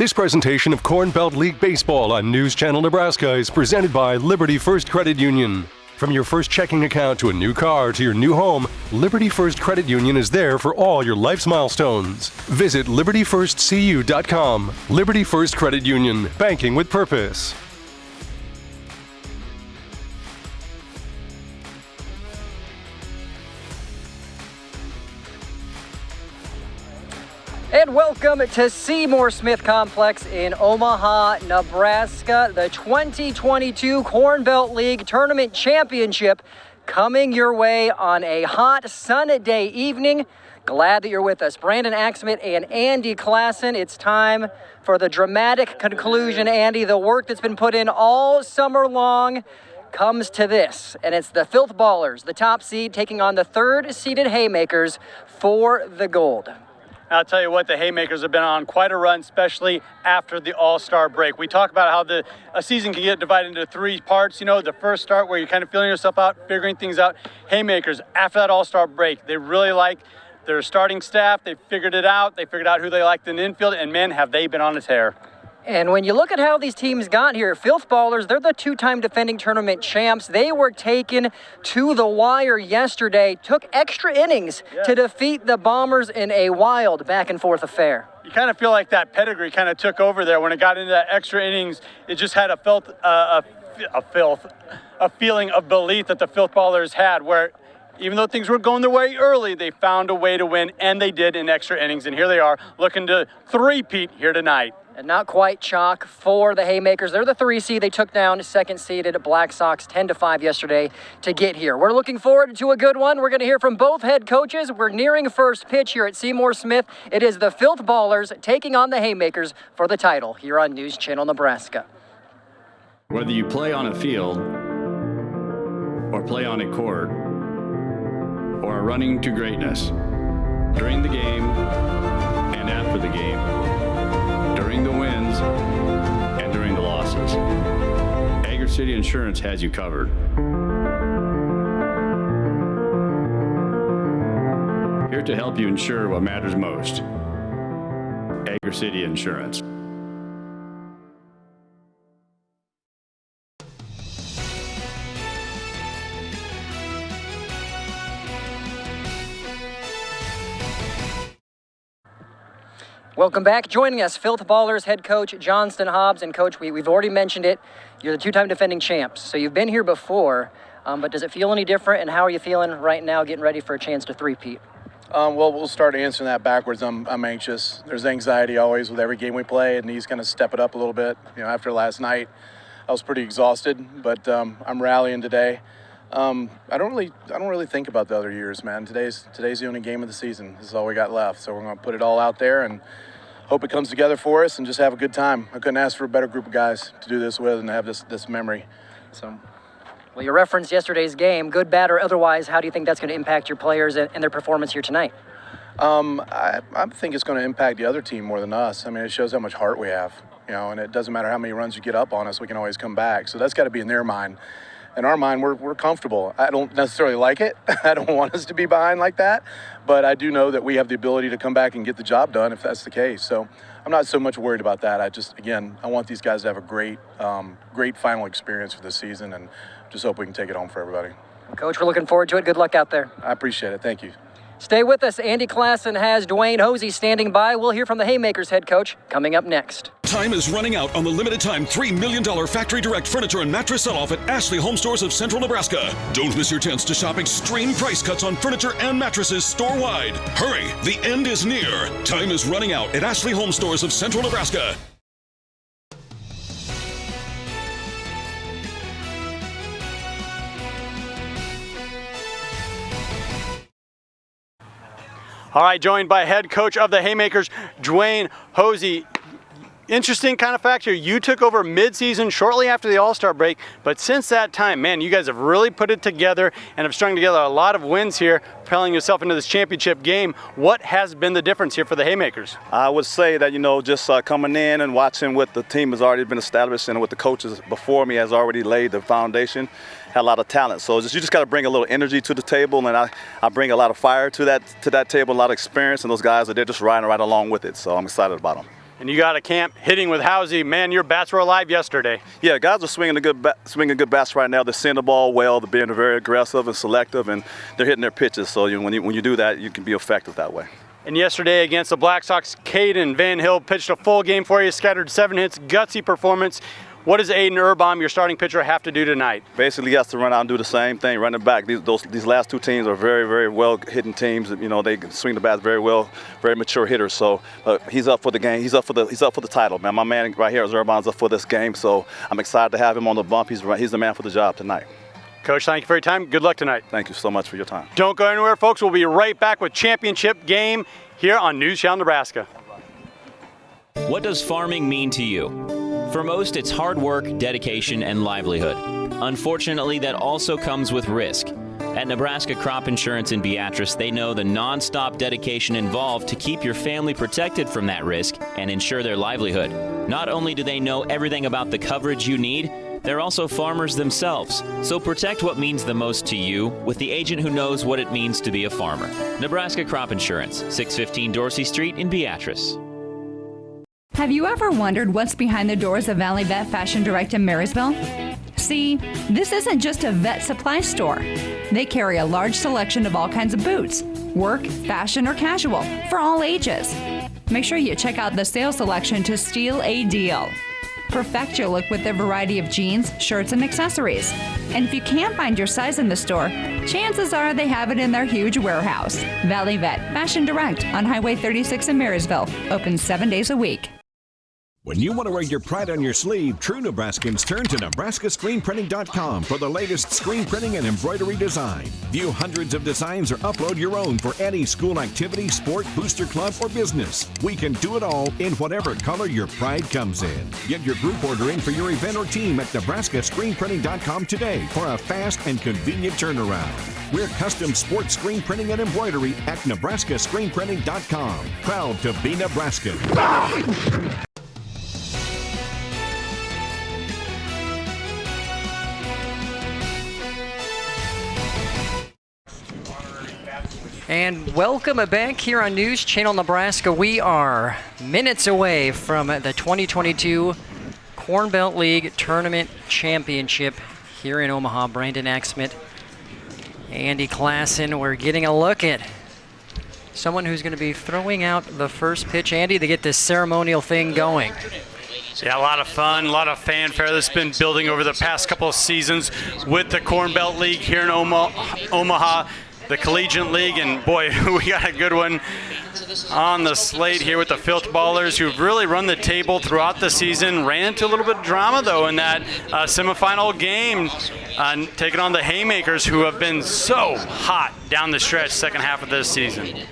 This presentation of Corn Belt League Baseball on News Channel Nebraska is presented by Liberty First Credit Union. From your first checking account to a new car to your new home, Liberty First Credit Union is there for all your life's milestones. Visit libertyfirstcu.com. Liberty First Credit Union, banking with purpose. And welcome to Seymour Smith Complex in Omaha, Nebraska. The 2022 Corn Belt League Tournament Championship coming your way on a hot Sunday evening. Glad that you're with us. Brandon Axmit and Andy Klassen. It's time for the dramatic conclusion, Andy. The work that's been put in all summer long comes to this, and it's the Filthballers, the top seed, taking on the third-seeded Haymakers for the gold. I'll tell you what, the Haymakers have been on quite a run, especially after the All-Star break. We talk about how a season can get divided into three parts. You know, the first start where you're kind of feeling yourself out, figuring things out. Haymakers, after that All-Star break, they really like their starting staff. They figured it out. They figured out who they liked in the infield, and man, have they been on a tear. And when you look at how these teams got here, Filthballers, they're the two-time defending tournament champs. They were taken to the wire yesterday, took extra innings to defeat the Bombers in a wild back-and-forth affair. You kind of feel like that pedigree kind of took over there when it got into that extra innings. It just had a feeling of belief that the Filthballers had, where even though things were going their way early, they found a way to win, and they did in extra innings. And here they are, looking to three-peat here tonight. And not quite chalk for the Haymakers. They're the 3 seed. They took down second-seeded Black Sox 10-5 yesterday to get here. We're looking forward to a good one. We're going to hear from both head coaches. We're nearing first pitch here at Seymour Smith. It is the Filthballers taking on the Haymakers for the title here on News Channel Nebraska. Whether you play on a field or play on a court or are running to greatness, during the game and after the game, during the wins and during the losses, Agri City Insurance has you covered. Here to help you insure what matters most. Agri City Insurance. Welcome back. Joining us, Filthballers head coach Johnston Hobbs. And coach, we've already mentioned it. You're the two-time defending champs. So you've been here before, but does it feel any different? And how are you feeling right now getting ready for a chance to three-peat? Well, we'll start answering that backwards. I'm anxious. There's anxiety always with every game we play, and he's going to step it up a little bit. You know, after last night, I was pretty exhausted, but I'm rallying today. I don't really think about the other years, man. Today's the only game of the season. This is all we got left. So we're going to put it all out there and hope it comes together for us and just have a good time. I couldn't ask for a better group of guys to do this with and have this memory. So. Well, you referenced yesterday's game, good, bad, or otherwise. How do you think that's going to impact your players and their performance here tonight? I think it's going to impact the other team more than us. I mean, it shows how much heart we have, you know, and it doesn't matter how many runs you get up on us, we can always come back. So that's got to be in their mind. In our mind, we're comfortable. I don't necessarily like it. I don't want us to be behind like that, but I do know that we have the ability to come back and get the job done if that's the case. So I'm not so much worried about that. I want these guys to have a great final experience for this season, and just hope we can take it home for everybody. Coach, we're looking forward to it. Good luck out there. I appreciate it. Thank you. Stay with us. Andy Klassen has Dwayne Hosey standing by. We'll hear from the Haymakers head coach coming up next. Time is running out on the limited-time $3 million Factory Direct furniture and mattress sell-off at Ashley Home Stores of Central Nebraska. Don't miss your chance to shop extreme price cuts on furniture and mattresses store-wide. Hurry, the end is near. Time is running out at Ashley Home Stores of Central Nebraska. All right, joined by head coach of the Haymakers, Dwayne Hosey. Interesting kind of fact here. You took over mid-season shortly after the All-Star break, but since that time, man, you guys have really put it together and have strung together a lot of wins here, propelling yourself into this championship game. What has been the difference here for the Haymakers? I would say that, just coming in and watching what the team has already been established and what the coaches before me has already laid the foundation. Had a lot of talent, so you just got to bring a little energy to the table, and I bring a lot of fire to that table, a lot of experience, and those guys they're just riding right along with it. So I'm excited about them. And you got a camp hitting with Hosey. Man, your bats were alive yesterday. Yeah, guys are swinging good bats right now. They're seeing the ball well. They're being very aggressive and selective, and they're hitting their pitches. So when you do that, you can be effective that way. And yesterday against the Black Sox, Caden Van Hill pitched a full game for you, scattered 7 hits, gutsy performance. What does Aiden Urbaum, your starting pitcher, have to do tonight? Basically, he has to run out and do the same thing, running back. These last 2 teams are very, very well hitting teams. You know, they can swing the bats very well, very mature hitters. So he's up for the game. He's up for the title, man. My man right here is Urbaum's up for this game. So I'm excited to have him on the bump. He's the man for the job tonight. Coach, thank you for your time. Good luck tonight. Thank you so much for your time. Don't go anywhere, folks. We'll be right back with Championship Game here on News Channel Nebraska. What does farming mean to you? For most, it's hard work, dedication, and livelihood. Unfortunately, that also comes with risk. At Nebraska Crop Insurance in Beatrice, they know the non-stop dedication involved to keep your family protected from that risk and ensure their livelihood. Not only do they know everything about the coverage you need, they're also farmers themselves. So protect what means the most to you with the agent who knows what it means to be a farmer. Nebraska Crop Insurance, 615 Dorsey Street in Beatrice. Have you ever wondered what's behind the doors of Valley Vet Fashion Direct in Marysville? See, this isn't just a vet supply store. They carry a large selection of all kinds of boots, work, fashion, or casual, for all ages. Make sure you check out the sales selection to steal a deal. Perfect your look with their variety of jeans, shirts, and accessories. And if you can't find your size in the store, chances are they have it in their huge warehouse. Valley Vet Fashion Direct on Highway 36 in Marysville, open 7 days a week. When you want to wear your pride on your sleeve, true Nebraskans turn to NebraskaScreenPrinting.com for the latest screen printing and embroidery design. View hundreds of designs or upload your own for any school activity, sport, booster club, or business. We can do it all in whatever color your pride comes in. Get your group order in for your event or team at NebraskaScreenPrinting.com today for a fast and convenient turnaround. We're custom sports screen printing and embroidery at NebraskaScreenPrinting.com. Proud to be Nebraskan. And welcome back here on News Channel Nebraska. We are minutes away from the 2022 Corn Belt League Tournament Championship here in Omaha. Brandon Axmith, Andy Klassen. We're getting a look at someone who's going to be throwing out the first pitch. Andy, to get this ceremonial thing going. Yeah, a lot of fun, a lot of fanfare that's been building over the past couple of seasons with the Corn Belt League here in Omaha. The Collegiate League, and boy, we got a good one on the slate here with the Filthballers, who've really run the table throughout the season. Ran into a little bit of drama, though, in that semifinal game, taking on the Haymakers, who have been so hot down the stretch second half of this season.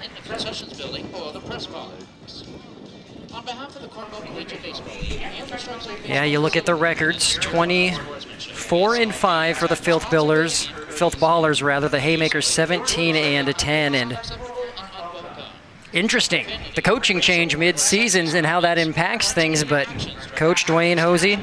Yeah, you look at the records, 24-5 for the Filthballers, the Haymakers 17-10, and interesting, the coaching change mid-season and how that impacts things, but Coach Dwayne Hosey,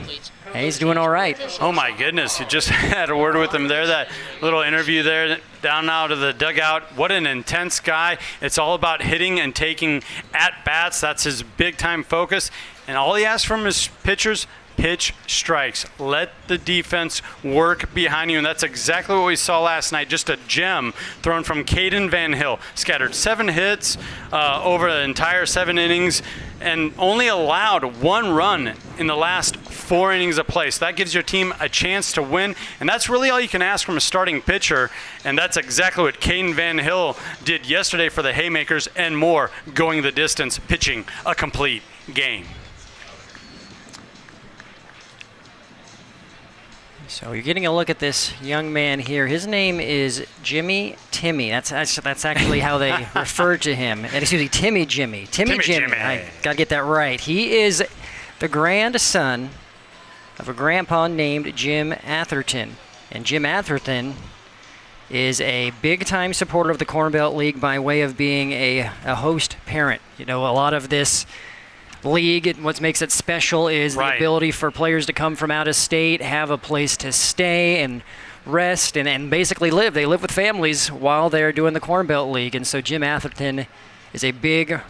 he's doing all right. Oh my goodness, you just had a word with him there, that little interview there down out of the dugout. What an intense guy. It's all about hitting and taking at-bats. That's his big-time focus. And all he asks from his pitchers, pitch strikes. Let the defense work behind you, and that's exactly what we saw last night. Just a gem thrown from Caden Van Hill. Scattered 7 hits over the entire 7 innings and only allowed 1 run in the last 4 innings of play. So that gives your team a chance to win, and that's really all you can ask from a starting pitcher, and that's exactly what Caden Van Hill did yesterday for the Haymakers and more, going the distance, pitching a complete game. So you're getting a look at this young man here. His name is Jimmy Timmy. That's actually how they refer to him. And excuse me, Timmy Jimmy. Timmy Jimmy. I gotta get that right. He is the grandson of a grandpa named Jim Atherton. And Jim Atherton is a big-time supporter of the Corn Belt League by way of being a host parent. You know, a lot of this league, what makes it special is the ability for players to come from out of state, have a place to stay and rest and basically live. They live with families while they're doing the Corn Belt League. And so Jim Atherton is a big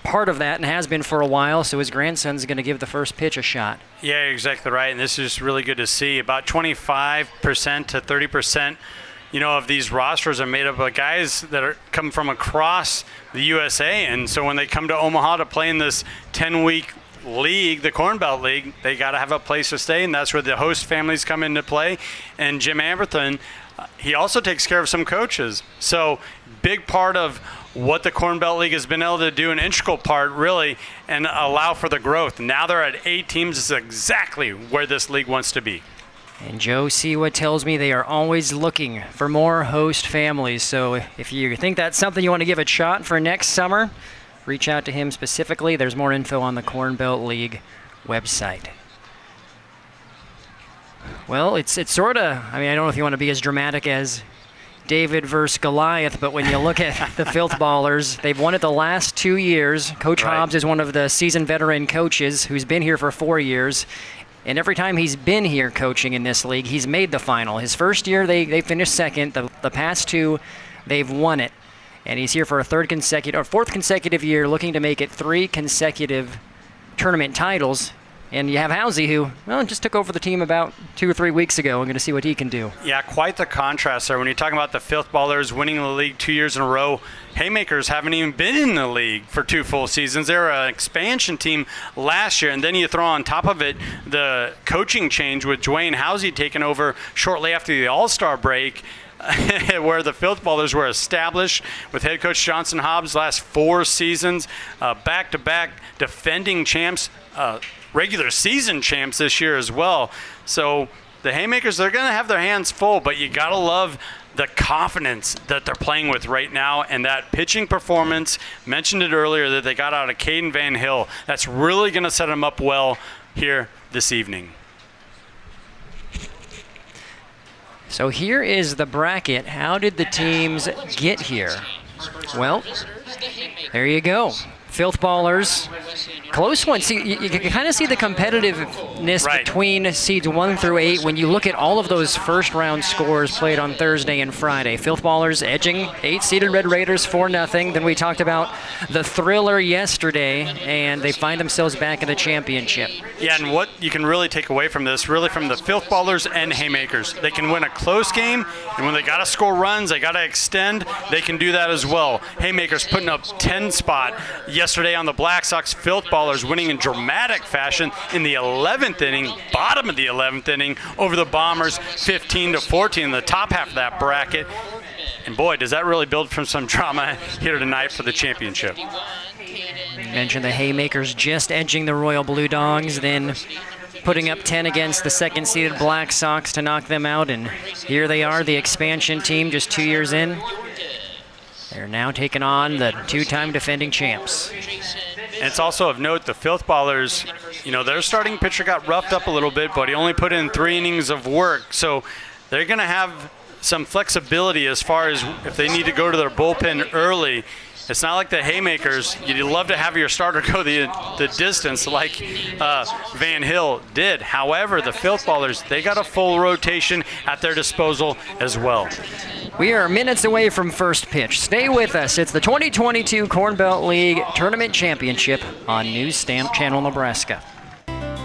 part of that and has been for a while, so his grandson's going to give the first pitch a shot. Yeah, exactly right, and this is really good to see. About 25% to 30%, of these rosters are made up of guys that are come from across the USA, and so when they come to Omaha to play in this 10-week league, the Corn Belt League, they got to have a place to stay, and that's where the host families come into play. And Jim Amberton, he also takes care of some coaches. So big part of what the Corn Belt League has been able to do, an integral part really, and allow for the growth. Now they're at 8 teams. This is exactly where this league wants to be. And Joe Siwa tells me they are always looking for more host families. So if you think that's something you want to give a shot for next summer, reach out to him specifically. There's more info on the Corn Belt League website. Well, it's sort of, I don't know if you want to be as dramatic as David versus Goliath, but when you look at the Filthballers, they've won it the last 2 years. Coach Hobbs is one of the seasoned veteran coaches who's been here for 4 years. And every time he's been here coaching in this league, he's made the final. His first year, they finished second. The past 2, they've won it. And he's here for a fourth consecutive year, looking to make it 3 consecutive tournament titles. And you have Hosey, who just took over the team about 2 or 3 weeks ago. We're going to see what he can do. Yeah, quite the contrast there. When you're talking about the Filthballers winning the league 2 years in a row, Haymakers haven't even been in the league for 2 full seasons. They were an expansion team last year, and then you throw on top of it the coaching change with Dwayne Hosey taking over shortly after the All-Star break, where the Filthballers were established with head coach Johnson Hobbs last 4 seasons, back-to-back defending champs, regular season champs this year as well. So the Haymakers, they're going to have their hands full, but you got to love the confidence that they're playing with right now, and that pitching performance, mentioned it earlier, that they got out of Caden Van Hill. That's really going to set them up well here this evening. So here is the bracket. How did the teams get here? Well, there you go. Filthballers, close one. See, you can kind of see the competitiveness between seeds 1 through 8 when you look at all of those first-round scores played on Thursday and Friday. Filthballers edging 8-seeded Red Raiders 4-0. Then we talked about the thriller yesterday, and they find themselves back in the championship. Yeah, and what you can really take away from this, really from the Filthballers and Haymakers, they can win a close game, and when they got to score runs, they got to extend, they can do that as well. Haymakers putting up 10 spot yesterday on the Black Sox. Filthballers winning in dramatic fashion in the 11th inning, bottom of the 11th inning, over the Bombers 15-14 in the top half of that bracket. And boy, does that really build from some drama here tonight for the championship. Mentioned the Haymakers just edging the Royal Blue Dogs, then putting up 10 against the second-seeded Black Sox to knock them out. And here they are, the expansion team, just 2 years in. They're now taking on the 2-time defending champs. And it's also of note, the Filthballers, their starting pitcher got roughed up a little bit, but he only put in 3 innings of work. So they're going to have some flexibility as far as if they need to go to their bullpen early. It's not like the Haymakers. You'd love to have your starter go the distance like Van Hill did. However, the Filthballers, they got a full rotation at their disposal as well. We are minutes away from first pitch. Stay with us. It's the 2022 Corn Belt League Tournament Championship on News Stamp Channel Nebraska.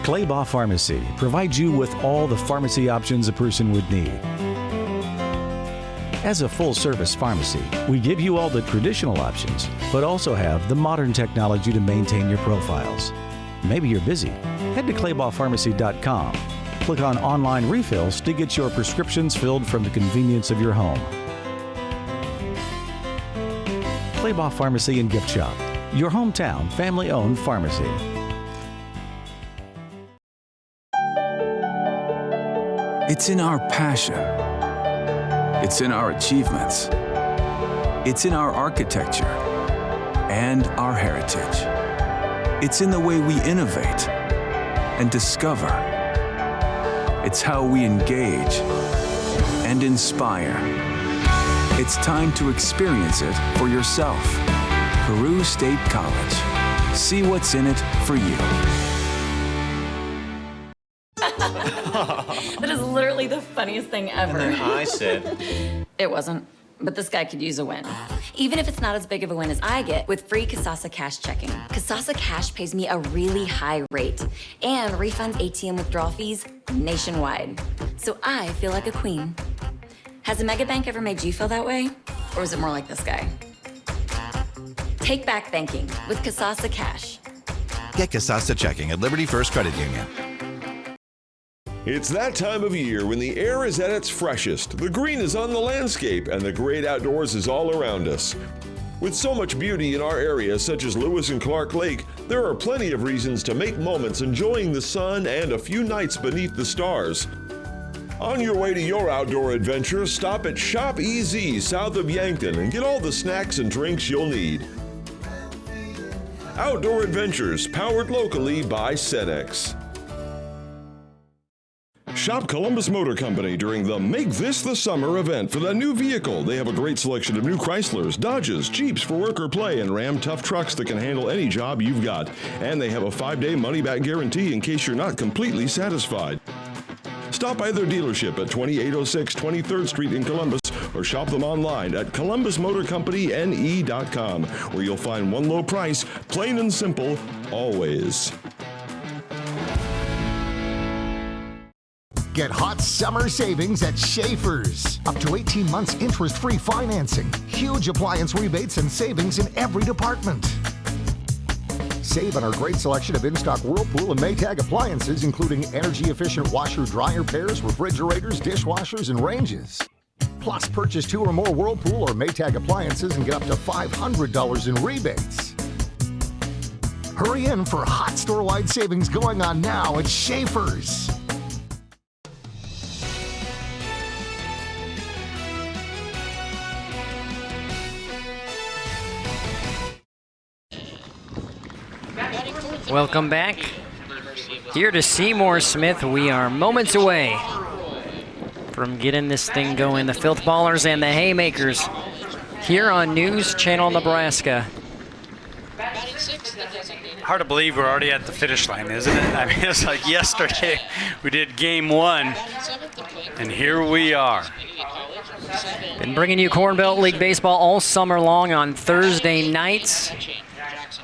Claybaugh Pharmacy provides you with all the pharmacy options a person would need. As a full-service pharmacy, we give you all the traditional options, but also have the modern technology to maintain your profiles. Maybe you're busy. Head to claybaughpharmacy.com. Click on Online Refills to get your prescriptions filled from the convenience of your home. Claybaugh Pharmacy and Gift Shop, your hometown family-owned pharmacy. It's in our passion. It's in our achievements. It's in our architecture and our heritage. It's in the way we innovate and discover. It's how we engage and inspire. It's time to experience it for yourself. Peru State College. See what's in it for you. That is literally the funniest thing ever. And then I said, it wasn't. but this guy could use a win. Even if it's not as big of a win as I get with free Kasasa Cash checking. Kasasa Cash pays me a really high rate and refunds ATM withdrawal fees nationwide. So I feel like a queen. Has a mega bank ever made you feel that way? Or is it more like this guy? Take back banking with Kasasa Cash. Get Kasasa checking at Liberty First Credit Union. It's that time of year when the air is at its freshest, the green is on the landscape, and the great outdoors is all around us. With so much beauty in our area, such as Lewis and Clark Lake, there are plenty of reasons to make moments enjoying the sun and a few nights beneath the stars. On your way to your outdoor adventure, stop at Shop EZ south of Yankton and get all the snacks and drinks you'll need. Outdoor Adventures, powered locally by Cenex. Shop Columbus Motor Company during the Make This the Summer event for the new vehicle. They have a great selection of new Chryslers, Dodges, Jeeps for work or play, and Ram tough trucks that can handle any job you've got. And they have a 5-day money-back guarantee in case you're not completely satisfied. Stop by their dealership at 2806 23rd Street in Columbus or shop them online at columbusmotorcompanyne.com, where you'll find one low price, plain and simple, always. Get hot summer savings at Schaefer's. Up to 18 months interest-free financing. Huge appliance rebates and savings in every department. Save on our great selection of in-stock Whirlpool and Maytag appliances, including energy-efficient washer-dryer pairs, refrigerators, dishwashers, and ranges. Plus, purchase 2 or more Whirlpool or Maytag appliances and get up to $500 in rebates. Hurry in for hot store-wide savings going on now at Schaefer's. Welcome back. Here to Seymour Smith. We are moments away from getting this thing going. The Filthballers and the Haymakers here on News Channel Nebraska. Hard to believe we're already at the finish line, isn't it? I mean, it's like yesterday we did game 1, and here we are. Been bringing you Corn Belt League baseball all summer long on Thursday nights.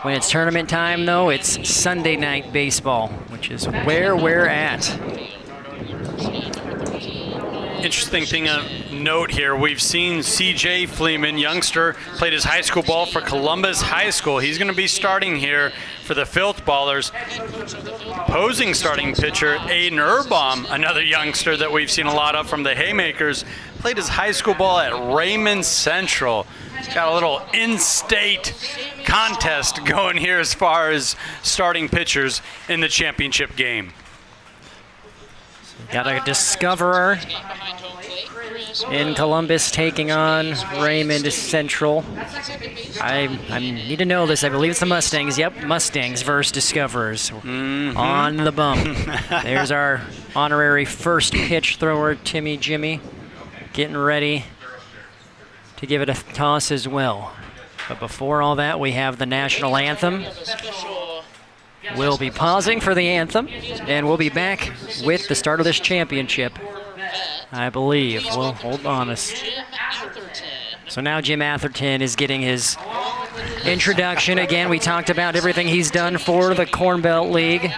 When it's tournament time, though, it's Sunday night baseball, which is where we're at. Interesting thing of note here, we've seen C.J. Fleeman, youngster, played his high school ball for Columbus High School. He's going to be starting here for the Filthballers. Opposing starting pitcher, Aiden Erbaum, another youngster that we've seen a lot of from the Haymakers, played his high school ball at Raymond Central. Got a little in-state contest going here as far as starting pitchers in the championship game. Got a Discoverer in Columbus taking on Raymond Central. I need to know this. I believe it's the Mustangs. Yep, Mustangs versus Discoverers on the bump. There's our honorary first pitch thrower, Timmy Jimmy, getting ready to give it a toss as well. But before all that, we have the national anthem. We'll be pausing for the anthem, and we'll be back with the start of this championship, I believe. Well, hold on. So now Jim Atherton is getting his introduction. Again, we talked about everything he's done for the Corn Belt League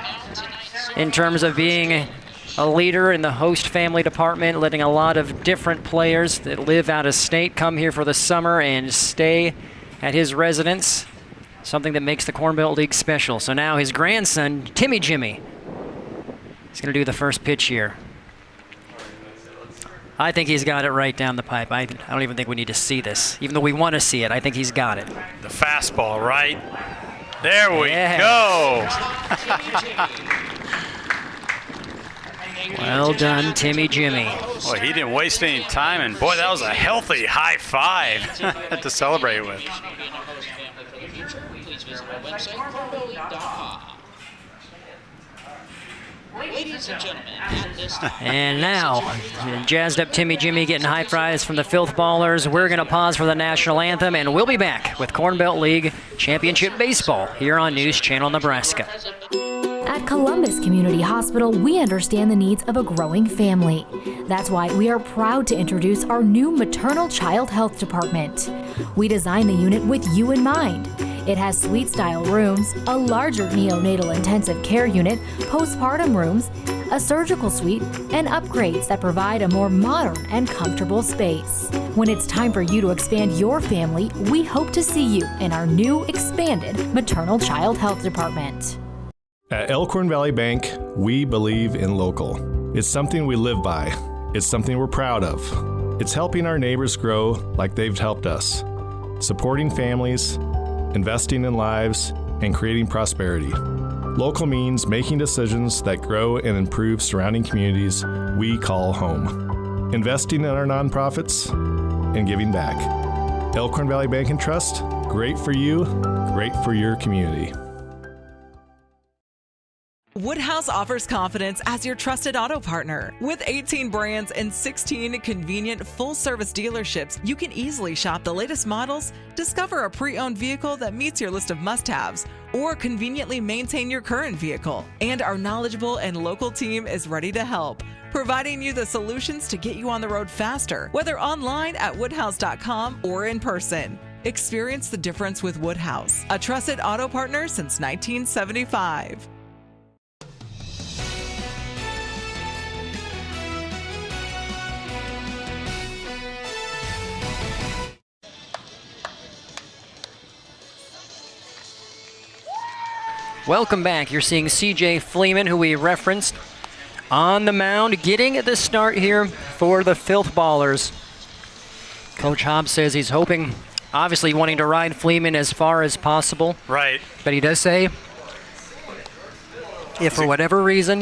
in terms of being a leader in the host family department, letting a lot of different players that live out of state come here for the summer and stay at his residence, something that makes the Corn Belt League special. So now his grandson, Timmy Jimmy, is going to do the first pitch here. I think he's got it right down the pipe. I don't even think we need to see this. Even though we want to see it, I think he's got it. The fastball, right? There we go. Well done, Timmy Jimmy. Boy, he didn't waste any time, and boy, that was a healthy high five to celebrate with. And now, jazzed up Timmy Jimmy getting high fives from the Filthballers. We're going to pause for the national anthem, and we'll be back with Corn Belt League Championship Baseball here on News Channel Nebraska. At Columbus Community Hospital, we understand the needs of a growing family. That's why we are proud to introduce our new maternal child health department. We designed the unit with you in mind. It has suite-style rooms, a larger neonatal intensive care unit, postpartum rooms, a surgical suite, and upgrades that provide a more modern and comfortable space. When it's time for you to expand your family, we hope to see you in our new expanded maternal child health department. At Elkhorn Valley Bank, we believe in local. It's something we live by. It's something we're proud of. It's helping our neighbors grow like they've helped us, supporting families, investing in lives, and creating prosperity. Local means making decisions that grow and improve surrounding communities we call home. Investing in our nonprofits and giving back. Elkhorn Valley Bank and Trust, great for you, great for your community. Woodhouse offers confidence as your trusted auto partner. With 18 brands and 16 convenient full-service dealerships, you can easily shop the latest models, discover a pre-owned vehicle that meets your list of must-haves, or conveniently maintain your current vehicle. And our knowledgeable and local team is ready to help, providing you the solutions to get you on the road faster, whether online at woodhouse.com or in person. Experience the difference with Woodhouse, a trusted auto partner since 1975. Welcome back. You're seeing C.J. Fleeman, who we referenced, on the mound, getting the start here for the Filthballers. Coach Hobbs says he's hoping, obviously wanting to ride Fleeman as far as possible. Right. But he does say, if for whatever reason,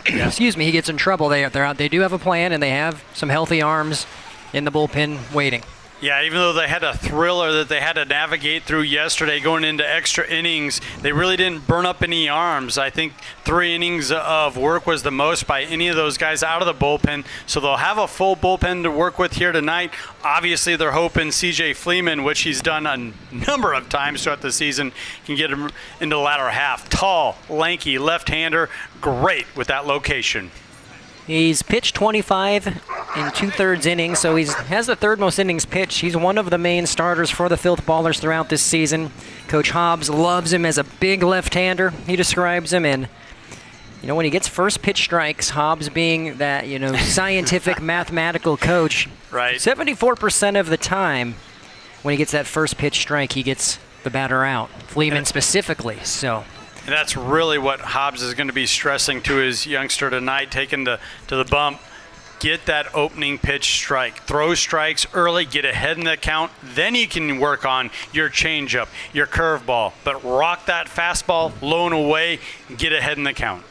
excuse me, he gets in trouble, they do have a plan, and they have some healthy arms in the bullpen waiting. Yeah, even though they had a thriller that they had to navigate through yesterday going into extra innings, they really didn't burn up any arms. I think 3 innings of work was the most by any of those guys out of the bullpen, so they'll have a full bullpen to work with here tonight. Obviously, they're hoping C.J. Fleeman, which he's done a number of times throughout the season, can get him into the latter half. Tall, lanky, left-hander, great with that location. He's pitched 25 in 2/3 innings, so he has the third most innings pitched. He's one of the main starters for the Filthballers throughout this season. Coach Hobbs loves him as a big left-hander, he describes him, and when he gets first pitch strikes, Hobbs being that, scientific mathematical coach, right, 74% of the time when he gets that first pitch strike, he gets the batter out, Fleeman specifically, so. And that's really what Hobbs is going to be stressing to his youngster tonight, taking to the bump. Get that opening pitch strike. Throw strikes early, get ahead in the count. Then you can work on your changeup, your curveball. But rock that fastball low and away, get ahead in the count.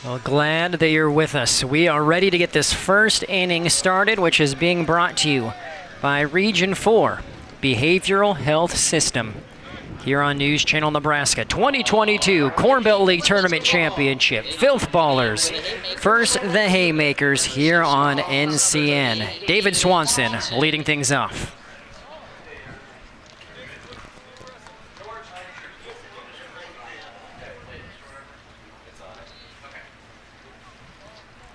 Well, glad that you're with us. We are ready to get this first inning started, which is being brought to you by Region 4. Behavioral Health System here on News Channel Nebraska. 2022 Corn Belt League Tournament Championship. Filthballers first the Haymakers here on NCN. David Swanson leading things off.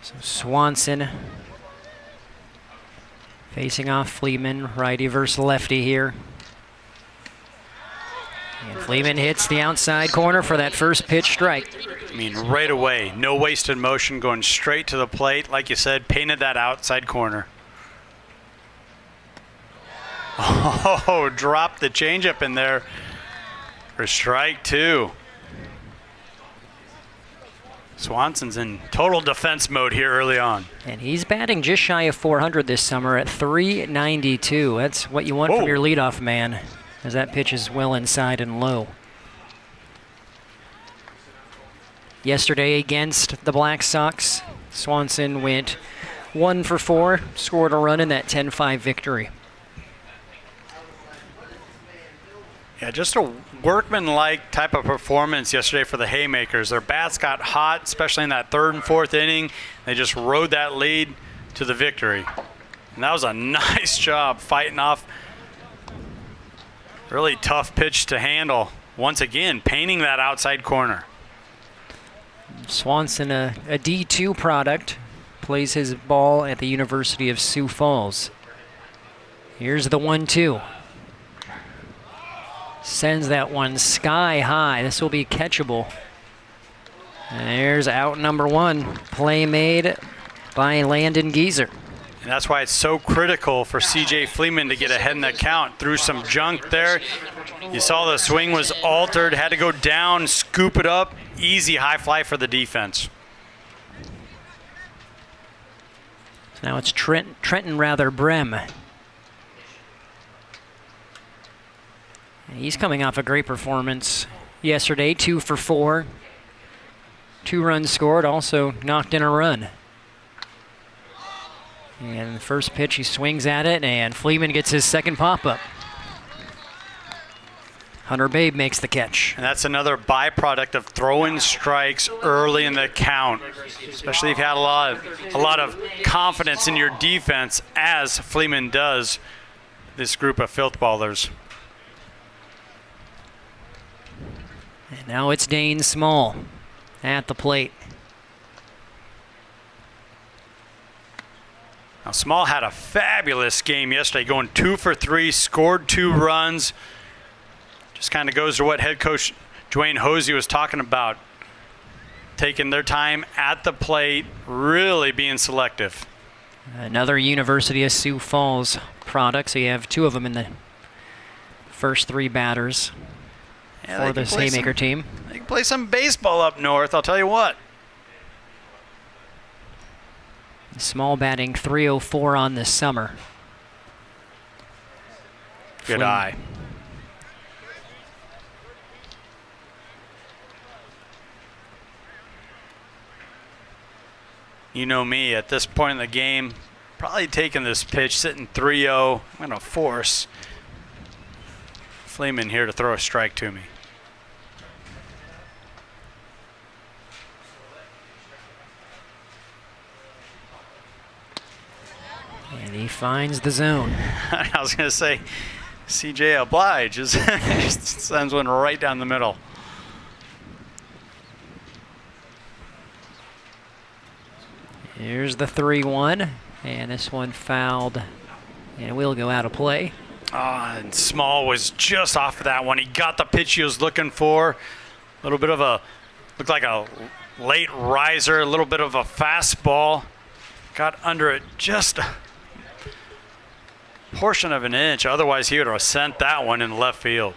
So Swanson facing off Fleeman, righty versus lefty here. And Fleeman hits the outside corner for that first pitch strike. I mean, right away, no wasted motion, going straight to the plate. Like you said, painted that outside corner. Oh, dropped the changeup in there for strike 2. Swanson's in total defense mode here early on. And he's batting just shy of 400 this summer at 392. That's what you want from your leadoff man, as that pitch is well inside and low. Yesterday against the Black Sox, Swanson went 1 for 4, scored a run in that 10-5 victory. Yeah, just a workman-like type of performance yesterday for the Haymakers. Their bats got hot, especially in that 3rd and 4th inning. They just rode that lead to the victory. And that was a nice job fighting off Really tough pitch to handle. Once again, painting that outside corner. Swanson, a D2 product, plays his ball at the University of Sioux Falls. Here's the 1-2. Sends that one sky high. This will be catchable. And there's out number 1. Play made by Landon Geezer. And that's why it's so critical for C.J. Fleeman to get ahead in the count. Threw some junk there. You saw the swing was altered, had to go down, scoop it up. Easy high fly for the defense. So now it's Trenton Brem. He's coming off a great performance yesterday, 2 for 4. 2 runs scored, also knocked in a run. And the first pitch, he swings at it, and Fleeman gets his second pop-up. Hunter Babe makes the catch. And that's another byproduct of throwing strikes early in the count, especially if you had a lot of confidence in your defense, as Fleeman does this group of Filthballers. And now it's Dane Small at the plate. Now, Small had a fabulous game yesterday, going 2 for 3, scored 2 runs. Just kind of goes to what head coach Dwayne Hosey was talking about, taking their time at the plate, really being selective. Another University of Sioux Falls product, so you have 2 of them in the first 3 batters for this Haymaker team. They can play some baseball up north, I'll tell you what. Small batting .304 on this summer. Good eye. You know me, at this point in the game, probably taking this pitch, sitting 3-0. I'm going to force Fleeman here to throw a strike to me. And he finds the zone. I was going to say, CJ obliges. Sends one right down the middle. Here's the 3-1, and this one fouled, and will go out of play. And Small was just off of that one. He got the pitch he was looking for. A little bit of looked like a late riser, a little bit of a fastball. Got under it just a portion of an inch. Otherwise, he would have sent that one in left field.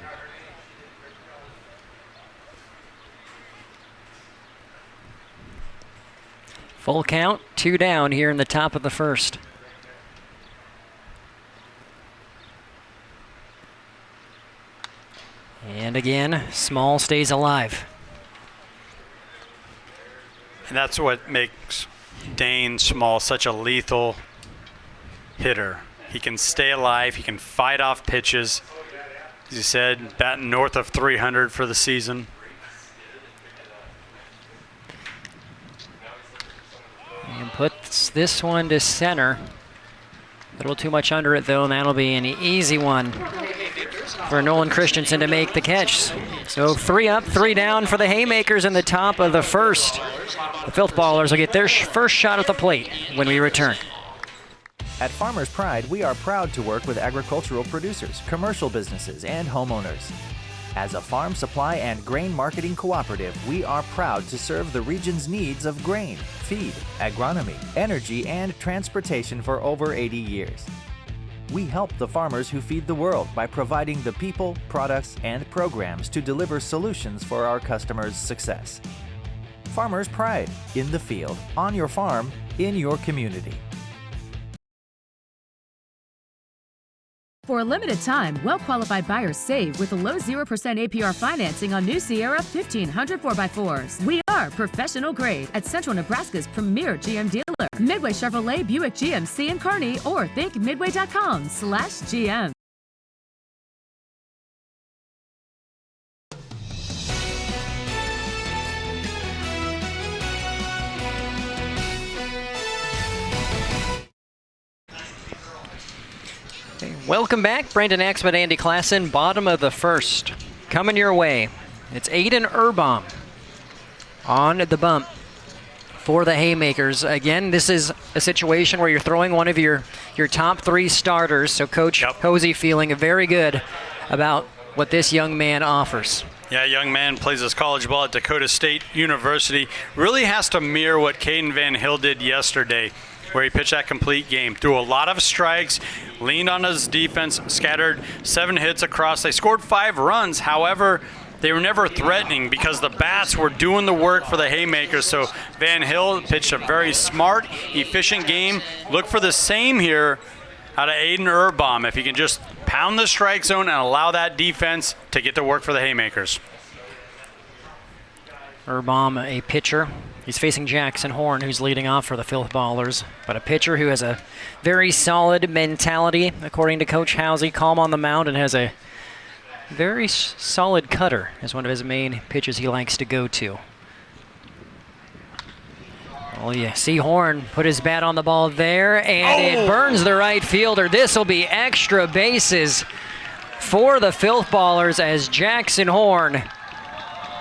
Full count, 2 down here in the top of the first. And again, Small stays alive. And that's what makes Dane Small such a lethal hitter. He can stay alive, he can fight off pitches. As you said, batting north of 300 for the season. And puts this one to center. A little too much under it though, and that'll be an easy one for Nolan Christensen to make the catch. So 3 up, 3 down for the Haymakers in the top of the first. The Filthballers will get their first shot at the plate when we return. At Farmers Pride, we are proud to work with agricultural producers, commercial businesses, and homeowners. As a farm supply and grain marketing cooperative, we are proud to serve the region's needs of grain, feed, agronomy, energy, and transportation for over 80 years. We help the farmers who feed the world by providing the people, products, and programs to deliver solutions for our customers' success. Farmers Pride, in the field, on your farm, in your community. For a limited time, well-qualified buyers save with a low 0% APR financing on new Sierra 1500 4x4s. We are professional grade at Central Nebraska's premier GM dealer. Midway Chevrolet, Buick GMC, and Kearney, or think midway.com/GM. Welcome back. Brandon Axman, Andy Klassen, bottom of the first. Coming your way. It's Aiden Erbaum on the bump for the Haymakers. Again, this is a situation where you're throwing one of your top 3 starters, so Coach Hosey feeling very good about what this young man offers. Yeah, young man plays his college ball at Dakota State University. Really has to mirror what Caden Van Hill did yesterday, where he pitched that complete game. Threw a lot of strikes, leaned on his defense, scattered 7 hits across. They scored 5 runs. However, they were never threatening because the bats were doing the work for the Haymakers. So Van Hill pitched a very smart, efficient game. Look for the same here out of Aiden Erbaum. If he can just pound the strike zone and allow that defense to get to work for the Haymakers. Erbaum, a pitcher. He's facing Jackson Horn, who's leading off for the Filthballers, but a pitcher who has a very solid mentality, according to Coach Hosey, calm on the mound, and has a very solid cutter as one of his main pitches he likes to go to. Well, you see Horn put his bat on the ball there, and it burns the right fielder. This will be extra bases for the Filthballers as Jackson Horn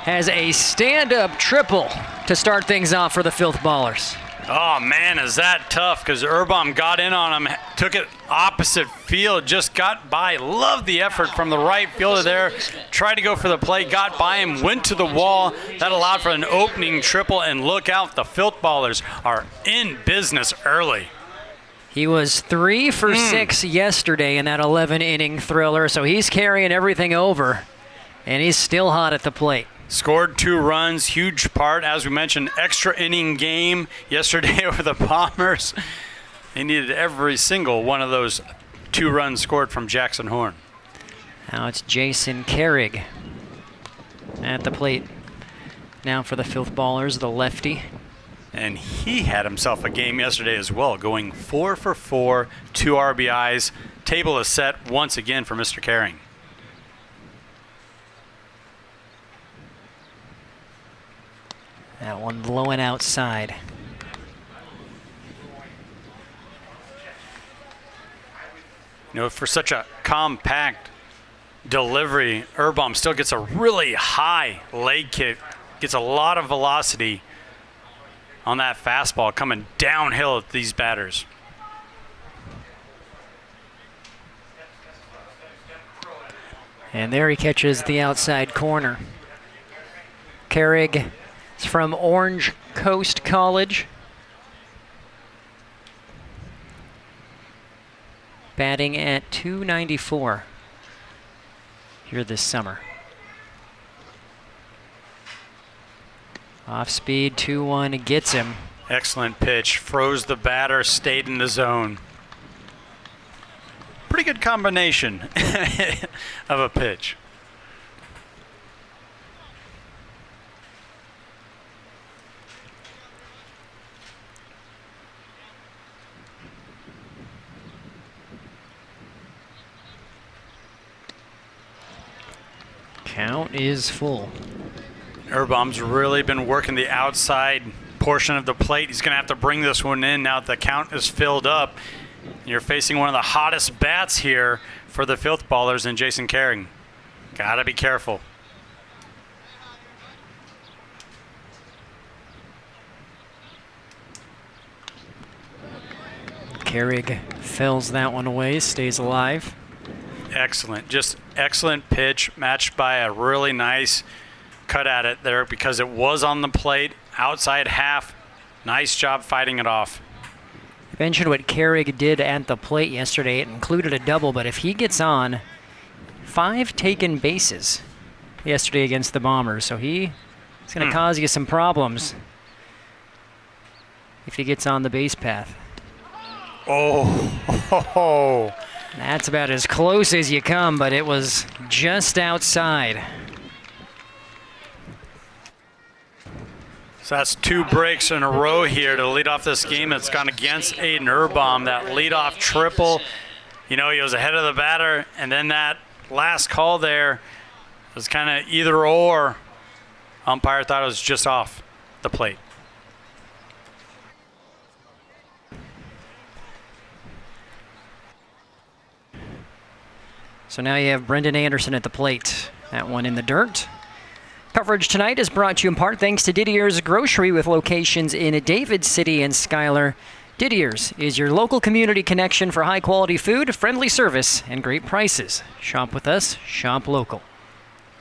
has a stand-up triple to start things off for the Filthballers. Oh, man, is that tough, because Erbaum got in on him, took it opposite field, just got by. Loved the effort from the right fielder there. Tried to go for the play, got by him, went to the wall. That allowed for an opening triple, and look out, the Filthballers are in business early. He was 3 for 6 yesterday in that 11-inning thriller, so he's carrying everything over, and he's still hot at the plate. Scored 2 runs, huge part, as we mentioned, extra inning game yesterday over the Bombers. They needed every single one of those 2 runs scored from Jackson Horn. Now it's Jason Carrig at the plate. Now for the Filthballers, the lefty. And he had himself a game yesterday as well, going 4 for 4, 2 RBIs. Table is set once again for Mr. Carrig. That one low and outside. You know, for such a compact delivery, Erbaum still gets a really high leg kick, gets a lot of velocity on that fastball coming downhill at these batters. And there he catches the outside corner. Carrig is from Orange Coast College. Batting at .294 here this summer. Off speed, 2-1, gets him. Excellent pitch, froze the batter, stayed in the zone. Pretty good combination of a pitch. Count is full. Erbaum's really been working the outside portion of the plate. He's going to have to bring this one in now that the count is filled up. You're facing one of the hottest bats here for the Filthballers in Jason Carrig. Got to be careful. Carrig fills that one away, stays alive. Excellent, just excellent pitch matched by a really nice cut at it there because it was on the plate, outside half. Nice job fighting it off. I mentioned what Carrig did at the plate yesterday. It included a double, but if he gets on, 5 taken bases yesterday against the Bombers, so he's going to cause you some problems if he gets on the base path. Oh. That's about as close as you come, but it was just outside. So that's 2 breaks in a row here to lead off this game that's gone against Aiden Erbaum. That leadoff triple, you know, he was ahead of the batter, and then that last call there was kind of either or. Umpire thought it was just off the plate. So now you have Brendan Anderson at the plate. That one in the dirt. Coverage tonight is brought to you in part thanks to Didier's Grocery with locations in David City and Schuyler. Didier's is your local community connection for high-quality food, friendly service, and great prices. Shop with us, shop local.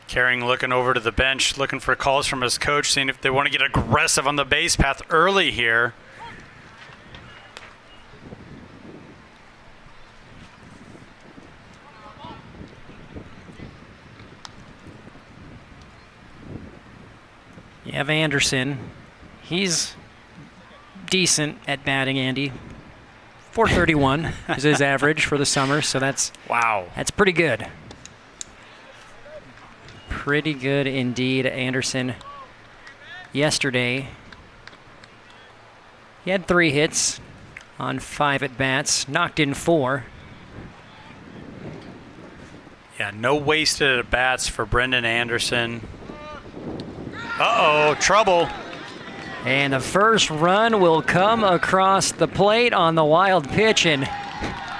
Carring looking over to the bench, looking for calls from his coach, seeing if they want to get aggressive on the base path early here. You have Anderson. He's decent at batting, Andy. 431 is his average for the summer, so that's pretty good. Pretty good indeed. Anderson yesterday, he had 3 hits on 5 at-bats, knocked in 4. Yeah, no wasted at-bats for Brendan Anderson. Uh-oh, trouble. And the first run will come across the plate on the wild pitch, and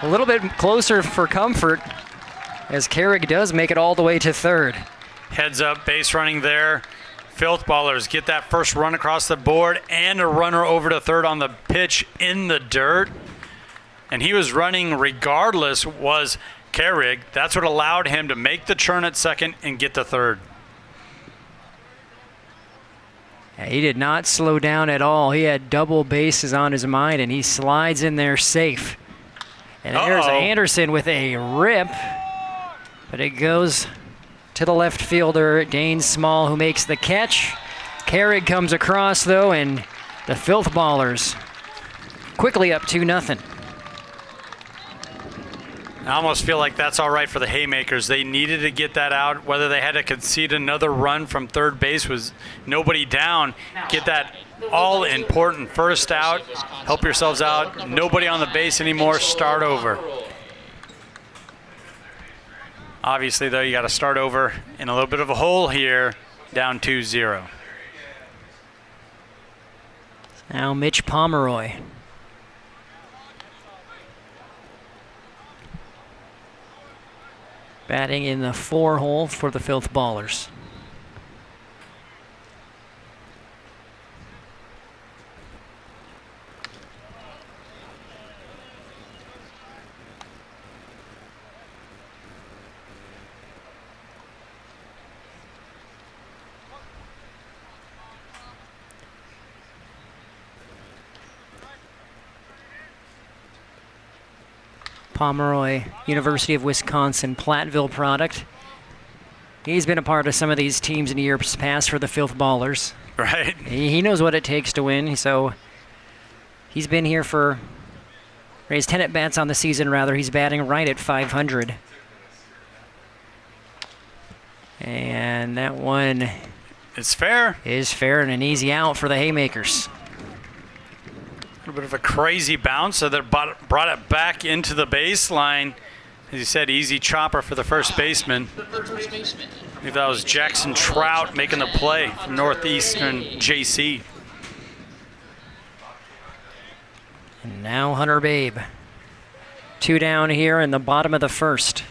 a little bit closer for comfort as Carrick does make it all the way to third. Heads up, base running there. Filthballers get that first run across the board and a runner over to third on the pitch in the dirt. And he was running regardless, was Carrick. That's what allowed him to make the turn at second and get to third. He did not slow down at all. He had double bases on his mind, and he slides in there safe. And there's Anderson with a rip, but it goes to the left fielder, Dane Small, who makes the catch. Carrick comes across, though, and the Filthballers quickly up 2-0. I almost feel like that's all right for the Haymakers. They needed to get that out. Whether they had to concede another run from third base was nobody down. Get that all-important first out. Help yourselves out. Nobody on the base anymore. Start over. Obviously, though, you got to start over in a little bit of a hole here, down 2-0. Now Mitch Pomeroy. Batting in the 4 hole for the Filthballers. Pomeroy, University of Wisconsin, Platteville product. He's been a part of some of these teams in years past for the Filthballers. Right. He knows what it takes to win, so he's been here for, raised 10 at-bats on the season, rather. He's batting right at 500. And that one is fair and an easy out for the Haymakers. A little bit of a crazy bounce, so that brought it back into the baseline. As you said, easy chopper for the first baseman. I believe that was Jackson Trout making the play from Northeastern JC. And now Hunter Babe. 2 down here in the bottom of the first.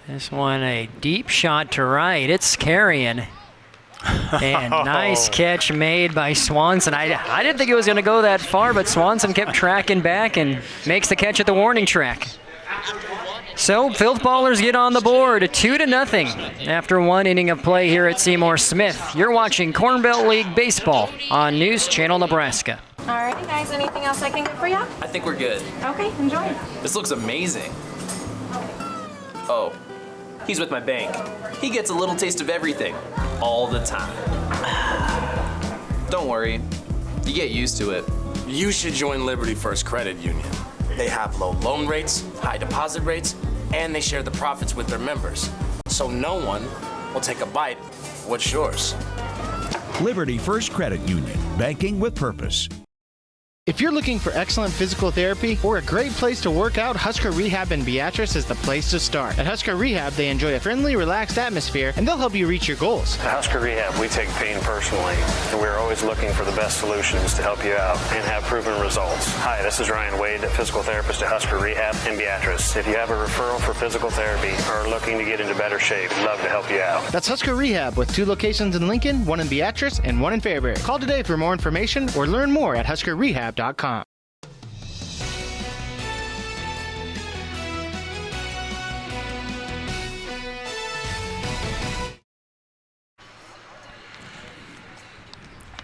This one a deep shot to right. It's carrying. And nice catch made by Swanson. I didn't think it was going to go that far, but Swanson kept tracking back and makes the catch at the warning track. So Filthballers get on the board, 2-0 after 1 inning of play here at Seymour Smith. You're watching Corn Belt League Baseball on News Channel Nebraska. All right, guys, anything else I can get for you? I think we're good. Okay, enjoy. This looks amazing. Oh, he's with my bank. He gets a little taste of everything, all the time. Don't worry, you get used to it. You should join Liberty First Credit Union. They have low loan rates, high deposit rates, and they share the profits with their members. So no one will take a bite of what's yours. Liberty First Credit Union, banking with purpose. If you're looking for excellent physical therapy or a great place to work out, Husker Rehab in Beatrice is the place to start. At Husker Rehab, they enjoy a friendly, relaxed atmosphere, and they'll help you reach your goals. At Husker Rehab, we take pain personally, and we're always looking for the best solutions to help you out and have proven results. Hi, this is Ryan Wade, a physical therapist at Husker Rehab in Beatrice. If you have a referral for physical therapy or are looking to get into better shape, we'd love to help you out. That's Husker Rehab with 2 locations in Lincoln, 1 in Beatrice, and 1 in Fairbury. Call today for more information or learn more at huskerrehab.com.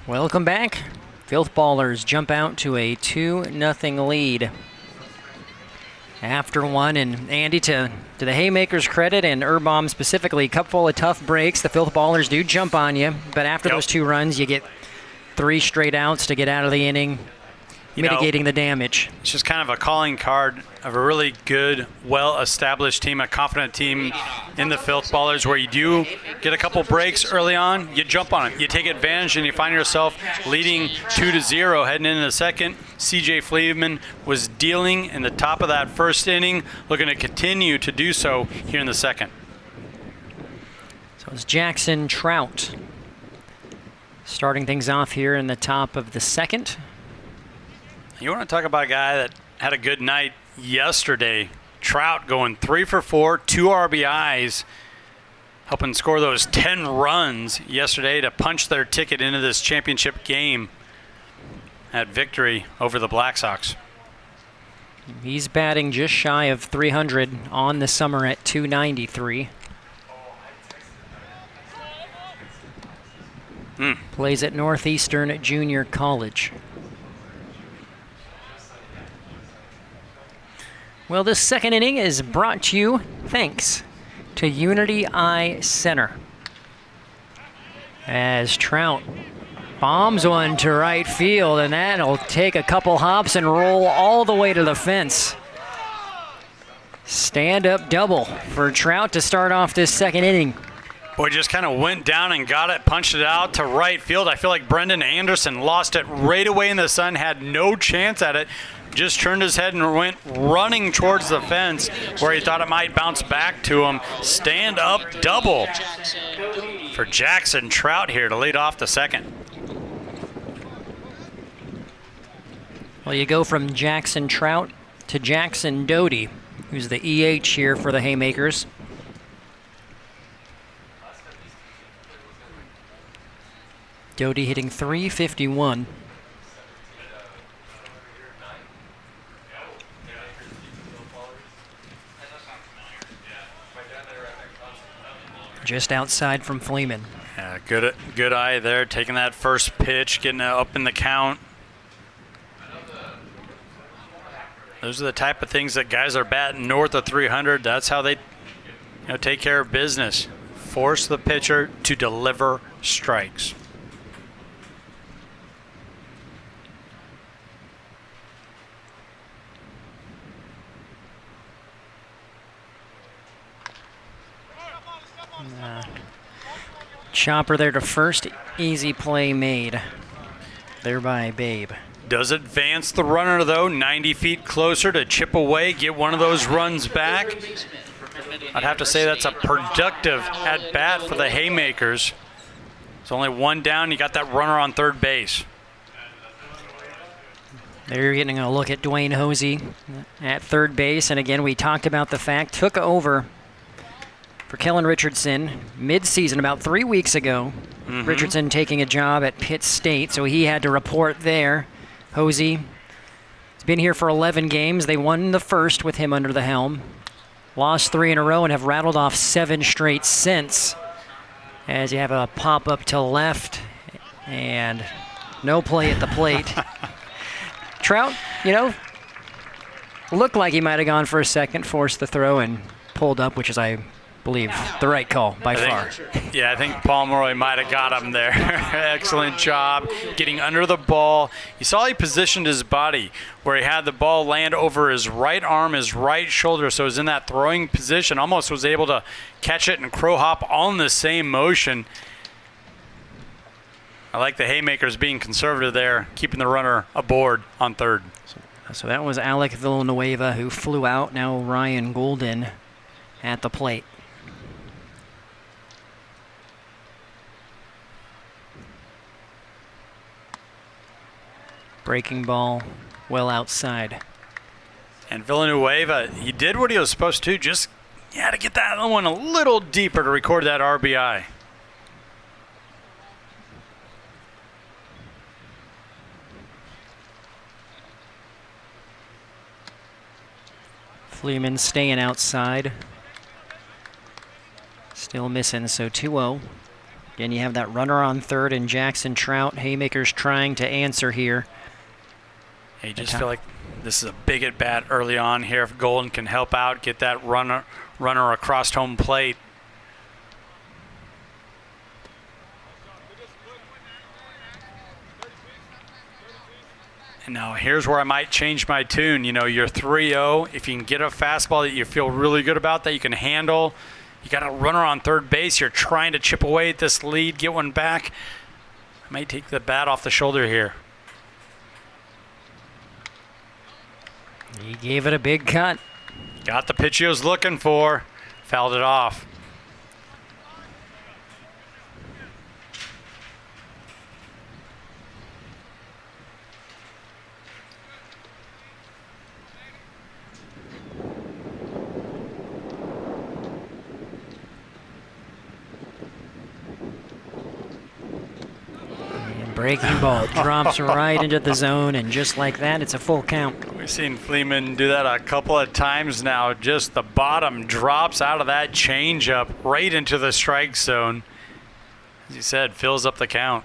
Welcome back. Filthballers jump out to a 2-0 lead after one. And Andy, to the Haymakers' credit, and Urbaum specifically, cup full of tough breaks. The Filthballers do jump on you, but after those 2 runs, you get 3 straight outs to get out of the inning, mitigating the damage. It's just kind of a calling card of a really good, well-established team, a confident team in the Filthballers, where you do get a couple breaks early on, you jump on it, you take advantage, and you find yourself leading 2-0 heading into the second. CJ Fleeman was dealing in the top of that first inning, looking to continue to do so here in the second. So it's Jackson Trout starting things off here in the top of the second. You want to talk about a guy that had a good night yesterday. Trout going 3 for 4, 2 RBIs, helping score those 10 runs yesterday to punch their ticket into this championship game at victory over the Black Sox. He's batting just shy of 300 on the summer at 293. Plays at Northeastern Junior College. Well, this second inning is brought to you thanks to Unity Eye Center. As Trout bombs one to right field, and that'll take a couple hops and roll all the way to the fence. Stand-up double for Trout to start off this second inning. Boy, just kind of went down and got it, punched it out to right field. I feel like Brendan Anderson lost it right away in the sun, had no chance at it. Just turned his head and went running towards the fence where he thought it might bounce back to him. Stand-up double for Jackson Trout here to lead off the second. Well, you go from Jackson Trout to Jackson Doty, who's the EH here for the Haymakers. Doty hitting .351. Just outside from Fleeman. Yeah, good eye there, taking that first pitch, getting it up in the count. Those are the type of things that guys are batting north of 300. That's how they take care of business. Force the pitcher to deliver strikes. Chopper there to first, easy play made there by Babe. Does advance the runner though, 90 feet closer to chip away, get one of those runs back. I'd have to say that's a productive at bat for the Haymakers. It's only one down, you got that runner on third base. There you're getting a look at Dwayne Hosey at third base, and again we talked about the fact, took over for Kellen Richardson mid-season about 3 weeks ago. Richardson taking a job at Pitt State, so he had to report there. Hosey has been here for 11 games. They won the first with him under the helm. Lost 3 in a row and have rattled off 7 straight since. As you have a pop-up to left and no play at the plate. Trout, looked like he might have gone for a second, forced the throw and pulled up, which is, I believe, the right call by far. I think Pomeroy might have got him there. Excellent job getting under the ball. You saw he positioned his body where he had the ball land over his right arm, his right shoulder, so he was in that throwing position, almost was able to catch it and crow hop on the same motion. I like the Haymakers being conservative there, keeping the runner aboard on third. So that was Alec Villanueva who flew out. Now Ryan Golden at the plate. Breaking ball well outside. And Villanueva, he did what he was supposed to, just to get that other one a little deeper to record that RBI. Fleeman staying outside. Still missing, so 2-0. Again, you have that runner on third and Jackson Trout. Haymakers trying to answer here. I just feel like this is a big at bat early on here. If Golden can help out, get that runner across home plate. And now here's where I might change my tune. You know, you're 3-0. If you can get a fastball that you feel really good about, that you can handle, you got a runner on third base. You're trying to chip away at this lead, get one back. I might take the bat off the shoulder here. He gave it a big cut. Got the pitch he was looking for. Fouled it off. Breaking ball drops right into the zone, and just like that, it's a full count. We've seen Fleeman do that a couple of times now. Just the bottom drops out of that changeup right into the strike zone. As you said, fills up the count.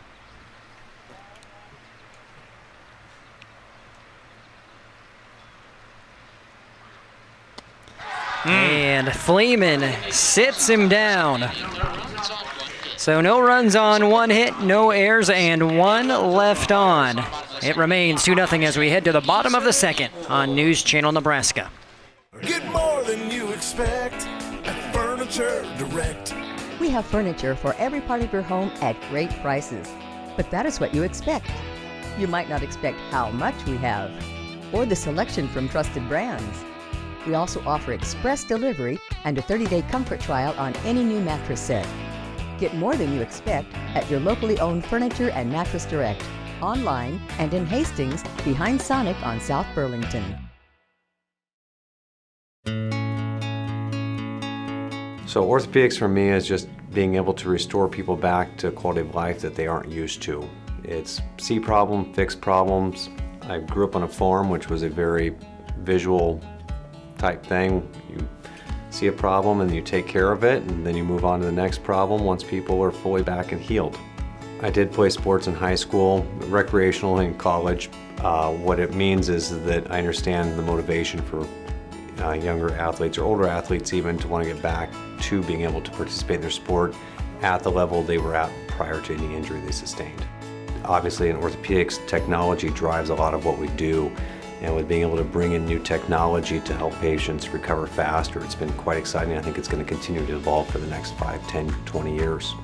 And Fleeman sits him down. So no runs on, one hit, no errors, and one left on. It remains 2-0 as we head to the bottom of the second on News Channel Nebraska. Get more than you expect at Furniture Direct. We have furniture for every part of your home at great prices. But that is what you expect. You might not expect how much we have, or the selection from trusted brands. We also offer express delivery and a 30-day comfort trial on any new mattress set. Get more than you expect at your locally owned Furniture and Mattress Direct, online and in Hastings behind Sonic on South Burlington. So orthopedics for me is just being able to restore people back to a quality of life that they aren't used to. It's see problem, fix problems. I grew up on a farm, which was a very visual type thing. You see a problem and you take care of it, and then you move on to the next problem once people are fully back and healed. I did play sports in high school, recreational in college. What it means is that I understand the motivation for younger athletes or older athletes even to want to get back to being able to participate in their sport at the level they were at prior to any injury they sustained. Obviously in orthopedics, technology drives a lot of what we do, and with being able to bring in new technology to help patients recover faster, it's been quite exciting. I think it's going to continue to evolve for the next 5, 10, 20 years.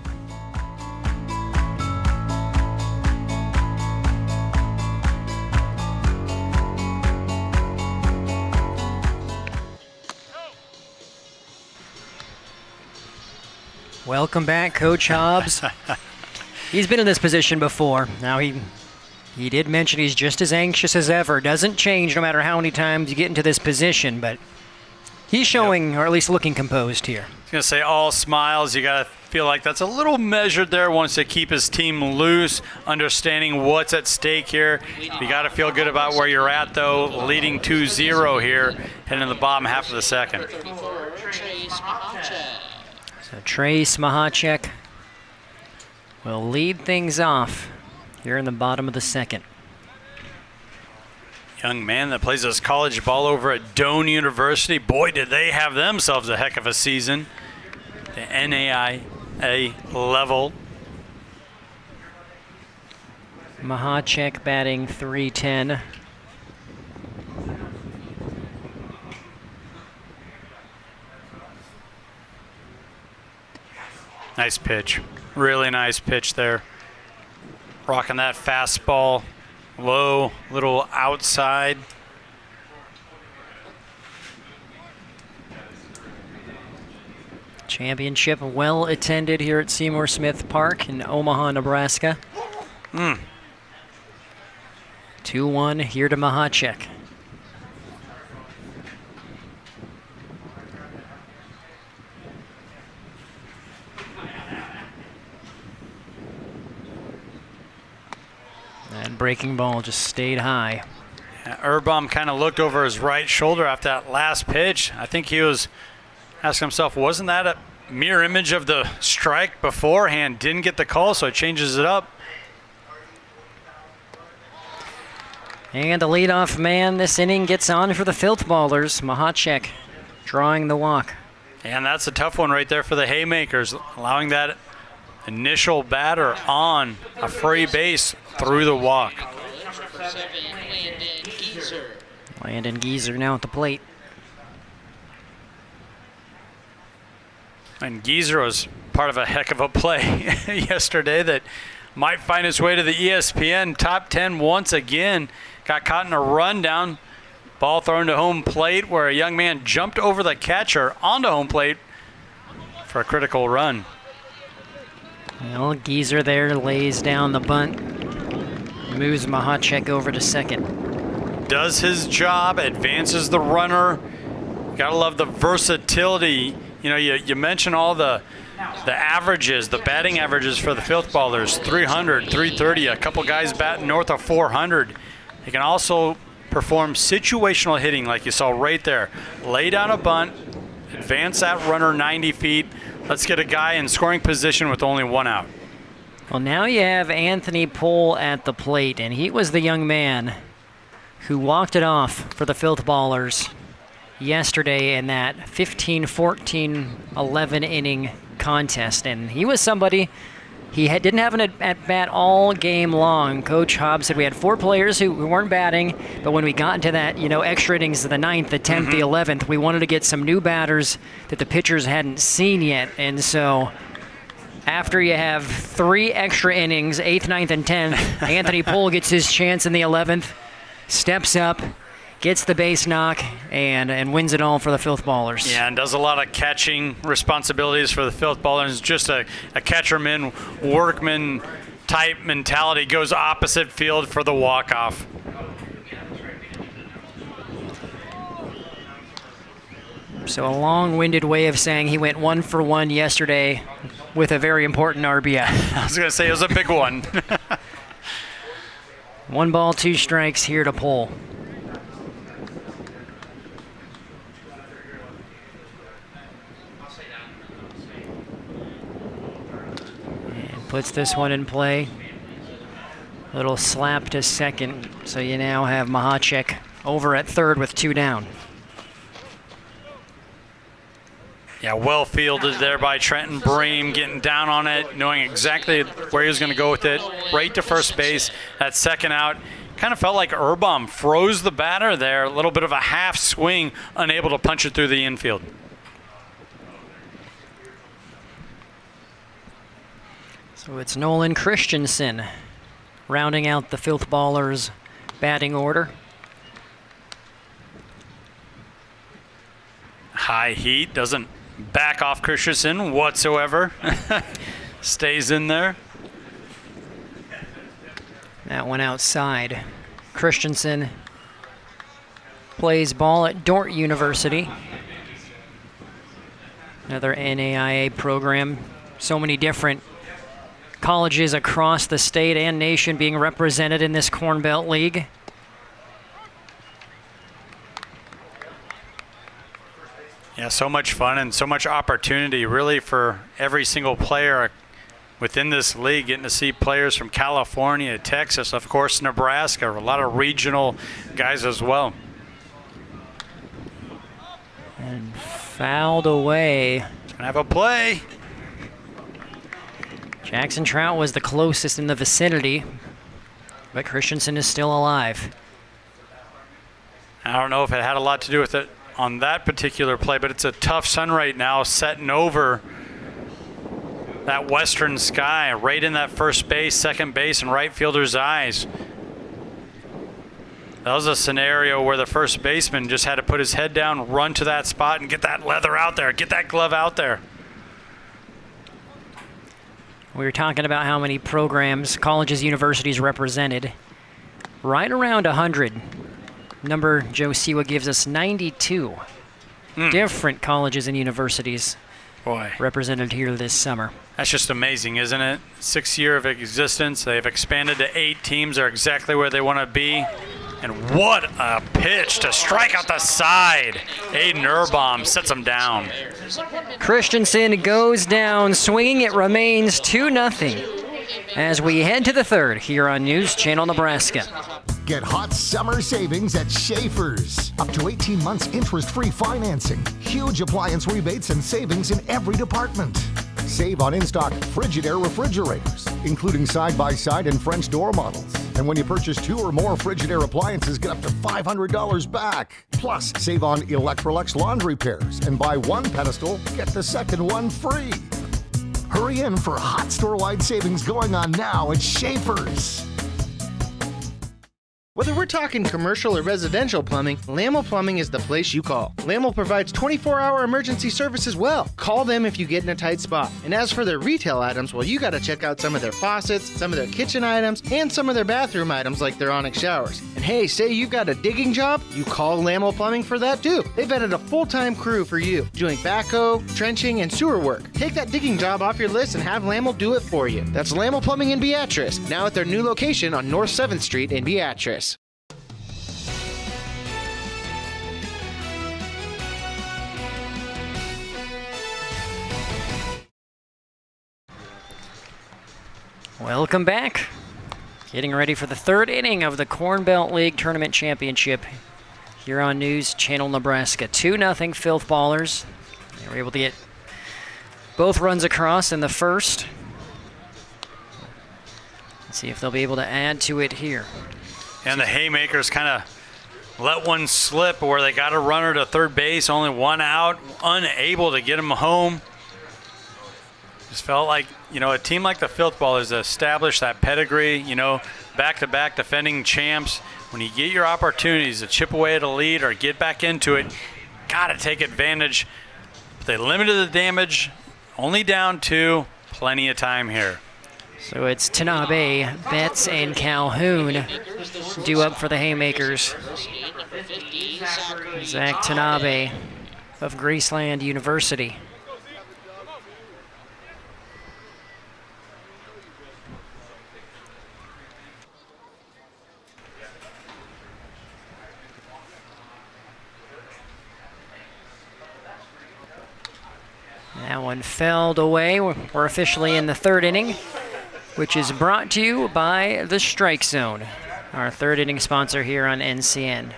Welcome back, Coach Hobbs. He's been in this position before. Now he did mention he's just as anxious as ever. Doesn't change no matter how many times you get into this position, but he's showing, or at least looking composed here. I was going to say all smiles. You got to feel like that's a little measured there. Wants to keep his team loose, understanding what's at stake here. You got to feel good about where you're at, though, leading 2-0 here, heading in the bottom half of the second. So Trace Mahacek will lead things off here in the bottom of the second. Young man that plays his college ball over at Doane University. Boy, did they have themselves a heck of a season. The NAIA level. Mahacek batting .310. Nice pitch. Really nice pitch there. Rocking that fastball low, little outside. Championship well attended here at Seymour Smith Park in Omaha, Nebraska. 2-1 here to Mahacek. And breaking ball just stayed high. Yeah, Urbaum kind of looked over his right shoulder after that last pitch. I think he was asking himself, wasn't that a mirror image of the strike beforehand? Didn't get the call, so it changes it up. And the leadoff man this inning gets on for the Filthballers. Mahacek drawing the walk. And that's a tough one right there for the Haymakers, allowing that initial batter on a free base through the walk. Landon Geezer now at the plate. And Geezer was part of a heck of a play yesterday that might find its way to the ESPN top 10 once again. Got caught in a rundown. Ball thrown to home plate where a young man jumped over the catcher onto home plate for a critical run. Well, Geezer there lays down the bunt. Moves Mahacek over to second. Does his job, advances the runner. Gotta love the versatility. You know, you mentioned all the averages, the batting averages for the Filthballers, 300, 330, a couple guys batting north of 400. They can also perform situational hitting like you saw right there. Lay down a bunt, advance that runner 90 feet. Let's get a guy in scoring position with only one out. Well, now you have Anthony Pohl at the plate, and he was the young man who walked it off for the Filthballers yesterday in that 15-14-11 inning contest. And he was somebody, didn't have an at-bat all game long. Coach Hobbs said we had 4 players who weren't batting, but when we got into that, extra innings of the 9th, the 10th, the 11th, we wanted to get some new batters that the pitchers hadn't seen yet. And so after you have 3 extra innings, 8th, 9th, and 10th, Anthony Pohl gets his chance in the 11th, steps up, gets the base knock, and wins it all for the Filthballers. Yeah, and does a lot of catching responsibilities for the Filthballers. Just a catcherman, workman type mentality. Goes opposite field for the walk-off. So a long-winded way of saying he went 1 for 1 yesterday with a very important RBI. I was going to say it was a big one. 1 ball, 2 strikes here to Pohl. And puts this one in play. Little slap to second. So you now have Mahacek over at third with 2 down. Yeah, well fielded there by Trenton Bream, getting down on it, knowing exactly where he was going to go with it, right to first base. That second out, kind of felt like Urbaum froze the batter there, a little bit of a half swing, unable to punch it through the infield. So it's Nolan Christensen rounding out the Filthballers batting order. High heat, doesn't back off Christensen whatsoever. Stays in there. That one outside. Christensen plays ball at Dordt University. Another NAIA program. So many different colleges across the state and nation being represented in this Corn Belt League. Yeah, so much fun and so much opportunity really for every single player within this league, getting to see players from California, Texas, of course, Nebraska, a lot of regional guys as well. And fouled away. Gonna have a play. Jackson Trout was the closest in the vicinity, but Christensen is still alive. I don't know if it had a lot to do with it on that particular play, but it's a tough sun right now, setting over that western sky right in that first base, second base, and right fielder's eyes. That was a scenario where the first baseman just had to put his head down, run to that spot, and get that leather out there, get that glove out there. We were talking about how many programs, colleges, universities represented. Right around 100. Number Joe Siwa gives us 92 different colleges and universities represented here this summer. That's just amazing, isn't it? 6 year of existence. They've expanded to 8 teams. They're exactly where they want to be. And what a pitch to strike out the side. Aiden Erbaum sets him down. Christensen goes down swinging. It remains 2-0 as we head to the third here on News Channel Nebraska. Get hot summer savings at Schaefer's. Up to 18 months interest-free financing. Huge appliance rebates and savings in every department. Save on in-stock Frigidaire refrigerators, including side-by-side and French door models. And when you purchase 2 or more Frigidaire appliances, get up to $500 back. Plus, save on Electrolux laundry pairs and buy 1 pedestal, get the second one free. Hurry in for hot store-wide savings going on now at Schaefer's. Whether we're talking commercial or residential plumbing, Lamel Plumbing is the place you call. Lamel provides 24-hour emergency service as well. Call them if you get in a tight spot. And as for their retail items, well, you got to check out some of their faucets, some of their kitchen items, and some of their bathroom items like their Onyx showers. And hey, say you got a digging job, you call Lamel Plumbing for that too. They've added a full-time crew for you, doing backhoe, trenching, and sewer work. Take that digging job off your list and have Lamel do it for you. That's Lamel Plumbing in Beatrice, now at their new location on North 7th Street in Beatrice. Welcome back. Getting ready for the third inning of the Corn Belt League Tournament Championship here on News Channel Nebraska. 2-0 Filthballers. They were able to get both runs across in the first. Let's see if they'll be able to add to it here. And the Haymakers kind of let one slip where they got a runner to third base, only 1 out, unable to get him home. Just felt like, a team like the Filthballers established that pedigree, back-to-back defending champs. When you get your opportunities to chip away at a lead or get back into it, got to take advantage. But they limited the damage, only down 2, plenty of time here. So it's Tanabe, Betts, and Calhoun due up for the Haymakers. Zach Tanabe of Graceland University. That one fouled away. We're officially in the third inning, which is brought to you by the Strike Zone, our third inning sponsor here on NCN.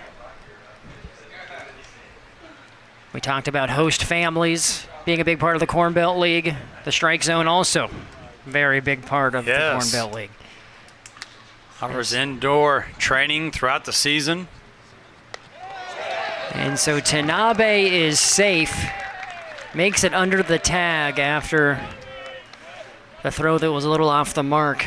We talked about host families being a big part of the Corn Belt League. The Strike Zone also very big part of the Corn Belt League. Offers indoor training throughout the season. And so Tanabe is safe. Makes it under the tag after the throw that was a little off the mark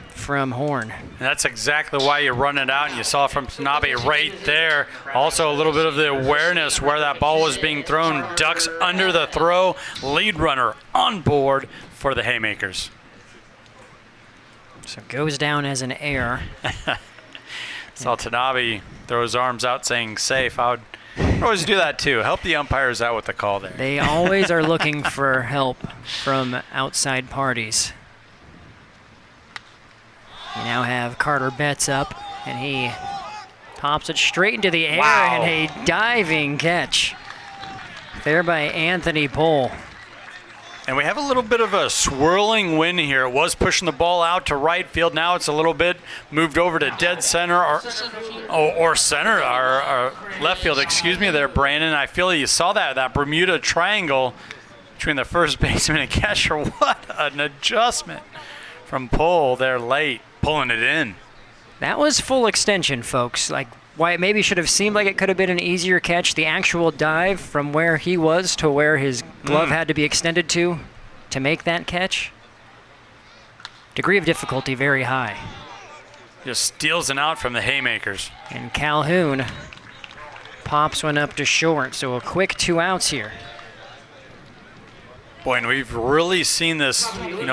from Horn. And that's exactly why you run it out, and you saw from Tanabe right there. Also a little bit of the awareness where that ball was being thrown. Ducks under the throw. Lead runner on board for the Haymakers. So goes down as an error. Saw Tanabe throw his arms out saying safe. I would always do that too. Help the umpires out with the call there. They always are looking for help from outside parties. You now have Carter Betts up, and he pops it straight into the air, and a diving catch there by Anthony Pohl. And we have a little bit of a swirling wind here. It was pushing the ball out to right field. Now it's a little bit moved over to dead center or center, or left field, excuse me there, Brandon. I feel you saw that Bermuda triangle between the first baseman and catcher. What an adjustment from Pohl there late, pulling it in. That was full extension, folks. Like, why it maybe should have seemed like it could have been an easier catch, the actual dive from where he was to where his glove had to be extended to make that catch. degree of difficulty very high. Just steals an out from the Haymakers. And Calhoun pops one up to short, so a quick 2 outs here. Boy, and we've really seen this,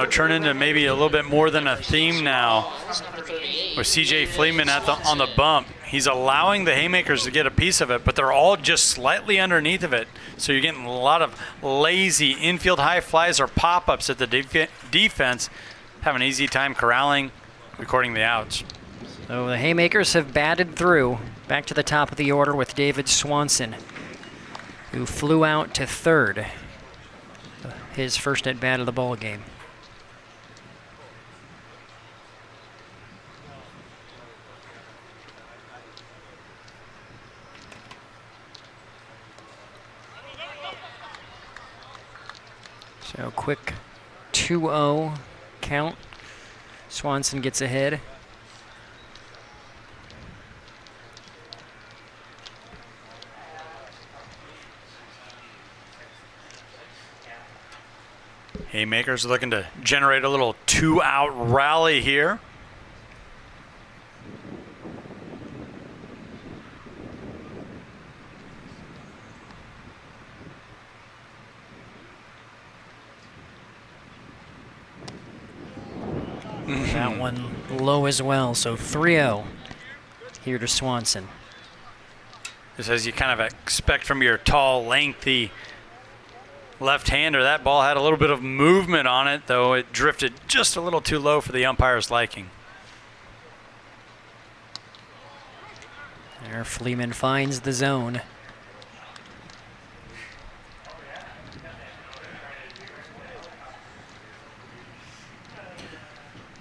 turn into maybe a little bit more than a theme now. With C.J. Fleeman on the bump, he's allowing the Haymakers to get a piece of it, but they're all just slightly underneath of it. So you're getting a lot of lazy infield high flies or pop-ups at the defense. Have an easy time corralling, recording the outs. So the Haymakers have batted through. Back to the top of the order with David Swanson, who flew out to third. His first at bat of the ball game. So quick 2-0 count. Swanson gets ahead. Haymakers looking to generate a little 2-out rally here. That one low as well, so 3-0 here to Swanson. Just as you kind of expect from your tall, lengthy left-hander, that ball had a little bit of movement on it, though it drifted just a little too low for the umpire's liking. There, Fleeman finds the zone.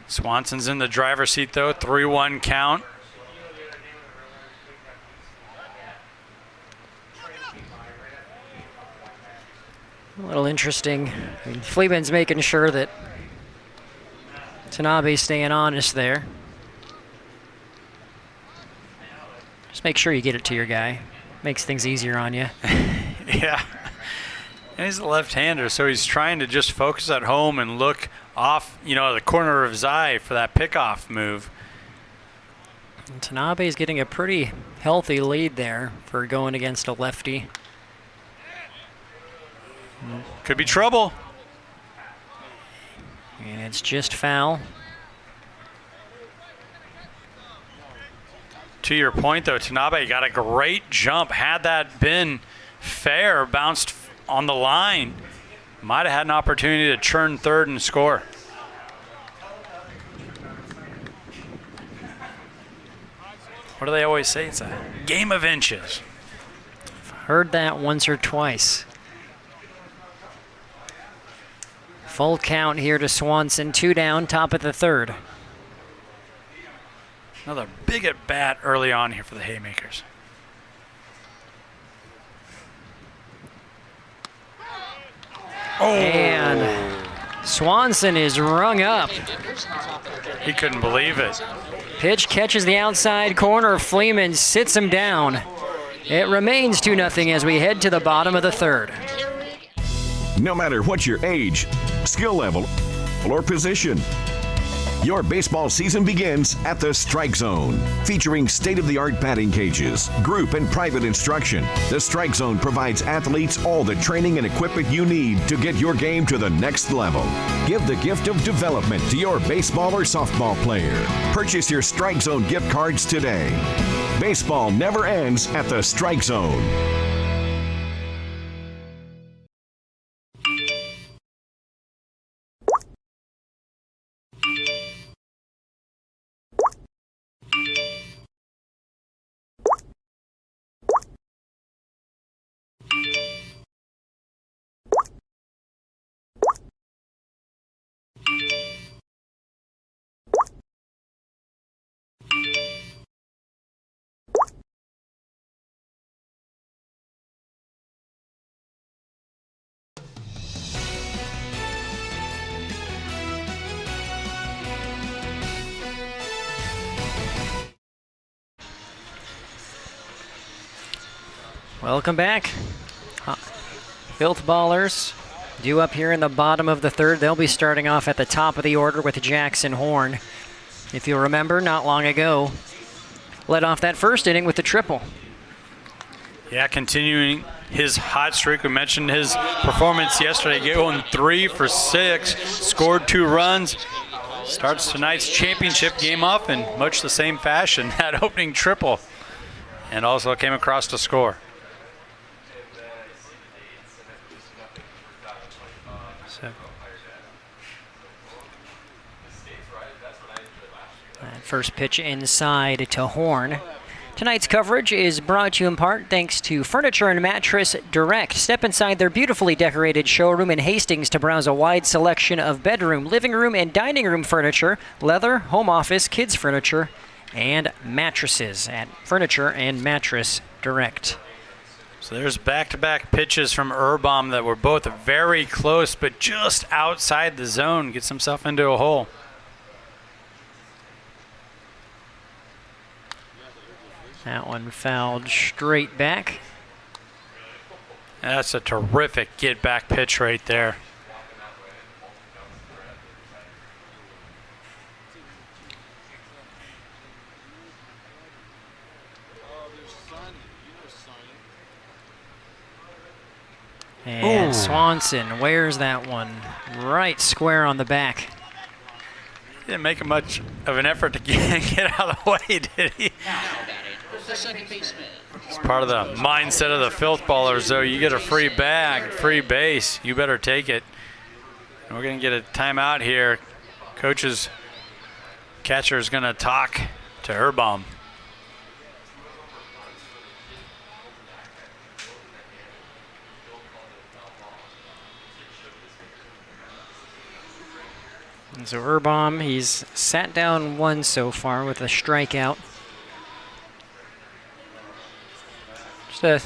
Swanson's in the driver's seat, though. 3-1 count. A little interesting. I mean, Fleeman's making sure that Tanabe's staying honest there. Just make sure you get it to your guy. Makes things easier on you. Yeah. And he's a left-hander, so he's trying to just focus at home and look off, the corner of his eye for that pickoff move. And Tanabe's getting a pretty healthy lead there for going against a lefty. Could be trouble. And it's just foul. To your point, though, Tanabe got a great jump. Had that been fair, bounced on the line, might have had an opportunity to churn third and score. What do they always say? It's a game of inches. I've heard that once or twice. Full count here to Swanson, 2 down, top of the third. Another big at bat early on here for the Haymakers. Oh! And Swanson is rung up. He couldn't believe it. Pitch catches the outside corner. Fleeman sits him down. It remains 2-0 as we head to the bottom of the third. No matter what your age, skill level, or position, your baseball season begins at the Strike Zone. Featuring state-of-the-art batting cages, group and private instruction, the Strike Zone provides athletes all the training and equipment you need to get your game to the next level. Give the gift of development to your baseball or softball player. Purchase your Strike Zone gift cards today. Baseball never ends at the Strike Zone. Welcome back. Filthballers Due up here in the bottom of the third. They'll be starting off at the top of the order with Jackson Horn. If you'll remember, not long ago, led off that first inning with the triple. Yeah, continuing his hot streak. We mentioned his performance yesterday, going 3 for 6, scored 2 runs. Starts tonight's championship game off in much the same fashion, that opening triple, and also came across to score. So, that first pitch inside to Horn. Tonight's coverage is brought to you in part thanks to Furniture and Mattress Direct. Step inside their beautifully decorated showroom in Hastings to browse a wide selection of bedroom, living room, and dining room furniture, leather, home office, kids furniture, and mattresses at Furniture and Mattress Direct. So there's back-to-back pitches from Urbaum that were both very close, but just outside the zone. Gets himself into a hole. That one fouled straight back. That's a terrific get-back pitch right there. And Swanson wears that one right square on the back. Didn't make much of an effort to get out of the way, did he? It's part of the mindset of the Filthballers, though. You get a free bag, free base, you better take it. And we're going to get a timeout here. Coach's catcher is going to talk to Urbaum. And so Urbaum, he's sat down one so far with a strikeout. Just a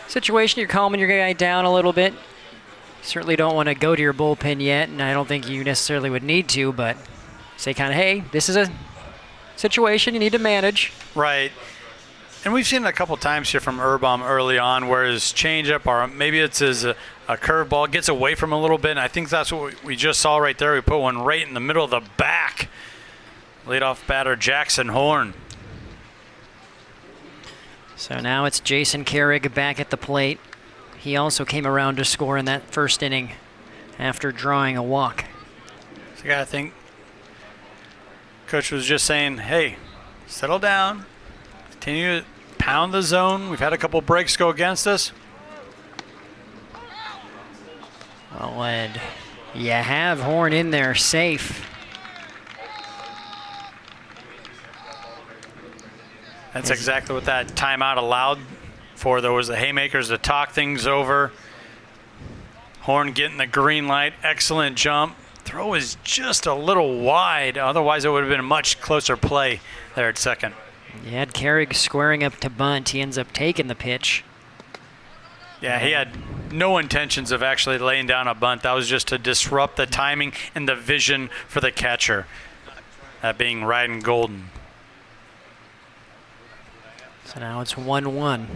situation, you're calming your guy down a little bit. You certainly don't want to go to your bullpen yet, and I don't think you necessarily would need to, but say kind of, hey, this is a situation you need to manage. Right. And we've seen it a couple times here from Urbaum early on where his changeup, or maybe it's his a curveball, gets away from him a little bit, and I think that's what we just saw right there. We put one right in the middle of the back. Leadoff batter Jackson Horn. So now it's Jason Carrig back at the plate. He also came around to score in that first inning after drawing a walk. So I think Coach was just saying, hey, settle down, continue to pound the zone. We've had a couple breaks go against us. Well, and you have Horn in there safe. That's exactly what that timeout allowed for, though, was the Haymakers to talk things over. Horn getting the green light, excellent jump. Throw is just a little wide, otherwise it would have been a much closer play there at second. You had Carrig squaring up to bunt. He ends up taking the pitch. Yeah, he had no intentions of actually laying down a bunt. That was just to disrupt the timing and the vision for the catcher, that being Ryden Golden. So now it's 1-1.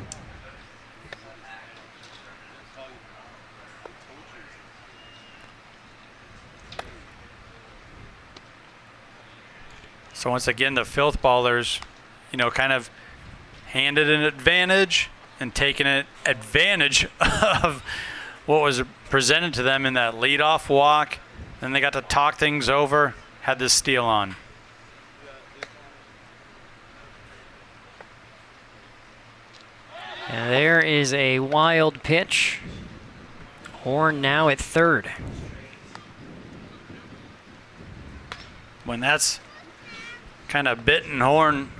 So once again, the Filthballers, kind of handed an advantage and taking advantage of what was presented to them in that leadoff walk. Then they got to talk things over, had this steal on. And there is a wild pitch. Horn now at third. When that's kind of bitten Urbaum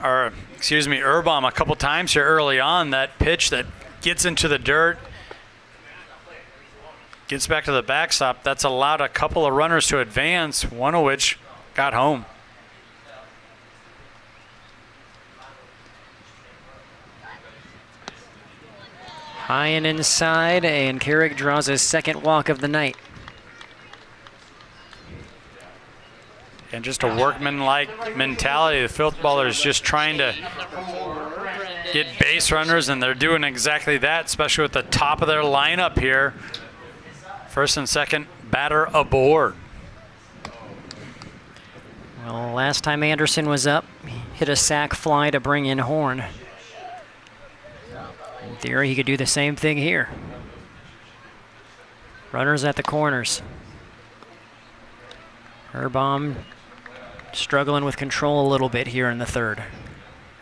a couple times here early on, that pitch that gets into the dirt, gets back to the backstop, that's allowed a couple of runners to advance, one of which got home. High and inside, and Carrig draws his second walk of the night. And just a workman-like mentality. The Filthballers just trying to get base runners, and they're doing exactly that, especially with the top of their lineup here. First and second batter aboard. Well, last time Anderson was up, he hit a sac fly to bring in Horn. In theory, he could do the same thing here. Runners at the corners. Urban struggling with control a little bit here in the third.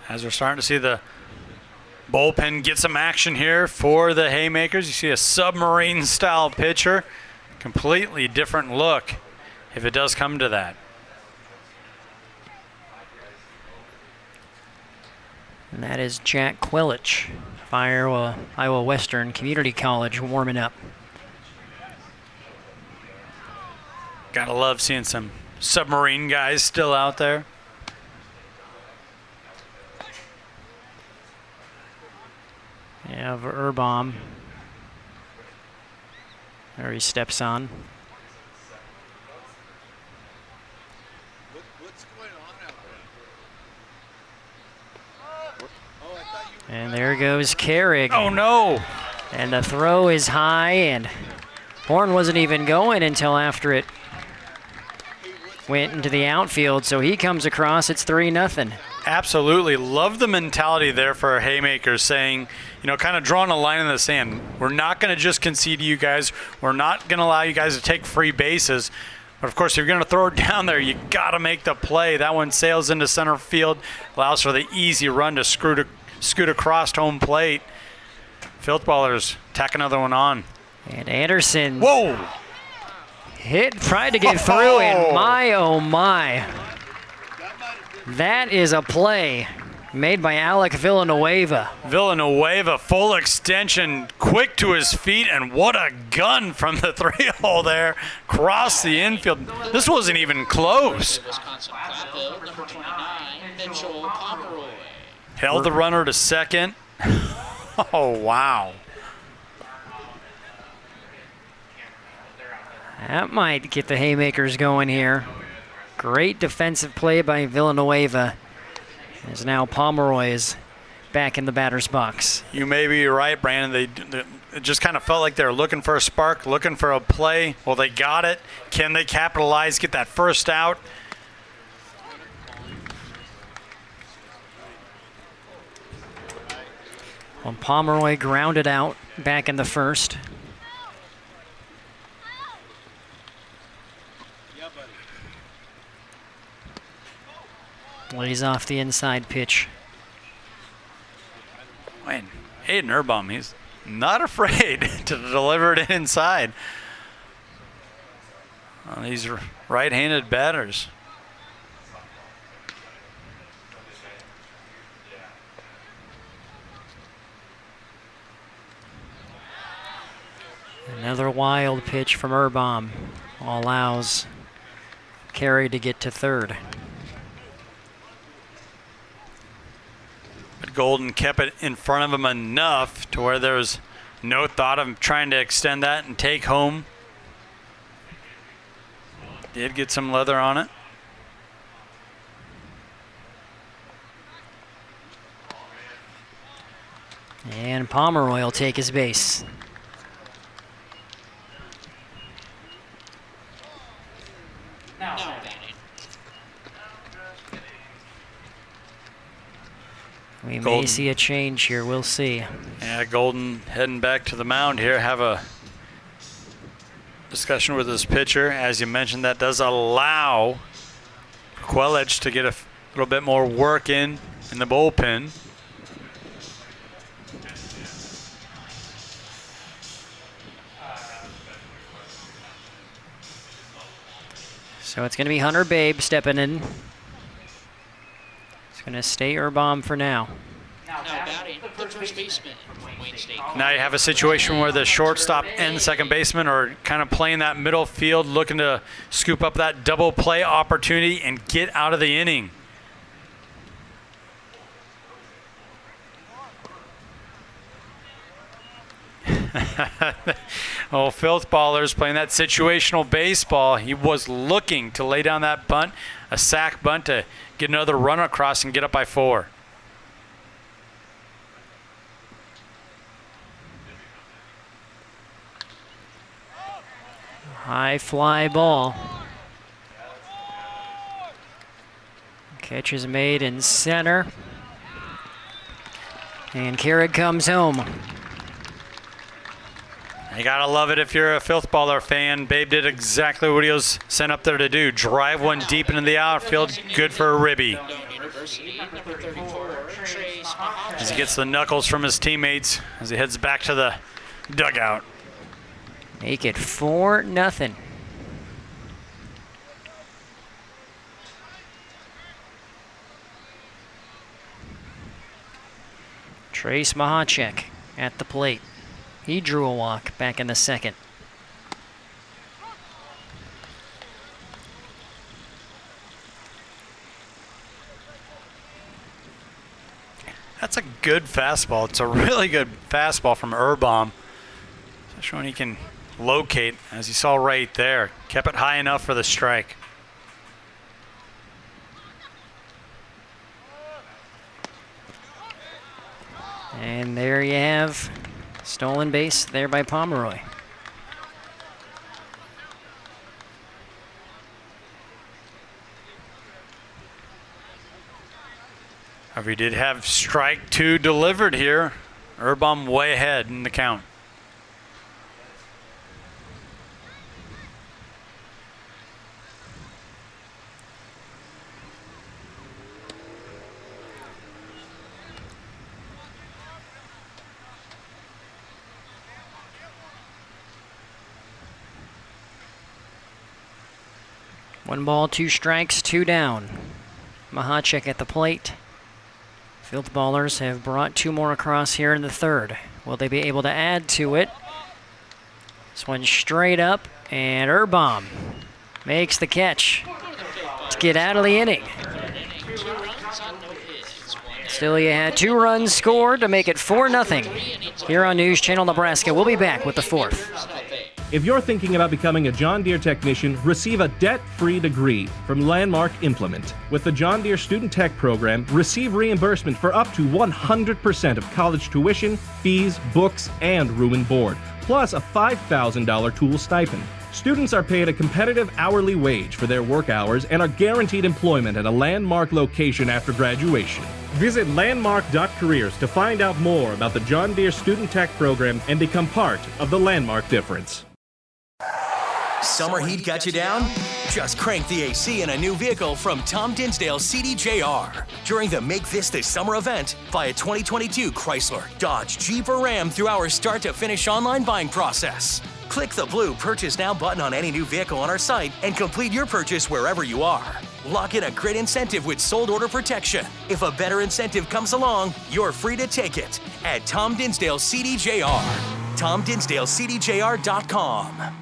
As we're starting to see the bullpen get some action here for the Haymakers. You see a submarine-style pitcher. Completely different look if it does come to that. And that is Jack Quilich of Iowa Western Community College warming up. Gotta love seeing some submarine guys still out there. Yeah, Urban. There he steps on. And there goes Carrig. Oh no! And the throw is high, and Horn wasn't even going until after it went into the outfield, so he comes across. It's 3-0. Absolutely. Love the mentality there for our Haymakers, saying, you know, kind of drawing a line in the sand. We're not going to just concede to you guys. We're not going to allow you guys to take free bases. But, of course, if you're going to throw it down there, you got to make the play. That one sails into center field, allows for the easy run to scoot across home plate. Filthballers tack another one on. And Anderson. Whoa! Tried to get through, and my, oh my. That is a play made by Alec Villanueva. Villanueva, full extension, quick to his feet, and what a gun from the 3-hole there. Cross the infield. This wasn't even close. Held the runner to second. Oh, wow. That might get the Haymakers going here. Great defensive play by Villanueva. As now Pomeroy is back in the batter's box. You may be right, Brandon. It just kind of felt like they were looking for a spark, looking for a play. Well, they got it. Can they capitalize, get that first out? Well, Pomeroy grounded out back in the first. Lays off the inside pitch. Man, Aiden Urban, he's not afraid to deliver it inside. These are right-handed batters. Another wild pitch from Urban allows Carey to get to third. But Golden kept it in front of him enough to where there was no thought of trying to extend that and take home. Did get some leather on it. And Pomeroy will take his base. We may see a change here. We'll see. Yeah, Golden heading back to the mound here. Have a discussion with his pitcher. As you mentioned, that does allow Quilich to get a little bit more work in the bullpen. So it's going to be Hunter Babe stepping in. It's going to stay Urban for now. Now batting, the first baseman, Wayne State. Now you have a situation where the shortstop and second baseman are kind of playing that middle field, looking to scoop up that double play opportunity and get out of the inning. Oh, Filthballers playing that situational baseball. He was looking to lay down that bunt, a sac bunt to get another run across and get up by 4. High fly ball. Catch is made in center. And Carrick comes home. You gotta love it if you're a Filthballer fan. Babe did exactly what he was sent up there to do. Drive one deep into the outfield. Good for a ribby. As he gets the knuckles from his teammates as he heads back to the dugout. Make it 4-0. Trace Mahacek at the plate. He drew a walk back in the second. That's a good fastball. It's a really good fastball from Urbom. Especially when he can locate, as you saw right there. Kept it high enough for the strike. And there you have stolen base there by Pomeroy. We did have strike 2 delivered here. Urbom way ahead in the count. One ball, 2 strikes, 2 down. Mahacek at the plate. Filthballers have brought 2 more across here in the third. Will they be able to add to it? This one straight up, and Urbom makes the catch to get out of the inning. Still, you had 2 runs scored to make it 4-0 here on News Channel Nebraska. We'll be back with the 4th. If you're thinking about becoming a John Deere technician, receive a debt-free degree from Landmark Implement. With the John Deere Student Tech program, receive reimbursement for up to 100% of college tuition, fees, books, and room and board, plus a $5,000 tool stipend. Students are paid a competitive hourly wage for their work hours and are guaranteed employment at a Landmark location after graduation. Visit landmark.careers to find out more about the John Deere Student Tech program and become part of the Landmark difference. Summer heat got you down? Just crank the AC in a new vehicle from Tom Dinsdale CDJR. During the Make This the Summer event, buy a 2022 Chrysler, Dodge, Jeep, or Ram through our start-to-finish online buying process. Click the blue Purchase Now button on any new vehicle on our site and complete your purchase wherever you are. Lock in a great incentive with sold order protection. If a better incentive comes along, you're free to take it at Tom Dinsdale CDJR. TomDinsdaleCDJR.com.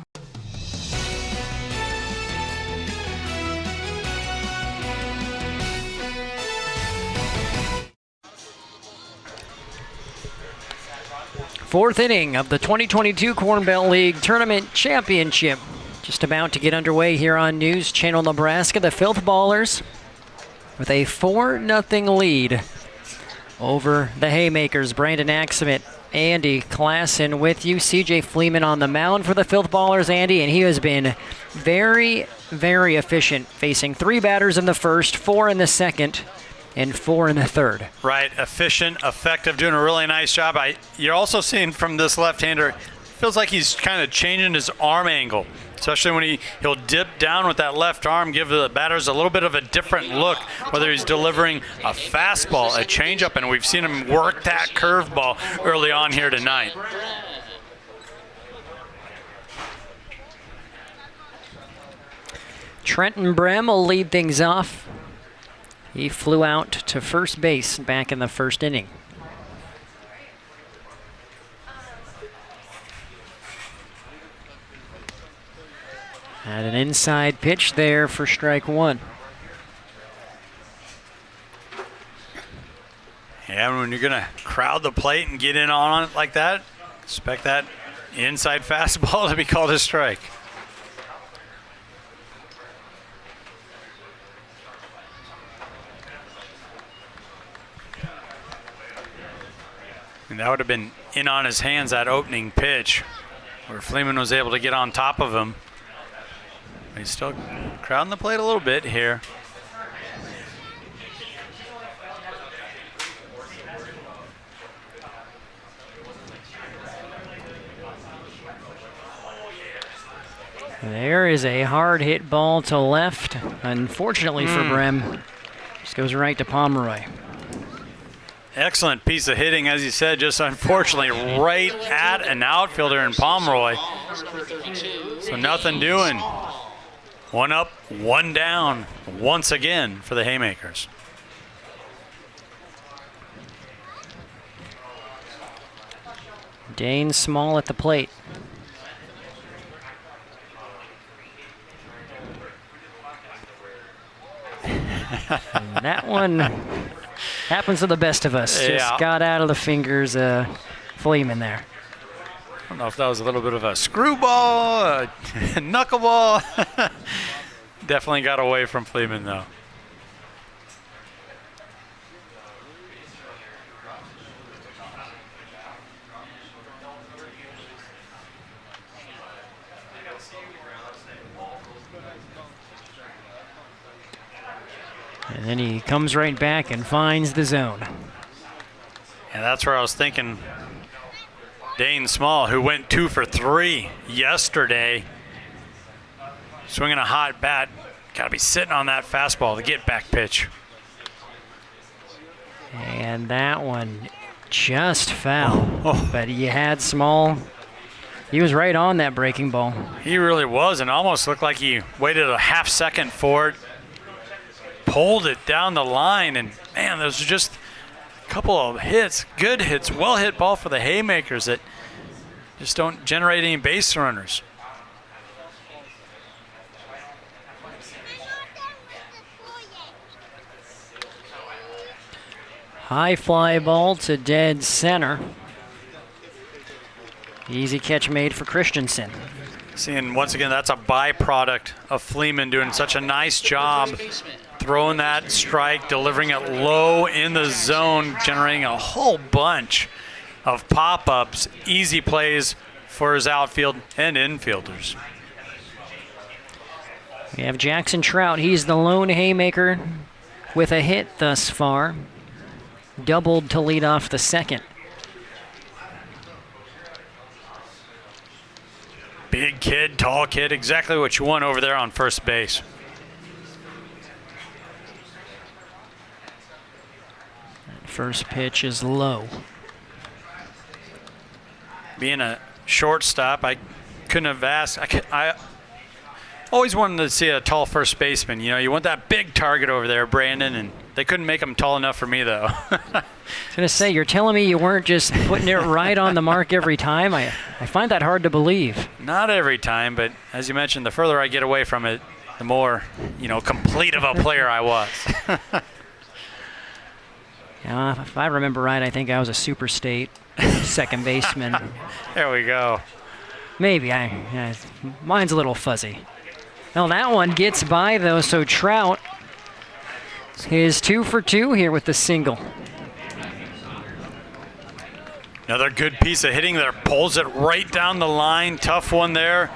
Fourth inning of the 2022 Corn Belt League Tournament Championship. Just about to get underway here on News Channel Nebraska. The Filthballers with a 4-0 lead over the Haymakers. Brandon Axemet, Andy Klassen with you. CJ Fleeman on the mound for the Filthballers, Andy, and he has been very, very efficient, facing 3 batters in the first, 4 in the second, and 4 in the third. Right, efficient, effective, doing a really nice job. You're also seeing from this left-hander, feels like he's kind of changing his arm angle, especially when he'll dip down with that left arm, give the batters a little bit of a different look, whether he's delivering a fastball, a changeup, and we've seen him work that curveball early on here tonight. Trenton Brem will lead things off. He flew out to first base back in the first inning. Had an inside pitch there for strike 1. Yeah, when you're going to crowd the plate and get in on it like that, expect that inside fastball to be called a strike. And that would have been in on his hands, that opening pitch, where Fleeman was able to get on top of him. He's still crowding the plate a little bit here. There is a hard hit ball to left. Unfortunately for Brem, just goes right to Pomeroy. Excellent piece of hitting, as you said, just unfortunately right at an outfielder in Pomeroy. So nothing doing. One up, one down, once again for the Haymakers. Dane Small at the plate. And that one happens to the best of us. Just got out of the fingers of Fleeman there. I don't know if that was a little bit of a screwball, a knuckleball. Definitely got away from Fleeman, though. And then he comes right back and finds the zone. And that's where I was thinking Dane Small, who went 2 for 3 yesterday, swinging a hot bat, got to be sitting on that fastball, the get-back pitch. And that one just foul. But he had Small. He was right on that breaking ball. He really was, and almost looked like he waited a half second for it. Pulled it down the line, and man, those are just a couple of hits, good hits, well hit ball for the Haymakers that just don't generate any base runners. High fly ball to dead center. Easy catch made for Christensen. Seeing once again, that's a byproduct of Fleeman doing such a nice job throwing that strike, delivering it low in the zone, generating a whole bunch of pop-ups, easy plays for his outfield and infielders. We have Jackson Trout. He's the lone Haymaker with a hit thus far. Doubled to lead off the second. Big kid, tall kid, exactly what you want over there on first base. First pitch is low. Being a shortstop, I couldn't have asked. I always wanted to see a tall first baseman. You know, you want that big target over there, Brandon, and they couldn't make him tall enough for me, though. I was going to say, you're telling me you weren't just putting it right on the mark every time? I find that hard to believe. Not every time, but as you mentioned, the further I get away from it, the more, complete of a player I was. If I remember right, I think I was a super state second baseman. There we go. Maybe. Mine's a little fuzzy. Well, that one gets by, though, so Trout is 2 for 2 here with the single. Another good piece of hitting there. Pulls it right down the line. Tough one there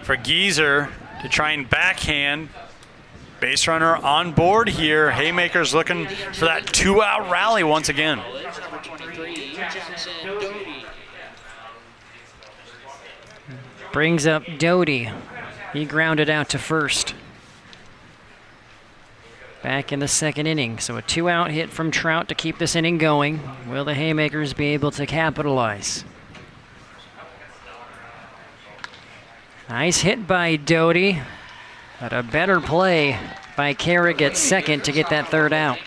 for Geezer to try and backhand. Base runner on board here. Haymakers looking for that 2-out rally once again. Brings up Doty. He grounded out to first. Back in the second inning, so a 2-out hit from Trout to keep this inning going. Will the Haymakers be able to capitalize? Nice hit by Doty, but a better play by Carrick at second to get that 3rd out.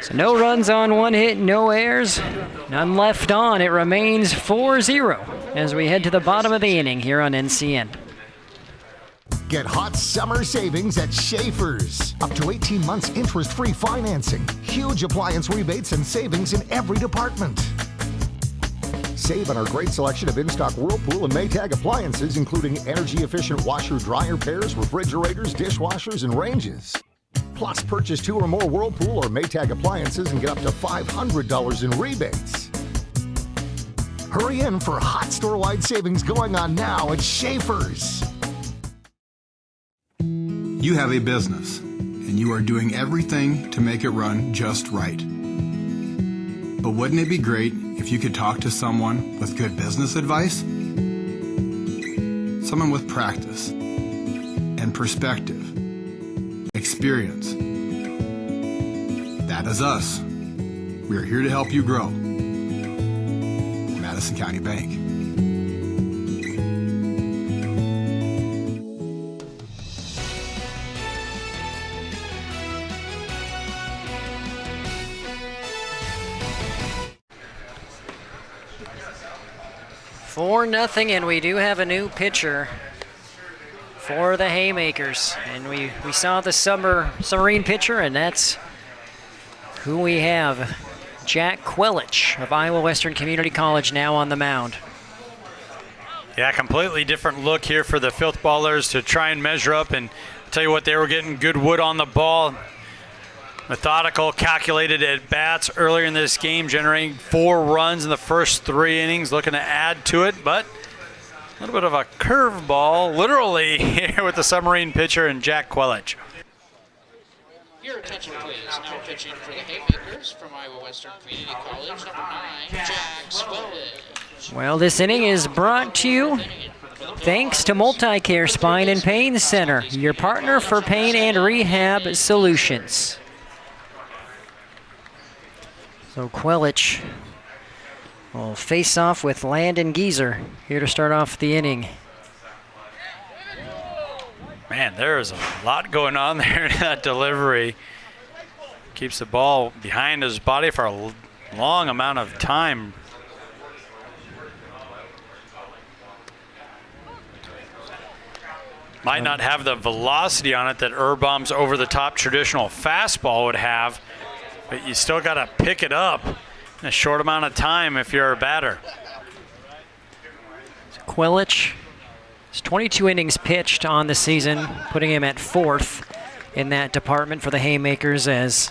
So no runs on 1 hit, no errors, none left on. It remains 4-0 as we head to the bottom of the inning here on NCN. Get hot summer savings at Schaefer's. Up to 18 months interest-free financing. Huge appliance rebates and savings in every department. Save on our great selection of in-stock Whirlpool and Maytag appliances, including energy-efficient washer-dryer pairs, refrigerators, dishwashers, and ranges. Plus, purchase 2 or more Whirlpool or Maytag appliances and get up to $500 in rebates. Hurry in for hot store-wide savings going on now at Schaefer's. You have a business, and you are doing everything to make it run just right. But wouldn't it be great if you could talk to someone with good business advice? Someone with practice and perspective, experience. That is us. We are here to help you grow. Madison County Bank. For nothing, and we do have a new pitcher for the Haymakers. And we saw the submarine pitcher, and that's who we have. Jack Quelich of Iowa Western Community College now on the mound. Yeah, completely different look here for the Filthballers to try and measure up. And I'll tell you what, they were getting good wood on the ball. Methodical, calculated at bats earlier in this game, generating 4 runs in the first 3 innings, looking to add to it, but a little bit of a curveball, literally, here with the submarine pitcher and Jack Quelich. Your attention, please. Now pitching for the Haymakers from Iowa Western Community College, number 9, Jack Quelich. Well, this inning is brought to you thanks to Multicare Spine and Pain Center, your partner for pain and rehab solutions. So Quelich will face off with Landon Geezer here to start off the inning. Man, there is a lot going on there in that delivery. Keeps the ball behind his body for a long amount of time. Might not have the velocity on it that Urbaum's over-the-top traditional fastball would have, but you still got to pick it up in a short amount of time if you're a batter. Quelich has 22 innings pitched on the season, putting him at 4th in that department for the Haymakers as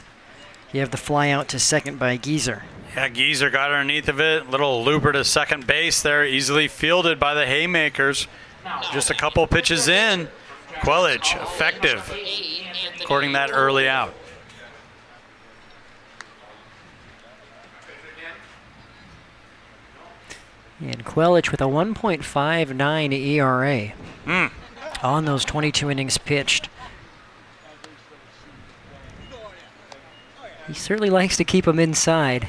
you have the fly out to second by Geezer. Yeah, Geezer got underneath of it. Little looper to second base there, easily fielded by the Haymakers. Just a couple pitches in. Quelich, effective, recording that early out. And Quelich with a 1.59 ERA on those 22 innings pitched. He certainly likes to keep them inside.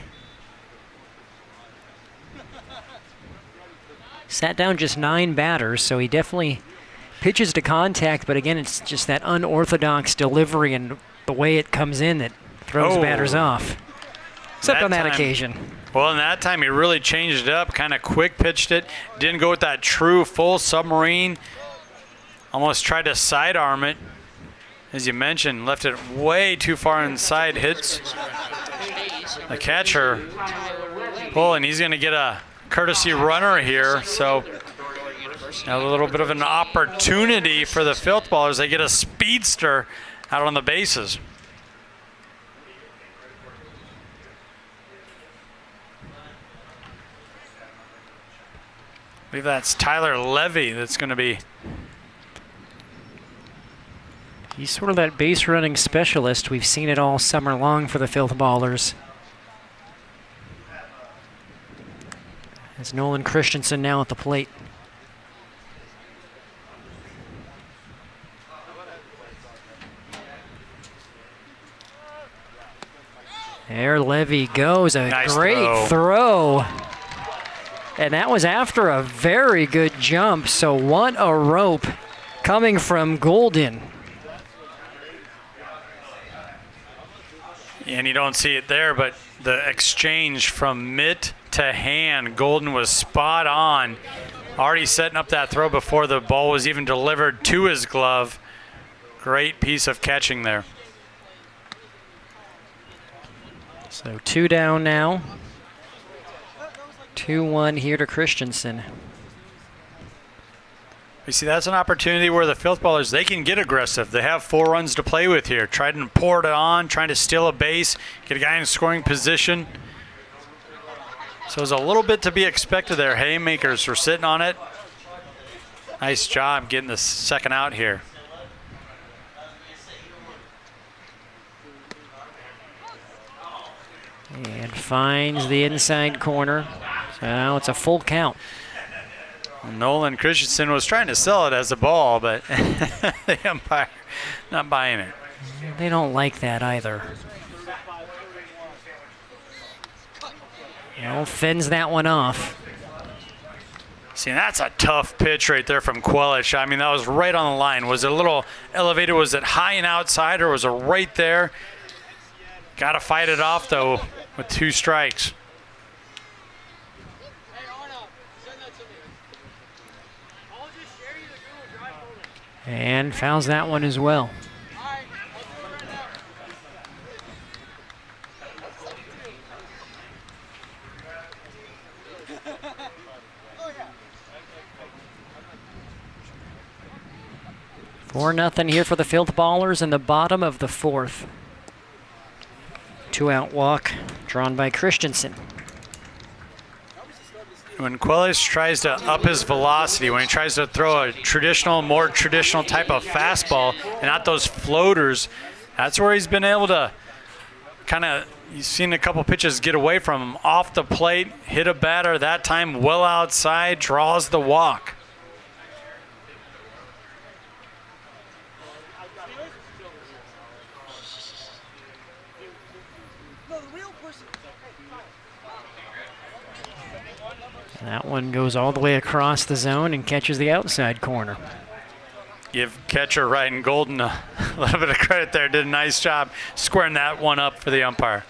Sat down just 9 batters, so he definitely pitches to contact, but again, it's just that unorthodox delivery and the way it comes in that throws batters off. Except on that occasion. Well, in that time, he really changed it up, kind of quick pitched it. Didn't go with that true full submarine. Almost tried to sidearm it. As you mentioned, left it way too far inside. Hits the catcher. Pull, and he's going to get a courtesy runner here. So a little bit of an opportunity for the Filthballers. They get a speedster out on the bases. I believe that's Tyler Levy that's going to be. He's sort of that base running specialist. We've seen it all summer long for the Filthballers. It's Nolan Christensen now at the plate. There Levy goes, a nice great throw. And that was after a very good jump, so what a rope coming from Golden. And you don't see it there, but the exchange from mitt to hand, Golden was spot on. Already setting up that throw before the ball was even delivered to his glove. Great piece of catching there. So 2 down now. 2-1 here to Christensen. You see, that's an opportunity where the Filthballers, they can get aggressive. They have 4 runs to play with here. Try to pour it on, trying to steal a base, get a guy in scoring position. So it's a little bit to be expected there. Haymakers were sitting on it. Nice job getting the second out here. And finds the inside corner. So now it's a full count. Nolan Christensen was trying to sell it as a ball, but the umpire not buying it. They don't like that either. Fends that one off. See, that's a tough pitch right there from Quelich. I mean, that was right on the line. Was it a little elevated? Was it high and outside, or was it right there? Got to fight it off, though, with 2 strikes. And fouls that one as well. Four nothing here for the Filthballers in the bottom of the 4th. 2-out walk drawn by Christensen. When Quelich tries to up his velocity, when he tries to throw a more traditional type of fastball and not those floaters, that's where he's been able to you've seen a couple pitches get away from him. Off the plate, hit a batter that time well outside, draws the walk. That one goes all the way across the zone and catches the outside corner. Give catcher Ryan Golden a little bit of credit there. Did a nice job squaring that one up for the umpire.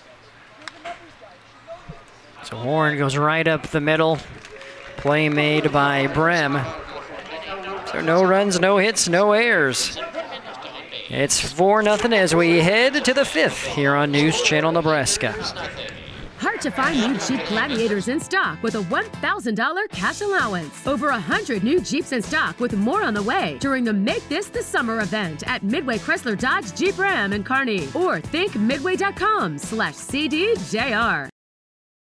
So Horn goes right up the middle. Play made by Brem. So no runs, no hits, no errors. It's 4-0 as we head to the 5th here on News Channel Nebraska. Hard to find new Jeep Gladiators in stock with a $1,000 cash allowance. Over 100 new Jeeps in stock with more on the way during the Make This the Summer event at Midway Chrysler Dodge Jeep Ram in Kearney or thinkmidway.com/CDJR.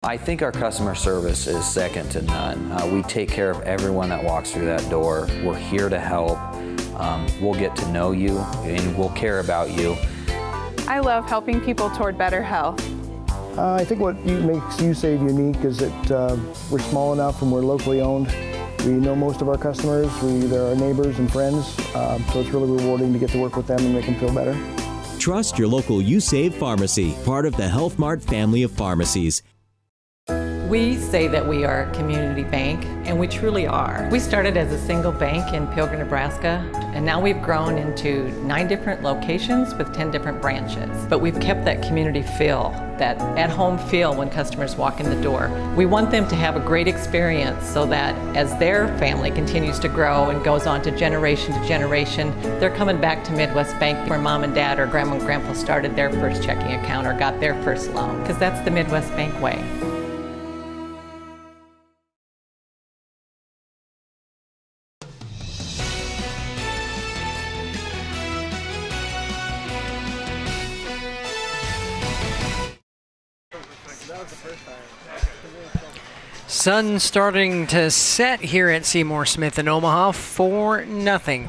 I think our customer service is second to none. We take care of everyone that walks through that door. We're here to help. We'll get to know you and we'll care about you. I love helping people toward better health. I think what makes USAVE unique is that we're small enough and we're locally owned. We know most of our customers. They're our neighbors and friends, so it's really rewarding to get to work with them and make them feel better. Trust your local USAVE pharmacy, part of the Health Mart family of pharmacies. We say that we are a community bank, and we truly are. We started as a single bank in Pilgrim, Nebraska, and now we've grown into 9 different locations with 10 different branches. But we've kept that community feel, that at-home feel when customers walk in the door. We want them to have a great experience so that as their family continues to grow and goes on to generation, they're coming back to Midwest Bank where mom and dad or grandma and grandpa started their first checking account or got their first loan, because that's the Midwest Bank way. Sun starting to set here at Seymour Smith in Omaha. 4-0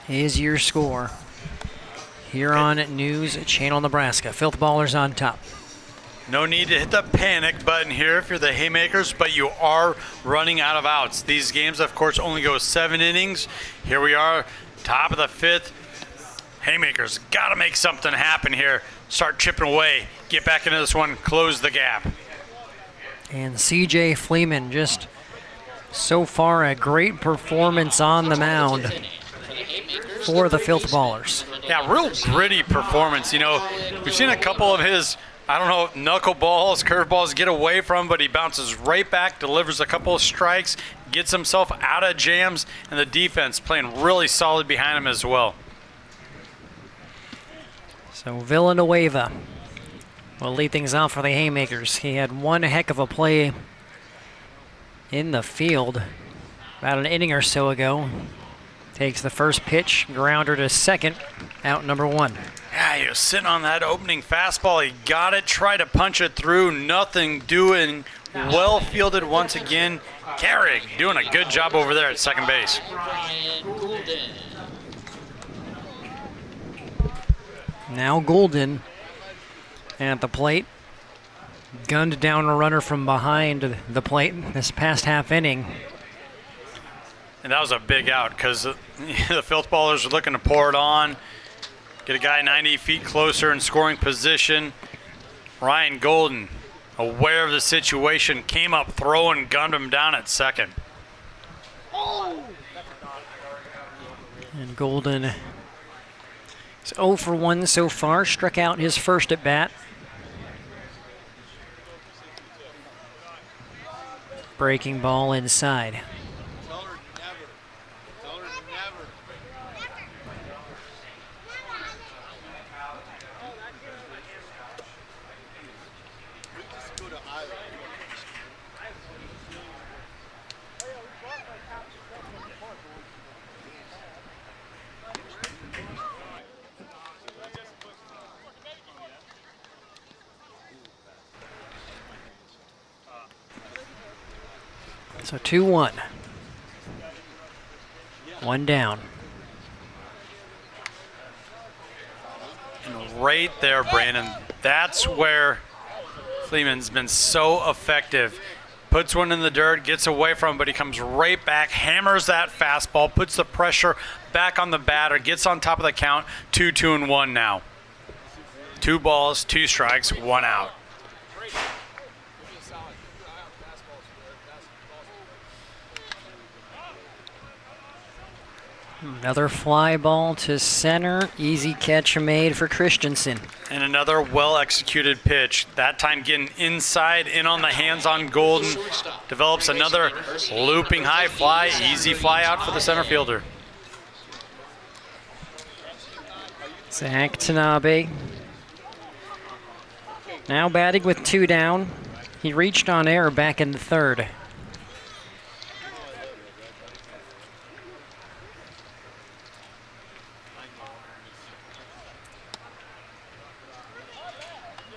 is your score here on News Channel Nebraska. Filthballers on top. No need to hit the panic button here if you're the Haymakers, but you are running out of outs. These games, of course, only go 7 innings. Here we are, top of the 5th. Haymakers got to make something happen here. Start chipping away. Get back into this one. Close the gap. And C.J. Fleeman, just so far a great performance on the mound for the Filthballers. Yeah, real gritty performance. You know, we've seen a couple of his, knuckleballs, curveballs get away from him, but he bounces right back, delivers a couple of strikes, gets himself out of jams, and the defense playing really solid behind him as well. So Villanueva will lead things off for the Haymakers. He had one heck of a play in the field about an inning or so ago. Takes the first pitch, grounder to second, out number 1. Yeah, he was sitting on that opening fastball. He got it, tried to punch it through, nothing doing well fielded once again. Carrick doing a good job over there at second base. Now Golden at the plate. Gunned down a runner from behind the plate this past half inning. And that was a big out because the Filthballers are looking to pour it on, get a guy 90 feet closer in scoring position. Ryan Golden, aware of the situation, came up throwing, gunned him down at second. And Golden is 0 for 1 so far, struck out his first at bat. Breaking ball inside. So 2-1. One down. And right there, Brandon, that's where Fleeman's been so effective. Puts one in the dirt, gets away from him, but he comes right back, hammers that fastball, puts the pressure back on the batter, gets on top of the count. 2-2-1 now. 2 balls, 2 strikes, 1 out. Another fly ball to center. Easy catch made for Christensen. And another well-executed pitch. That time getting inside, in on the hands on Golden. Develops another looping high fly. Easy fly out for the center fielder. Zach Tanabe. Now batting with 2 down. He reached on air back in the third.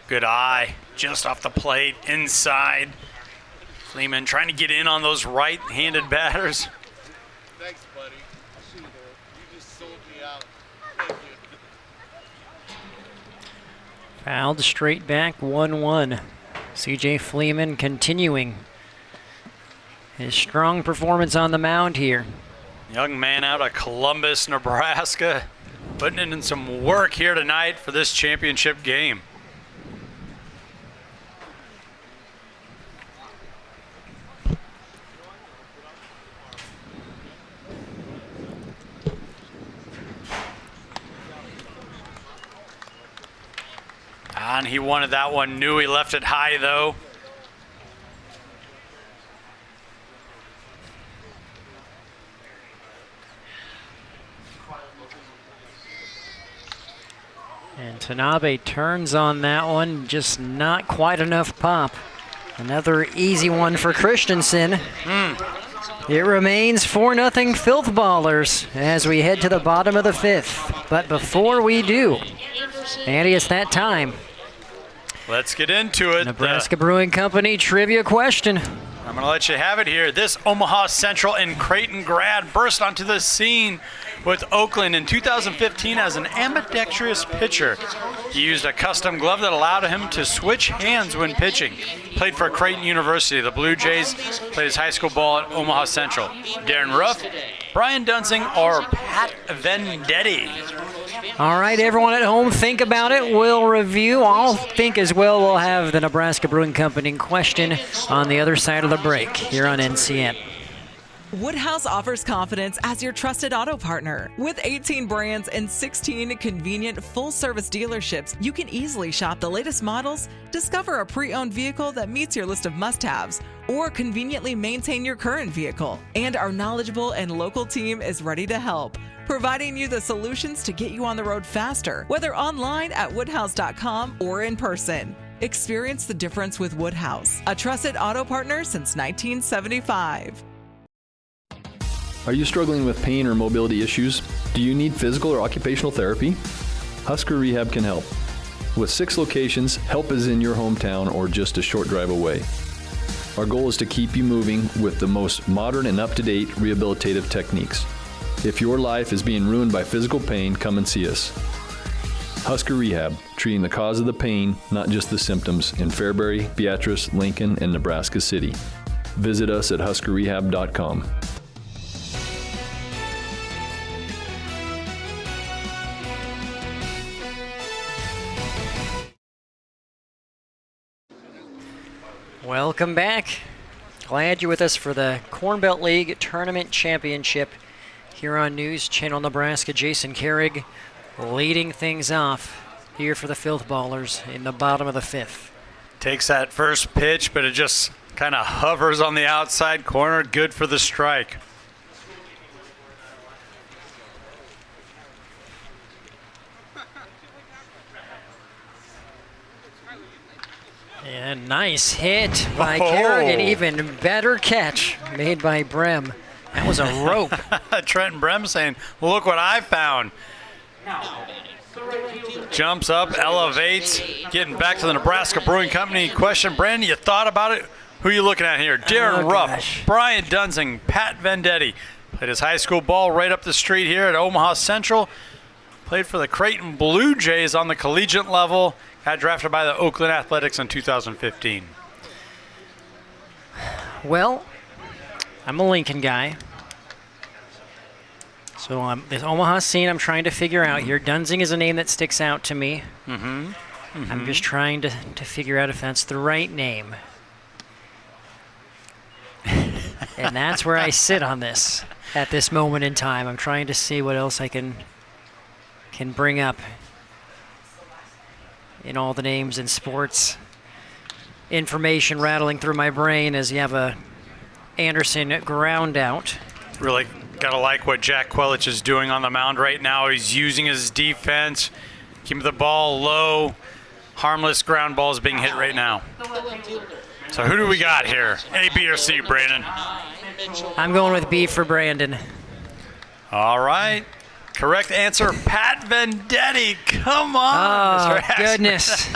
Good eye, just off the plate, inside. Fleeman trying to get in on those right-handed batters. Thanks, buddy. I'll see you there. You just sold me out. Thank you. Fouled straight back, 1-1. CJ Fleeman continuing his strong performance on the mound here. Young man out of Columbus, Nebraska, putting in some work here tonight for this championship game. And he wanted that one, knew he left it high though. And Tanabe turns on that one, just not quite enough pop. Another easy one for Christensen. It remains 4-0 Filthballers as we head to the bottom of the 5th. But before we do, Andy, it's that time. Let's get into it. Nebraska Brewing Company trivia question. I'm going to let you have it here. This Omaha Central and Creighton grad burst onto the scene with Oakland in 2015 as an ambidextrous pitcher. He used a custom glove that allowed him to switch hands when pitching. Played for Creighton University. The Blue Jays played his high school ball at Omaha Central. Darren Ruff, Brian Dunsing, or Pat Vendetti? All right, everyone at home, think about it. We'll review. I'll think as well. We'll have the Nebraska Brewing Company in question on the other side of the break here on NCN. Woodhouse offers confidence as your trusted auto partner. With 18 brands and 16 convenient full-service dealerships, you can easily shop the latest models, discover a pre-owned vehicle that meets your list of must-haves, or conveniently maintain your current vehicle. And our knowledgeable and local team is ready to help, providing you the solutions to get you on the road faster, whether online at woodhouse.com or in person. Experience the difference with Woodhouse, a trusted auto partner since 1975. Are you struggling with pain or mobility issues? Do you need physical or occupational therapy? Husker Rehab can help. With 6 locations, help is in your hometown or just a short drive away. Our goal is to keep you moving with the most modern and up-to-date rehabilitative techniques. If your life is being ruined by physical pain, come and see us. Husker Rehab, treating the cause of the pain, not just the symptoms, in Fairbury, Beatrice, Lincoln, and Nebraska City. Visit us at huskerrehab.com. Welcome back. Glad you're with us for the Corn Belt League Tournament Championship here on News Channel Nebraska. Jason Carrig leading things off here for the Filthballers in the bottom of the 5th. Takes that first pitch, but it just kind of hovers on the outside corner. Good for the strike. And nice hit by Carrig, and even better catch made by Brem. That was a rope. Trenton Brem saying, well, look what I found. Jumps up, elevates, getting back to the Nebraska Brewing Company. Question, Brandon, you thought about it? Who are you looking at here? Darren Ruff, Brian Dunsing, Pat Vendetti. Played his high school ball right up the street here at Omaha Central. Played for the Creighton Blue Jays on the collegiate level. Got drafted by the Oakland Athletics in 2015. Well, I'm a Lincoln guy. So this Omaha scene I'm trying to figure out here. Dunsing is a name that sticks out to me. I'm just trying to figure out if that's the right name. And that's where I sit on this at this moment in time. I'm trying to see what else I can bring up in all the names in sports. Information rattling through my brain as you have a Anderson ground out. Really gotta like what Jack Quelich is doing on the mound right now. He's using his defense, keeping the ball low. Harmless ground balls being hit right now. So who do we got here? A, B, or C, Brandon? I'm going with B for Brandon. All right. Correct answer, Pat Vendetti. Come on, Oh, goodness.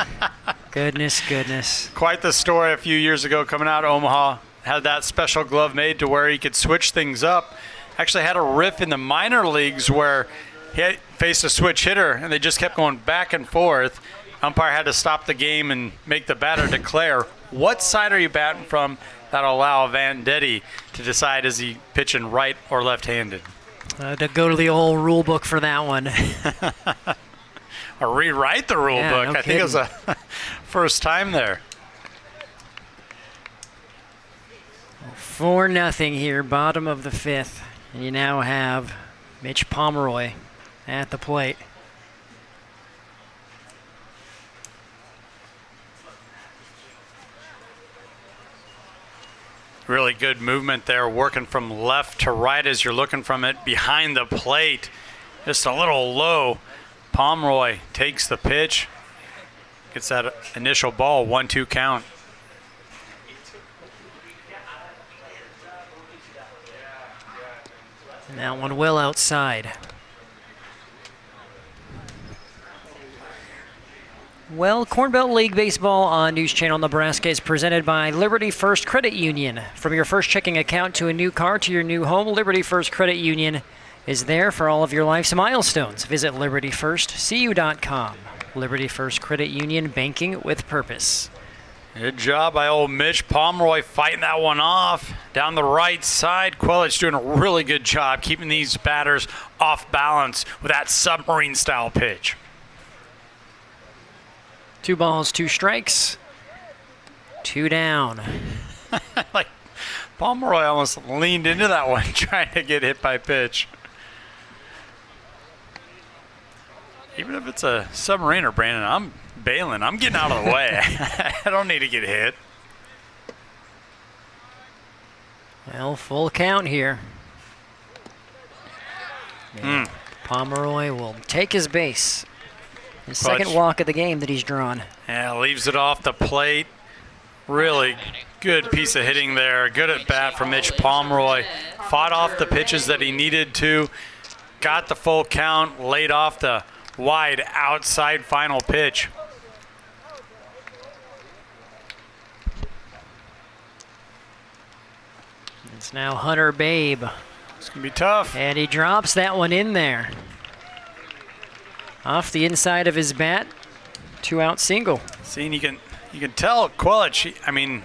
Goodness. Quite the story a few years ago coming out of Omaha. Had that special glove made to where he could switch things up. Actually had a riff in the minor leagues where he faced a switch hitter, and they just kept going back and forth. Umpire had to stop the game and make the batter declare, what side are you batting from? That'll allow Vendetti to decide is he pitching right or left-handed. To go to the old rule book for that one. Or rewrite the rule book. No I think it was a first time there. 4-0 here, bottom of the 5th. And you now have Mitch Pomeroy at the plate. Really good movement there, working from left to right as you're looking from it behind the plate. Just a little low. Pomeroy takes the pitch, gets that initial ball, 1-2 count. And that one well outside. Well, Corn Belt League Baseball on News Channel Nebraska is presented by Liberty First Credit Union. From your first checking account to a new car to your new home, Liberty First Credit Union is there for all of your life's milestones. Visit libertyfirstcu.com. Liberty First Credit Union, banking with purpose. Good job by old Mitch Pomeroy fighting that one off. Down the right side, Quelich doing a really good job keeping these batters off balance with that submarine-style pitch. 2 balls, 2 strikes, 2 down. Like Pomeroy almost leaned into that one trying to get hit by pitch. Even if it's a submariner, Brandon, I'm bailing. I'm getting out of the way. I don't need to get hit. Well, full count here. Pomeroy will take his base. His second walk of the game that he's drawn. Yeah, leaves it off the plate. Really good piece of hitting there. Good at bat from Mitch Pomeroy. Fought off the pitches that he needed to. Got the full count. Laid off the wide outside final pitch. It's now Hunter Babe. It's going to be tough. And he drops that one in there. Off the inside of his bat. 2-out single. See, and you can tell Quelich, I mean,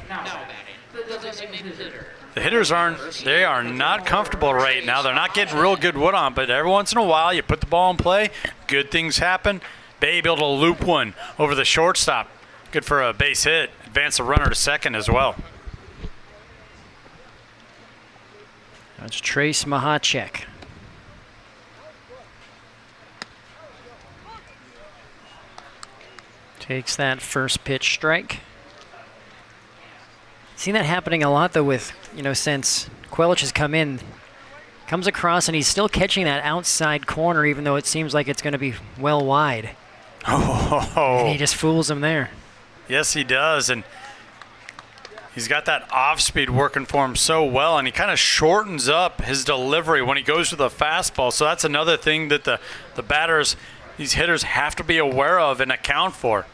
the hitters are not comfortable right now. They're not getting real good wood on, but every once in a while you put the ball in play, good things happen. Babe able to loop one over the shortstop. Good for a base hit. Advance the runner to second as well. That's Trace Mahacek. Takes that first pitch strike. Seen that happening a lot, though, with, since Quelich has come in. Comes across, and he's still catching that outside corner, even though it seems like it's going to be well wide. Oh. And he just fools him there. Yes, he does. And he's got that off-speed working for him so well, and he kind of shortens up his delivery when he goes to the fastball. So that's another thing that the batters, these hitters, have to be aware of and account for.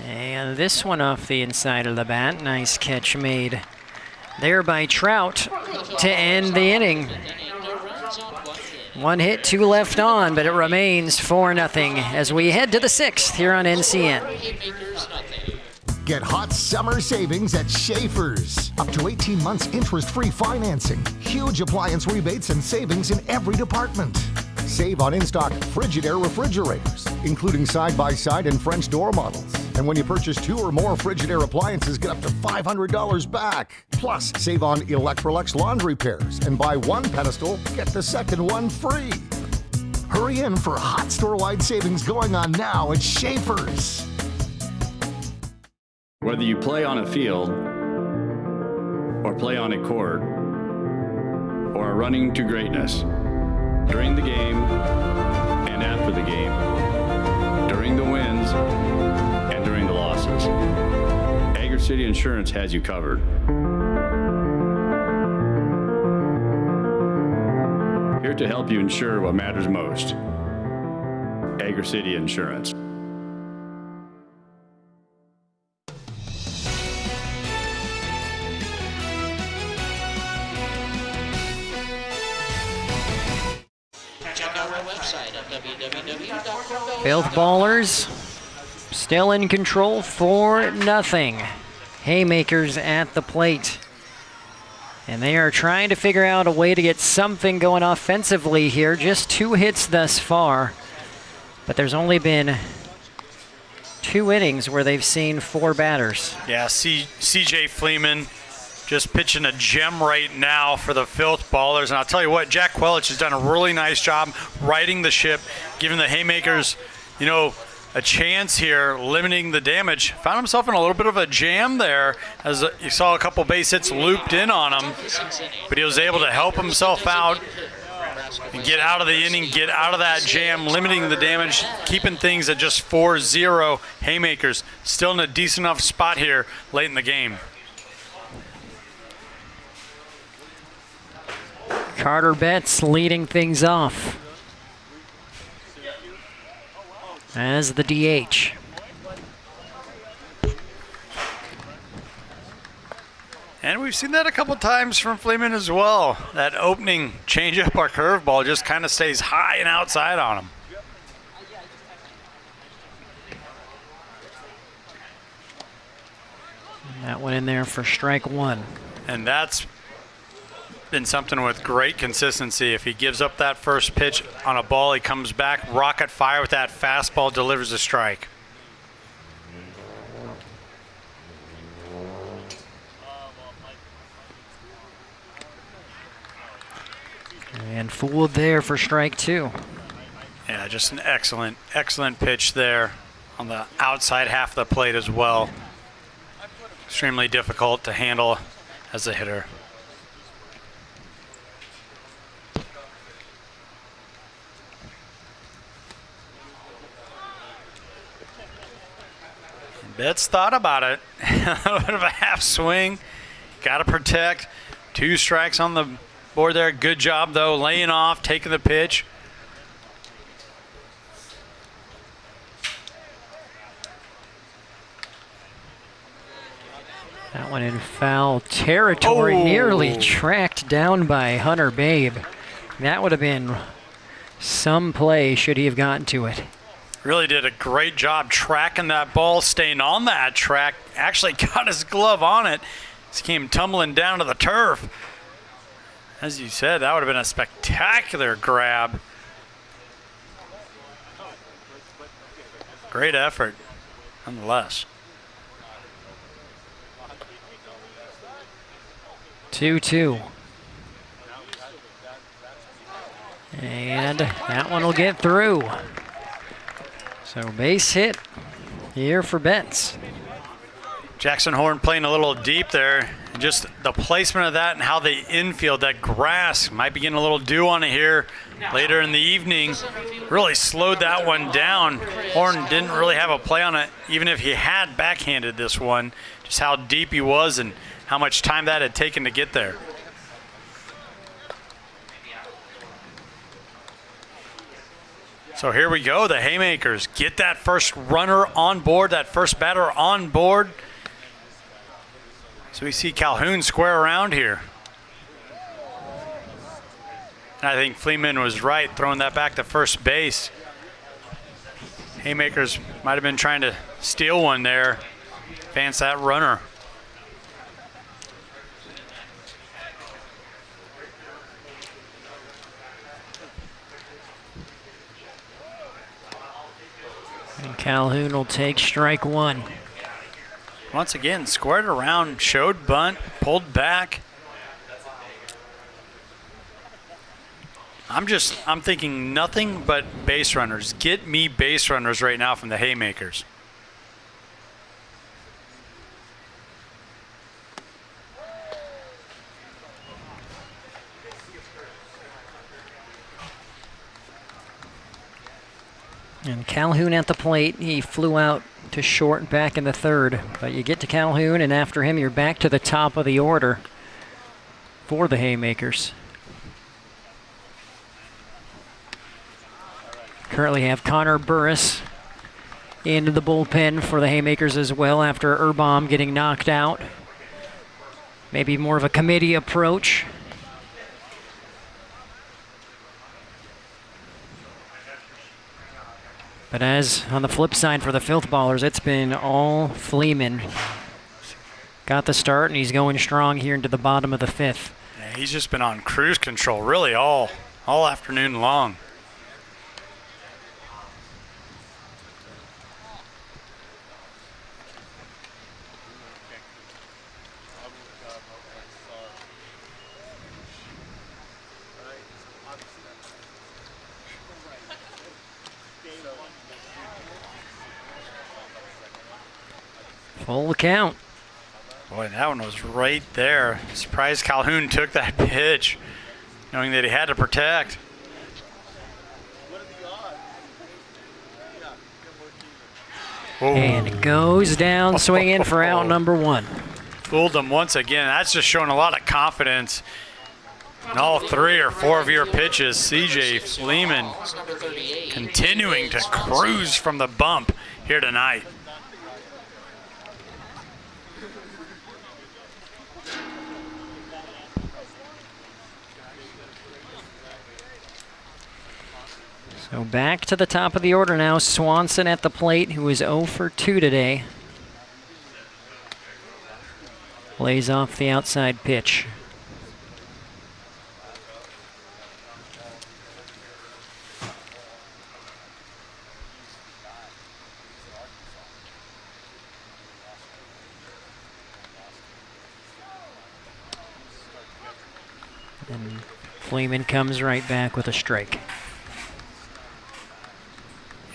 And this one off the inside of the bat. Nice catch made there by Trout to end the inning. 1 hit, 2 left on, but it remains 4-0 as we head to the 6th here on NCN. Get hot summer savings at Schaefer's. Up to 18 months interest-free financing. Huge appliance rebates and savings in every department. Save on in-stock Frigidaire refrigerators, including side-by-side and French door models. And when you purchase 2 or more Frigidaire appliances, get up to $500 back. Plus, save on Electrolux laundry pairs and buy 1 pedestal, get the second one free. Hurry in for hot store-wide savings going on now at Schaefer's. Whether you play on a field or play on a court or are running to greatness, during the game and after the game, during the wins and during the losses, Agri City Insurance has you covered. Here to help you insure what matters most. Agri City Insurance. Filthballers still in control, 4-0. Haymakers at the plate. And they are trying to figure out a way to get something going offensively here. Just 2 hits thus far. But there's only been 2 innings where they've seen 4 batters. Yeah, CJ Fleeman just pitching a gem right now for the Filthballers. And I'll tell you what, Jack Quelich has done a really nice job righting the ship, giving the Haymakers, a chance here, limiting the damage. Found himself in a little bit of a jam there, as you saw a couple base hits looped in on him, but he was able to help himself out and get out of the inning, get out of that jam, limiting the damage, keeping things at just 4-0. Haymakers still in a decent enough spot here late in the game. Carter Betts leading things off as the DH. And we've seen that a couple times from Fleeman as well. That opening changeup or curveball just kind of stays high and outside on him. That one in there for strike 1. And that's been something with great consistency. If he gives up that first pitch on a ball, he comes back, rocket fire with that fastball, delivers a strike. And fooled there for strike 2. Yeah, just an excellent pitch there on the outside half of the plate as well. Extremely difficult to handle as a hitter. Betts thought about it. A little bit of a half swing. Got to protect. 2 strikes on the board there. Good job, though. Laying off, taking the pitch. That one in foul territory, nearly tracked down by Hunter Babe. That would have been some play should he have gotten to it. Really did a great job tracking that ball, staying on that track. Actually got his glove on it. He came tumbling down to the turf. As you said, that would have been a spectacular grab. Great effort, nonetheless. 2-2. And that one will get through. So base hit here for Betts. Jackson Horn playing a little deep there. Just the placement of that and how the infield, that grass, might be getting a little dew on it here later in the evening. Really slowed that one down. Horn didn't really have a play on it, even if he had backhanded this one. Just how deep he was and how much time that had taken to get there. So here we go, the Haymakers get that first runner on board, that first batter on board. So we see Calhoun square around here. And I think Fleeman was right, throwing that back to first base. Haymakers might have been trying to steal one there, advance that runner. And Calhoun will take strike one. Once again, squared around, showed bunt, pulled back. I'm thinking nothing but base runners. Get me base runners right now from the Haymakers. And Calhoun at the plate. He flew out to short back in the third. But you get to Calhoun, and after him, you're back to the top of the order for the Haymakers. Currently have Connor Burris into the bullpen for the Haymakers as well after Urbaum getting knocked out. Maybe more of a committee approach. But as on the flip side for the Filthballers, it's been all Fleeman. Got the start, and he's going strong here into the bottom of the fifth. Yeah, he's just been on cruise control really all afternoon long. Full count. Boy, that one was right there. Surprised Calhoun took that pitch, knowing that he had to protect. Whoa. And it goes down swinging for out number one. Fooled him once again. That's just showing a lot of confidence in all 3 or 4 of your pitches. CJ Fleeman continuing to cruise from the bump here tonight. So back to the top of the order now. Swanson at the plate, who is 0 for 2 today. Lays off the outside pitch. And Fleeman comes right back with a strike.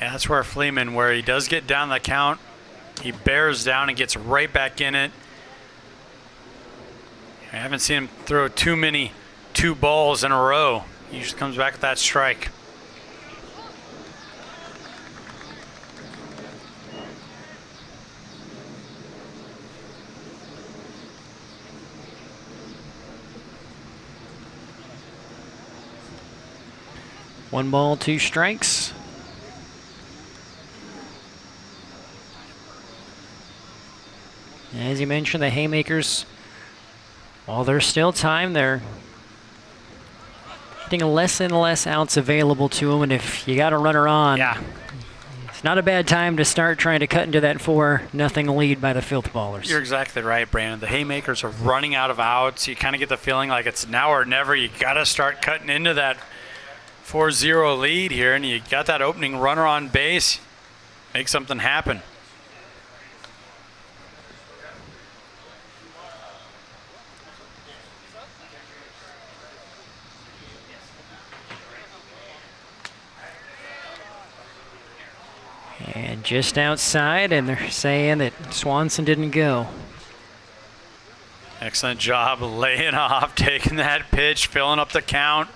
Yeah, that's where Fleeman, where he does get down the count, he bears down and gets right back in it. I haven't seen him throw too many 2 balls in a row. He usually comes back with that strike. One ball, 2 strikes. As you mentioned, the Haymakers, while there's still time, they're getting less and less outs available to them, and if you got a runner on, it's not a bad time to start trying to cut into that 4-0 lead by the Filthballers. You're exactly right, Brandon. The Haymakers are running out of outs. You kind of get the feeling like it's now or never. You got to start cutting into that 4-0 lead here, and you got that opening runner on base. Make something happen. And just outside, and they're saying that Swanson didn't go. Excellent job laying off, taking that pitch, filling up the count.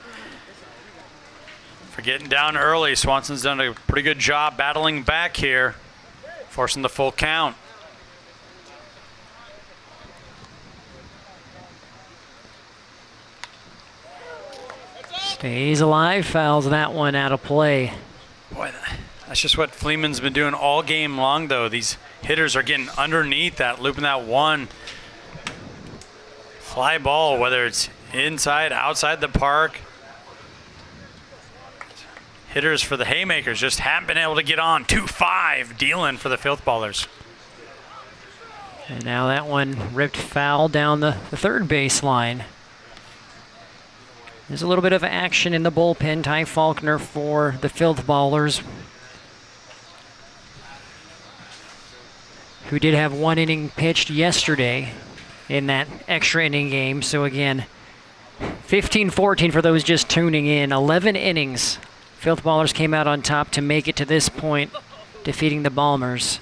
For getting down early, Swanson's done a pretty good job battling back here, forcing the full count. Stays alive, fouls that one out of play. Boy, that's just what Fleeman's been doing all game long, though. These hitters are getting underneath that, looping that one. Fly ball, whether it's inside, outside the park. Hitters for the Haymakers just haven't been able to get on. 2-5 dealing for the Filthballers. And now that one ripped foul down the third baseline. There's a little bit of action in the bullpen. Ty Faulkner for the Filthballers, who did have 1 inning pitched yesterday in that extra inning game. So again, 15-14 for those just tuning in. 11 innings. Filthballers came out on top to make it to this point, defeating the Balmers.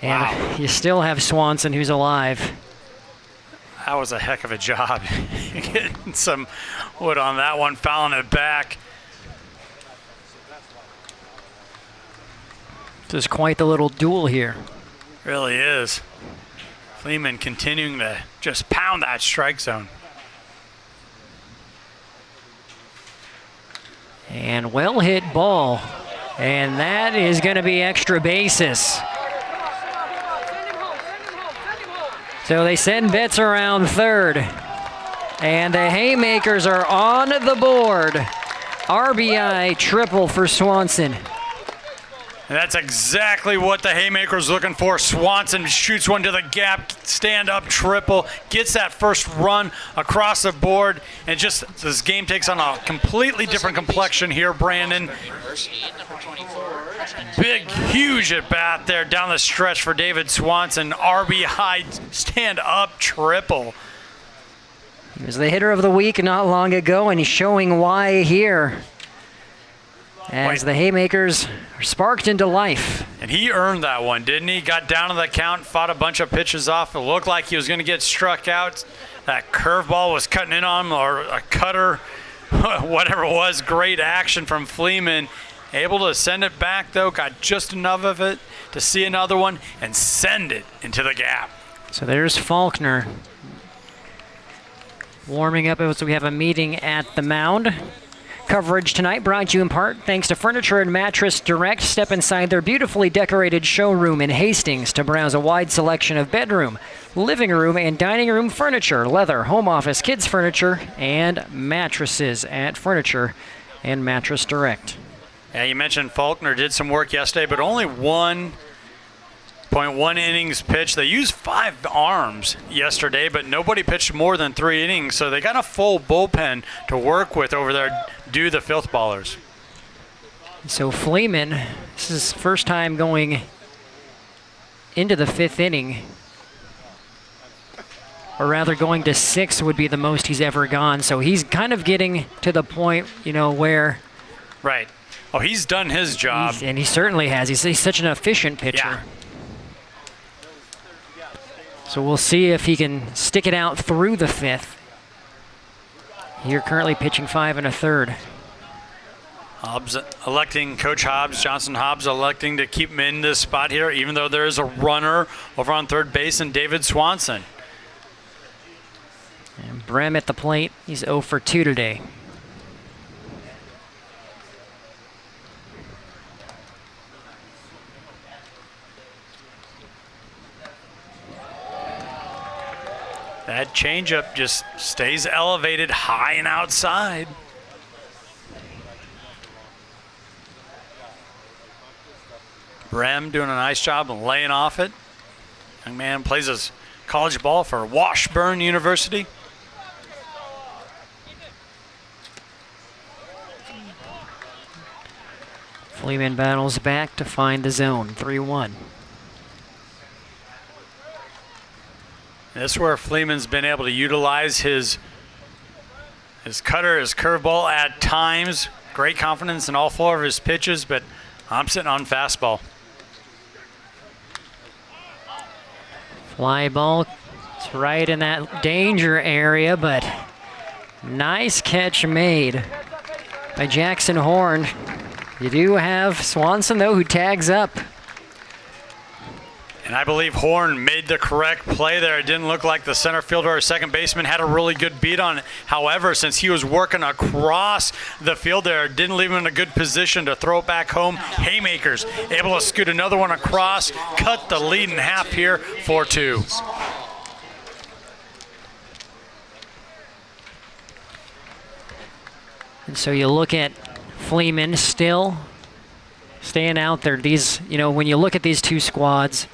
And you still have Swanson, who's alive. That was a heck of a job. Getting some wood on that one, fouling it back. This is quite the little duel here. Really is. Fleeman continuing to just pound that strike zone. And well hit ball. And that is going to be extra bases. So they send Betts around third. And the Haymakers are on the board. RBI triple for Swanson. And that's exactly what the Haymakers looking for. Swanson shoots one to the gap, stand-up triple, gets that first run across the board, and just this game takes on a completely different complexion here, Brandon. Big, huge at bat there down the stretch for David Swanson. RBI stand-up triple. He was the hitter of the week not long ago, and he's showing why here, as the Haymakers are sparked into life. And he earned that one, didn't he? Got down to the count, fought a bunch of pitches off. It looked like he was going to get struck out. That curveball was cutting in on him, or a cutter, whatever it was. Great action from Fleeman. Able to send it back, though. Got just enough of it to see another one and send it into the gap. So there's Faulkner warming up as we have a meeting at the mound. Coverage tonight brought to you in part thanks to Furniture and Mattress Direct. Step inside their beautifully decorated showroom in Hastings to browse a wide selection of bedroom, living room, and dining room furniture, leather, home office, kids furniture, and mattresses at Furniture and Mattress Direct. Yeah, you mentioned Faulkner did some work yesterday, but only 1.1 innings pitched. They used 5 arms yesterday, but nobody pitched more than 3 innings, so they got a full bullpen to work with over there, due the Filthballers. So Fleeman, this is his first time going into the 5th inning, or rather going to 6 would be the most he's ever gone. So he's kind of getting to the point, where... Right. Oh, he's done his job. And he certainly has. He's such an efficient pitcher. Yeah. So we'll see if he can stick it out through the 5th. You're currently pitching 5 1/3. Coach Johnson Hobbs electing to keep him in this spot here, even though there is a runner over on third base and David Swanson. And Brem at the plate. He's 0 for 2 today. That changeup just stays elevated high and outside. Brem doing a nice job of laying off it. Young man plays his college ball for Washburn University. Fleeman battles back to find the zone, 3-1. This is where Fleeman's been able to utilize his cutter, his curveball at times. Great confidence in all four of his pitches, but I'm sitting on fastball. Fly ball, it's right in that danger area, but nice catch made by Jackson Horn. You do have Swanson, though, who tags up. And I believe Horn made the correct play there. It didn't look like the center fielder or second baseman had a really good beat on it. However, since he was working across the field there, it didn't leave him in a good position to throw it back home. Haymakers able to scoot another one across, cut the lead in half here, 4-2. And so you look at Fleeman still staying out there. These, when you look at these two squads,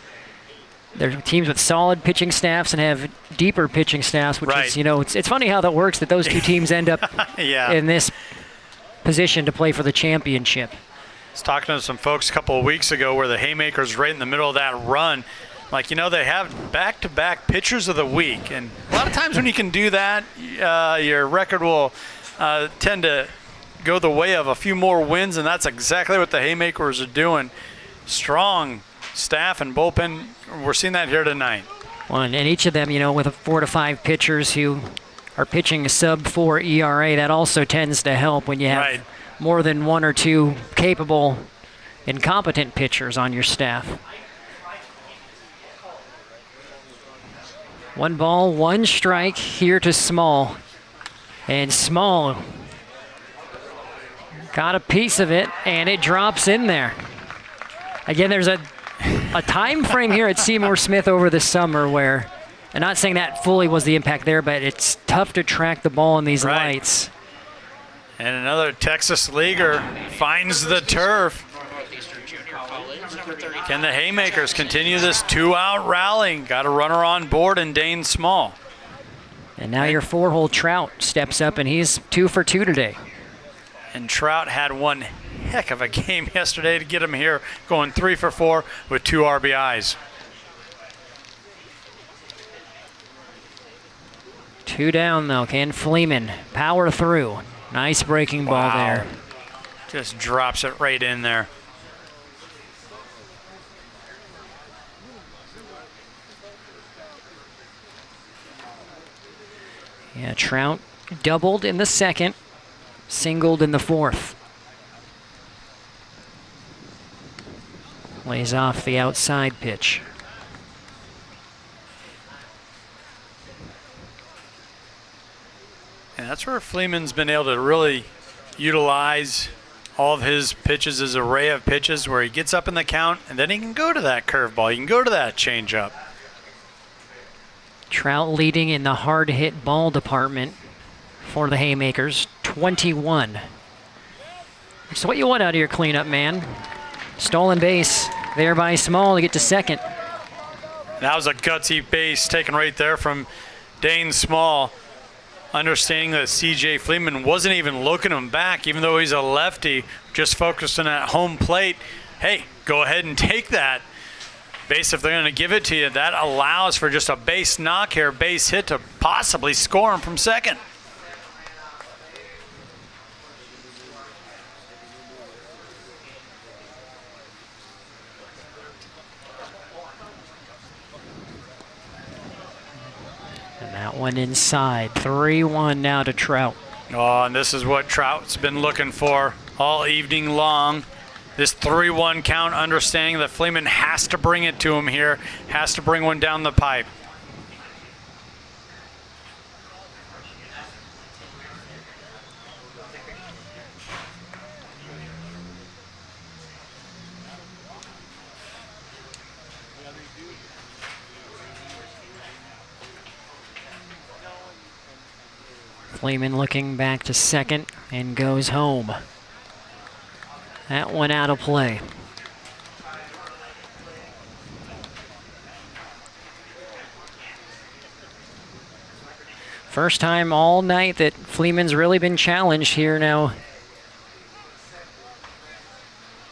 they're teams with solid pitching staffs and have deeper pitching staffs, which is, it's funny how that works, that those two teams end up in this position to play for the championship. I was talking to some folks a couple of weeks ago where the Haymakers right in the middle of that run. Like, they have back-to-back pitchers of the week. And a lot of times when you can do that, your record will tend to go the way of a few more wins, and that's exactly what the Haymakers are doing. Strong staff and bullpen. We're seeing that here tonight. Well, and each of them, with 4 to 5 pitchers who are pitching a sub-4 ERA, that also tends to help when you have more than 1 or 2 capable and competent pitchers on your staff. 1 ball, 1 strike here to Small. And Small got a piece of it, and it drops in there. Again, there's a time frame here at Seymour Smith over the summer where, I'm not saying that fully was the impact there, but it's tough to track the ball in these lights. And another Texas leaguer finds the turf. Can the Haymakers continue this 2-out rally? Got a runner on board in Dane Small. And now your 4-hole Trout steps up, and he's 2 for 2 today. And Trout had one heck of a game yesterday to get him here, going 3 for 4 with 2 RBIs. 2 down, though. Can Fleeman power through? Nice breaking ball there. Just drops it right in there. Yeah, Trout doubled in the second, singled in the fourth. Lays off the outside pitch. And that's where Fleeman's been able to really utilize all of his pitches, his array of pitches, where he gets up in the count, and then he can go to that curveball. He can go to that changeup. Trout leading in the hard hit ball department for the Haymakers, 21. It's what you want out of your cleanup man. Stolen base there by Small to get to second. That was a gutsy base taken right there from Dane Small. Understanding that C.J. Fleeman wasn't even looking him back, even though he's a lefty, just focusing at home plate. Hey, go ahead and take that base if they're going to give it to you. That allows for just a base knock here, base hit to possibly score him from second. And that one inside. 3-1 now to Trout. Oh, and this is what Trout's been looking for all evening long. This 3-1 count, understanding that Fleeman has to bring it to him here, has to bring one down the pipe. Fleeman looking back to second and goes home. That one out of play. First time all night that Fleeman's really been challenged here now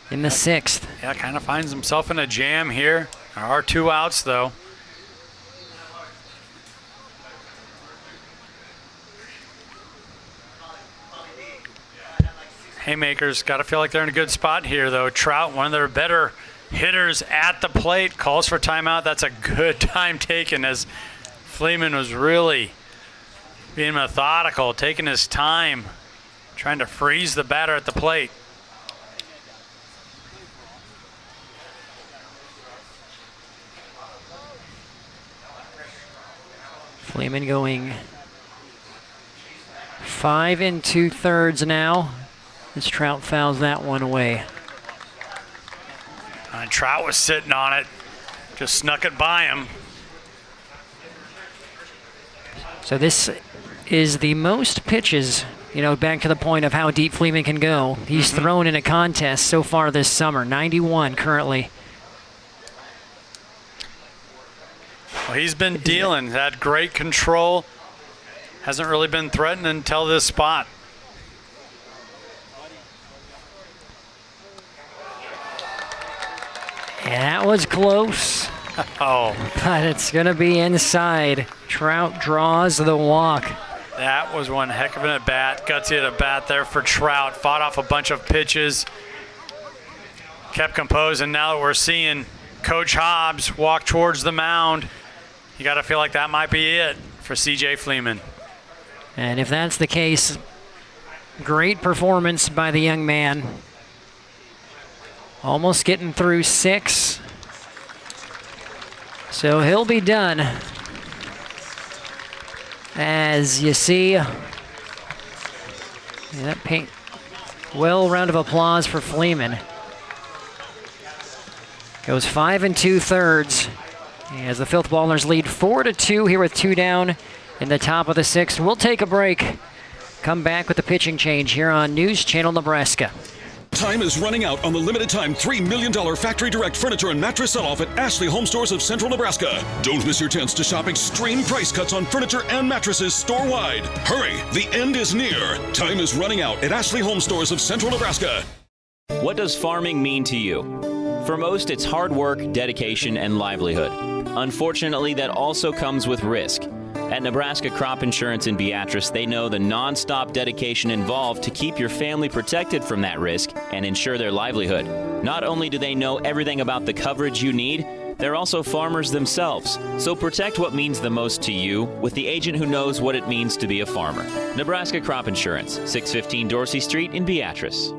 in the sixth. Yeah, kind of finds himself in a jam here. There are 2 outs, though. Haymakers got to feel like they're in a good spot here, though. Trout, one of their better hitters at the plate, calls for timeout. That's a good time taken, as Fleeman was really being methodical, taking his time, trying to freeze the batter at the plate. Fleeman going 5 2/3 now, as Trout fouls that one away. And Trout was sitting on it, just snuck it by him. So this is the most pitches, back to the point of how deep Fleeman can go. He's thrown in a contest so far this summer, 91 currently. Well, he's been dealing, had great control. Hasn't really been threatened until this spot. Yeah, that was close. Oh. But it's going to be inside. Trout draws the walk. That was one heck of an at-bat. Gutsy at bat there for Trout. Fought off a bunch of pitches. Kept composed, and now that we're seeing Coach Hobbs walk towards the mound, you got to feel like that might be it for C.J. Fleeman. And if that's the case, great performance by the young man. Almost getting through 6. So he'll be done. As you see, that paint. Well, round of applause for Fleeman. Goes 5 2/3 as the Filthballers lead 4-2 here with 2 down in the top of the 6th. We'll take a break. Come back with the pitching change here on News Channel Nebraska. Time is running out on the limited-time $3 million Factory Direct Furniture and Mattress Sell-Off at Ashley Home Stores of Central Nebraska. Don't miss your chance to shop extreme price cuts on furniture and mattresses store-wide. Hurry, the end is near. Time is running out at Ashley Home Stores of Central Nebraska. What does farming mean to you? For most, it's hard work, dedication, and livelihood. Unfortunately, that also comes with risk. At Nebraska Crop Insurance in Beatrice, they know the non-stop dedication involved to keep your family protected from that risk and ensure their livelihood. Not only do they know everything about the coverage you need, they're also farmers themselves. So protect what means the most to you with the agent who knows what it means to be a farmer. Nebraska Crop Insurance, 615 Dorsey Street in Beatrice.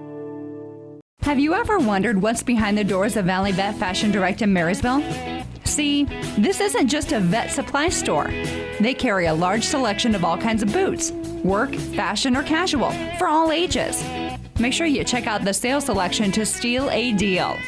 Have you ever wondered what's behind the doors of Valley Vet Fashion Direct in Marysville? See, this isn't just a vet supply store. They carry a large selection of all kinds of boots, work, fashion, or casual, for all ages. Make sure you check out the sales selection to steal a deal.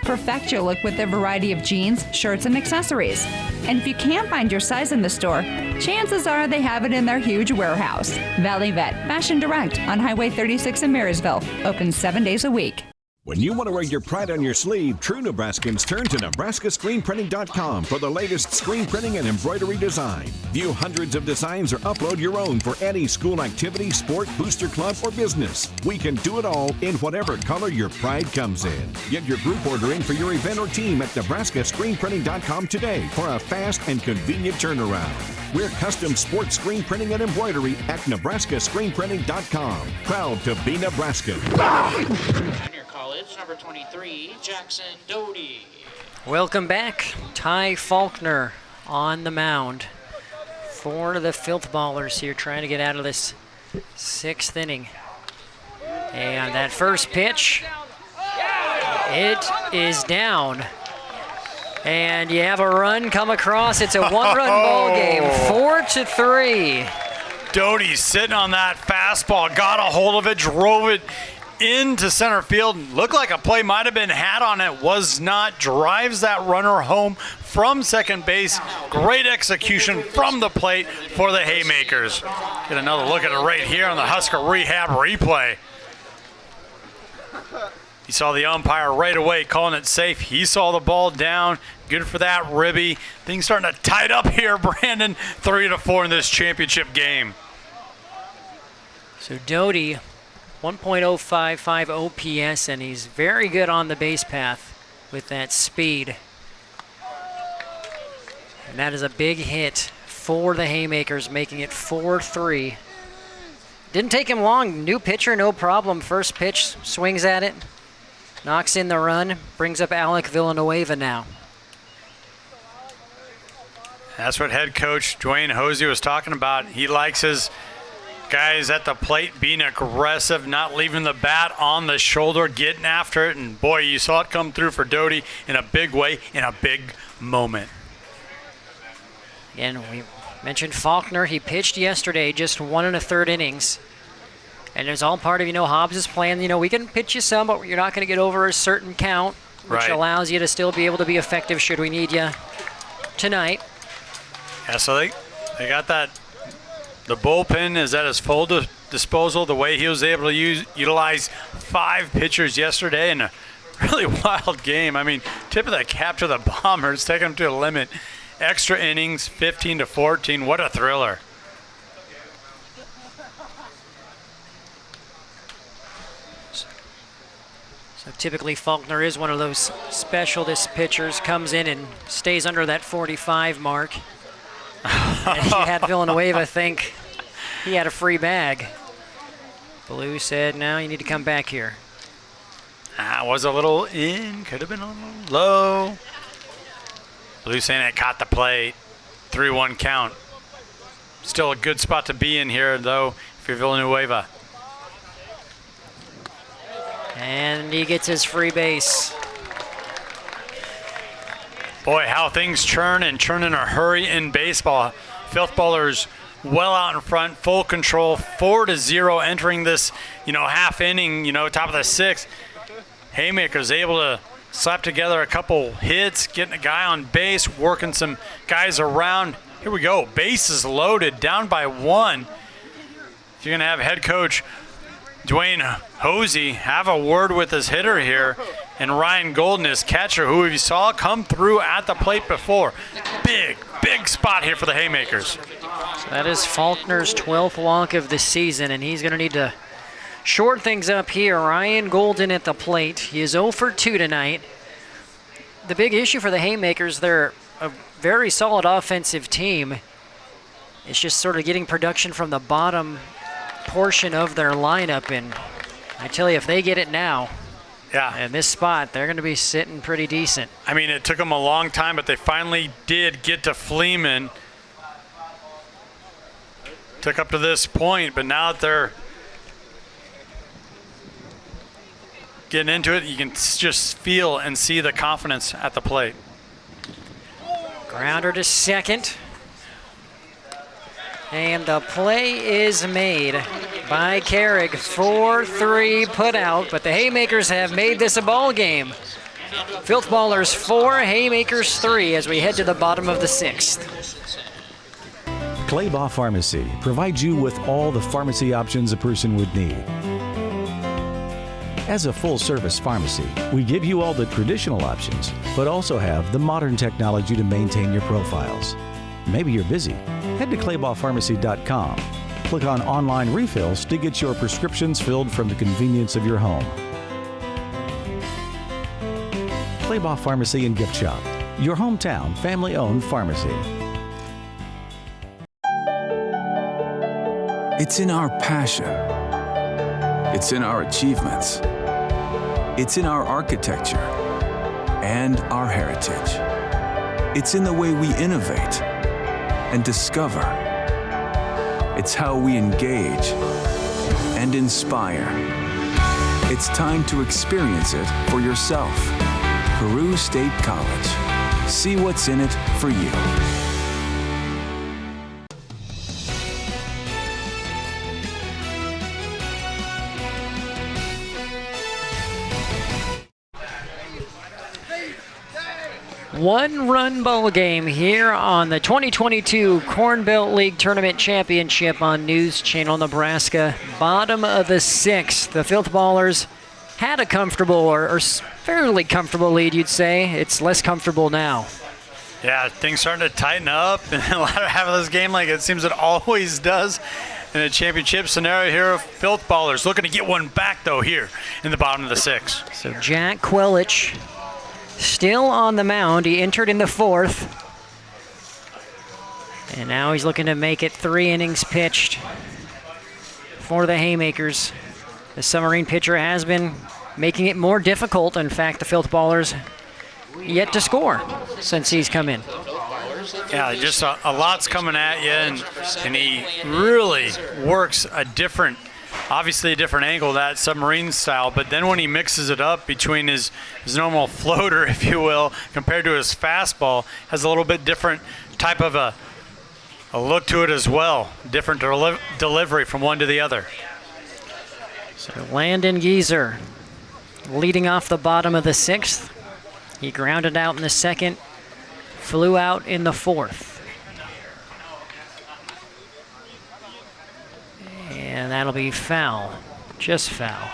Perfect your look with a variety of jeans, shirts, and accessories. And if you can't find your size in the store, chances are they have it in their huge warehouse. Valley Vet Fashion Direct on Highway 36 in Marysville, open 7 days a week. When you want to wear your pride on your sleeve, true Nebraskans turn to NebraskaScreenPrinting.com for the latest screen printing and embroidery design. View hundreds of designs or upload your own for any school activity, sport, booster club, or business. We can do it all in whatever color your pride comes in. Get your group order in for your event or team at NebraskaScreenPrinting.com today for a fast and convenient turnaround. We're custom sports screen printing and embroidery at NebraskaScreenPrinting.com. Proud to be Nebraskan. Junior College, number 23, Jackson Doty. Welcome back. Ty Faulkner on the mound for the Filthballers here, trying to get out of this 6th inning. And that first pitch, it is down. And you have a run come across. It's a one-run ball game, 4-3. Doty sitting on that fastball, got a hold of it, drove it into center field. Looked like a play might have been had on it. Was not. Drives that runner home from second base. Great execution from the plate for the Haymakers. Get another look at it right here on the Husker Rehab replay. He saw the umpire right away calling it safe. He saw the ball down. Good for that, Ribby. Things starting to tight up here, Brandon. 3-4 in this championship game. So Doty, 1.055 OPS, and he's very good on the base path with that speed. And that is a big hit for the Haymakers, making it 4-3. Didn't take him long. New pitcher, no problem. First pitch, swings at it. Knocks in the run, brings up Alec Villanueva now. That's what head coach Dwayne Hosey was talking about. He likes his guys at the plate being aggressive, not leaving the bat on the shoulder, getting after it. And boy, you saw it come through for Doty in a big way, in a big moment. And we mentioned Faulkner. He pitched yesterday, just 1 1/3 innings. And it's all part of, Hobbs' plan. We can pitch you some, but you're not going to get over a certain count, which allows you to still be able to be effective should we need you tonight. Yeah, so they got that. The bullpen is at his full disposal. The way he was able to utilize 5 pitchers yesterday in a really wild game. I mean, tip of the cap to the Bombers, taking them to the limit. Extra innings, 15-14. What a thriller. So typically Faulkner is one of those specialist pitchers, comes in and stays under that 45 mark. And he had Villanueva think he had a free bag. Blue said, no, you need to come back here. Was a little in, could have been a little low. Blue saying it caught the plate. 3-1 count. Still a good spot to be in here, though, if you're Villanueva. And he gets his free base. Boy, how things churn in a hurry in baseball. Filthballers well out in front, full control, 4-0 entering this, half inning, top of the 6th. Haymakers able to slap together a couple hits, getting a guy on base, working some guys around. Here we go, bases loaded, down by 1. You're going to have head coach Dwayne Hosey have a word with his hitter here, and Ryan Golden, his catcher, who you saw come through at the plate before. Big spot here for the Haymakers. So that is Faulkner's 12th walk of the season, and he's going to need to short things up here. Ryan Golden at the plate. He is 0 for 2 tonight. The big issue for the Haymakers, they're a very solid offensive team. It's just sort of getting production from the bottom portion of their lineup, and I tell you, if they get it now, in this spot, they're going to be sitting pretty decent. I mean, it took them a long time, but they finally did get to Fleeman. Took up to this point, but now that they're getting into it, you can just feel and see the confidence at the plate. Grounder to second. And the play is made by Carrick. 4-3 put out, but the Haymakers have made this a ball game. Filthballers 4, Haymakers 3 as we head to the bottom of the 6th. Claybaugh Pharmacy provides you with all the pharmacy options a person would need. As a full-service pharmacy, we give you all the traditional options, but also have the modern technology to maintain your profiles. Maybe you're busy. Head to claybaughpharmacy.com. Click on online refills to get your prescriptions filled from the convenience of your home. Claybaugh Pharmacy and Gift Shop, your hometown family-owned pharmacy. It's in our passion. It's in our achievements. It's in our architecture and our heritage. It's in the way we innovate and discover. It's how we engage and inspire. It's time to experience it for yourself. Peru State College. See what's in it for you. one-run ball game here on the 2022 Corn Belt League Tournament Championship on News Channel Nebraska. Bottom of the 6th. The Filthballers had a comfortable or fairly comfortable lead, you'd say. It's less comfortable now. Yeah, things starting to tighten up in the latter half of this game like it seems it always does in a championship scenario here. Filthballers looking to get one back, though, here in the bottom of the 6th. So Jack Quelich still on the mound. He entered in the 4th. And now he's looking to make it 3 innings pitched for the Haymakers. The Submarine pitcher has been making it more difficult. In fact, the Filthballers yet to score since he's come in. Yeah, just a lot's coming at you, and he really works obviously a different angle, that Submarine style, but then when he mixes it up between his normal floater, if you will, compared to his fastball, has a little bit different type of a look to it as well. Different delivery from one to the other. So Landon Gieser leading off the bottom of the 6th. He grounded out in the 2nd, flew out in the 4th. And that'll be foul, just foul.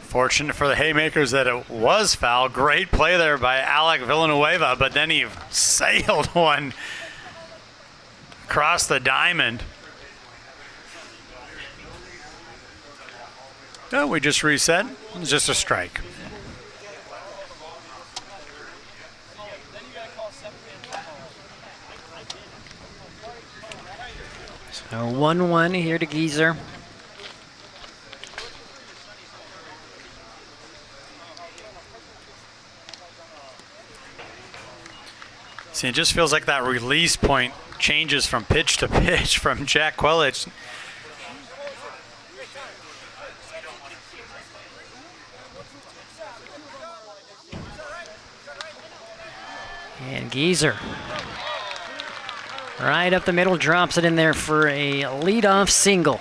Fortunate for the Haymakers that it was foul. Great play there by Alec Villanueva, but then he sailed one across the diamond. Oh, we just reset. It's just a strike. So 1-1 here to Gieser. See, it just feels like that release point changes from pitch to pitch from Jack Quelich. And Gieser, right up the middle, drops it in there for a leadoff single.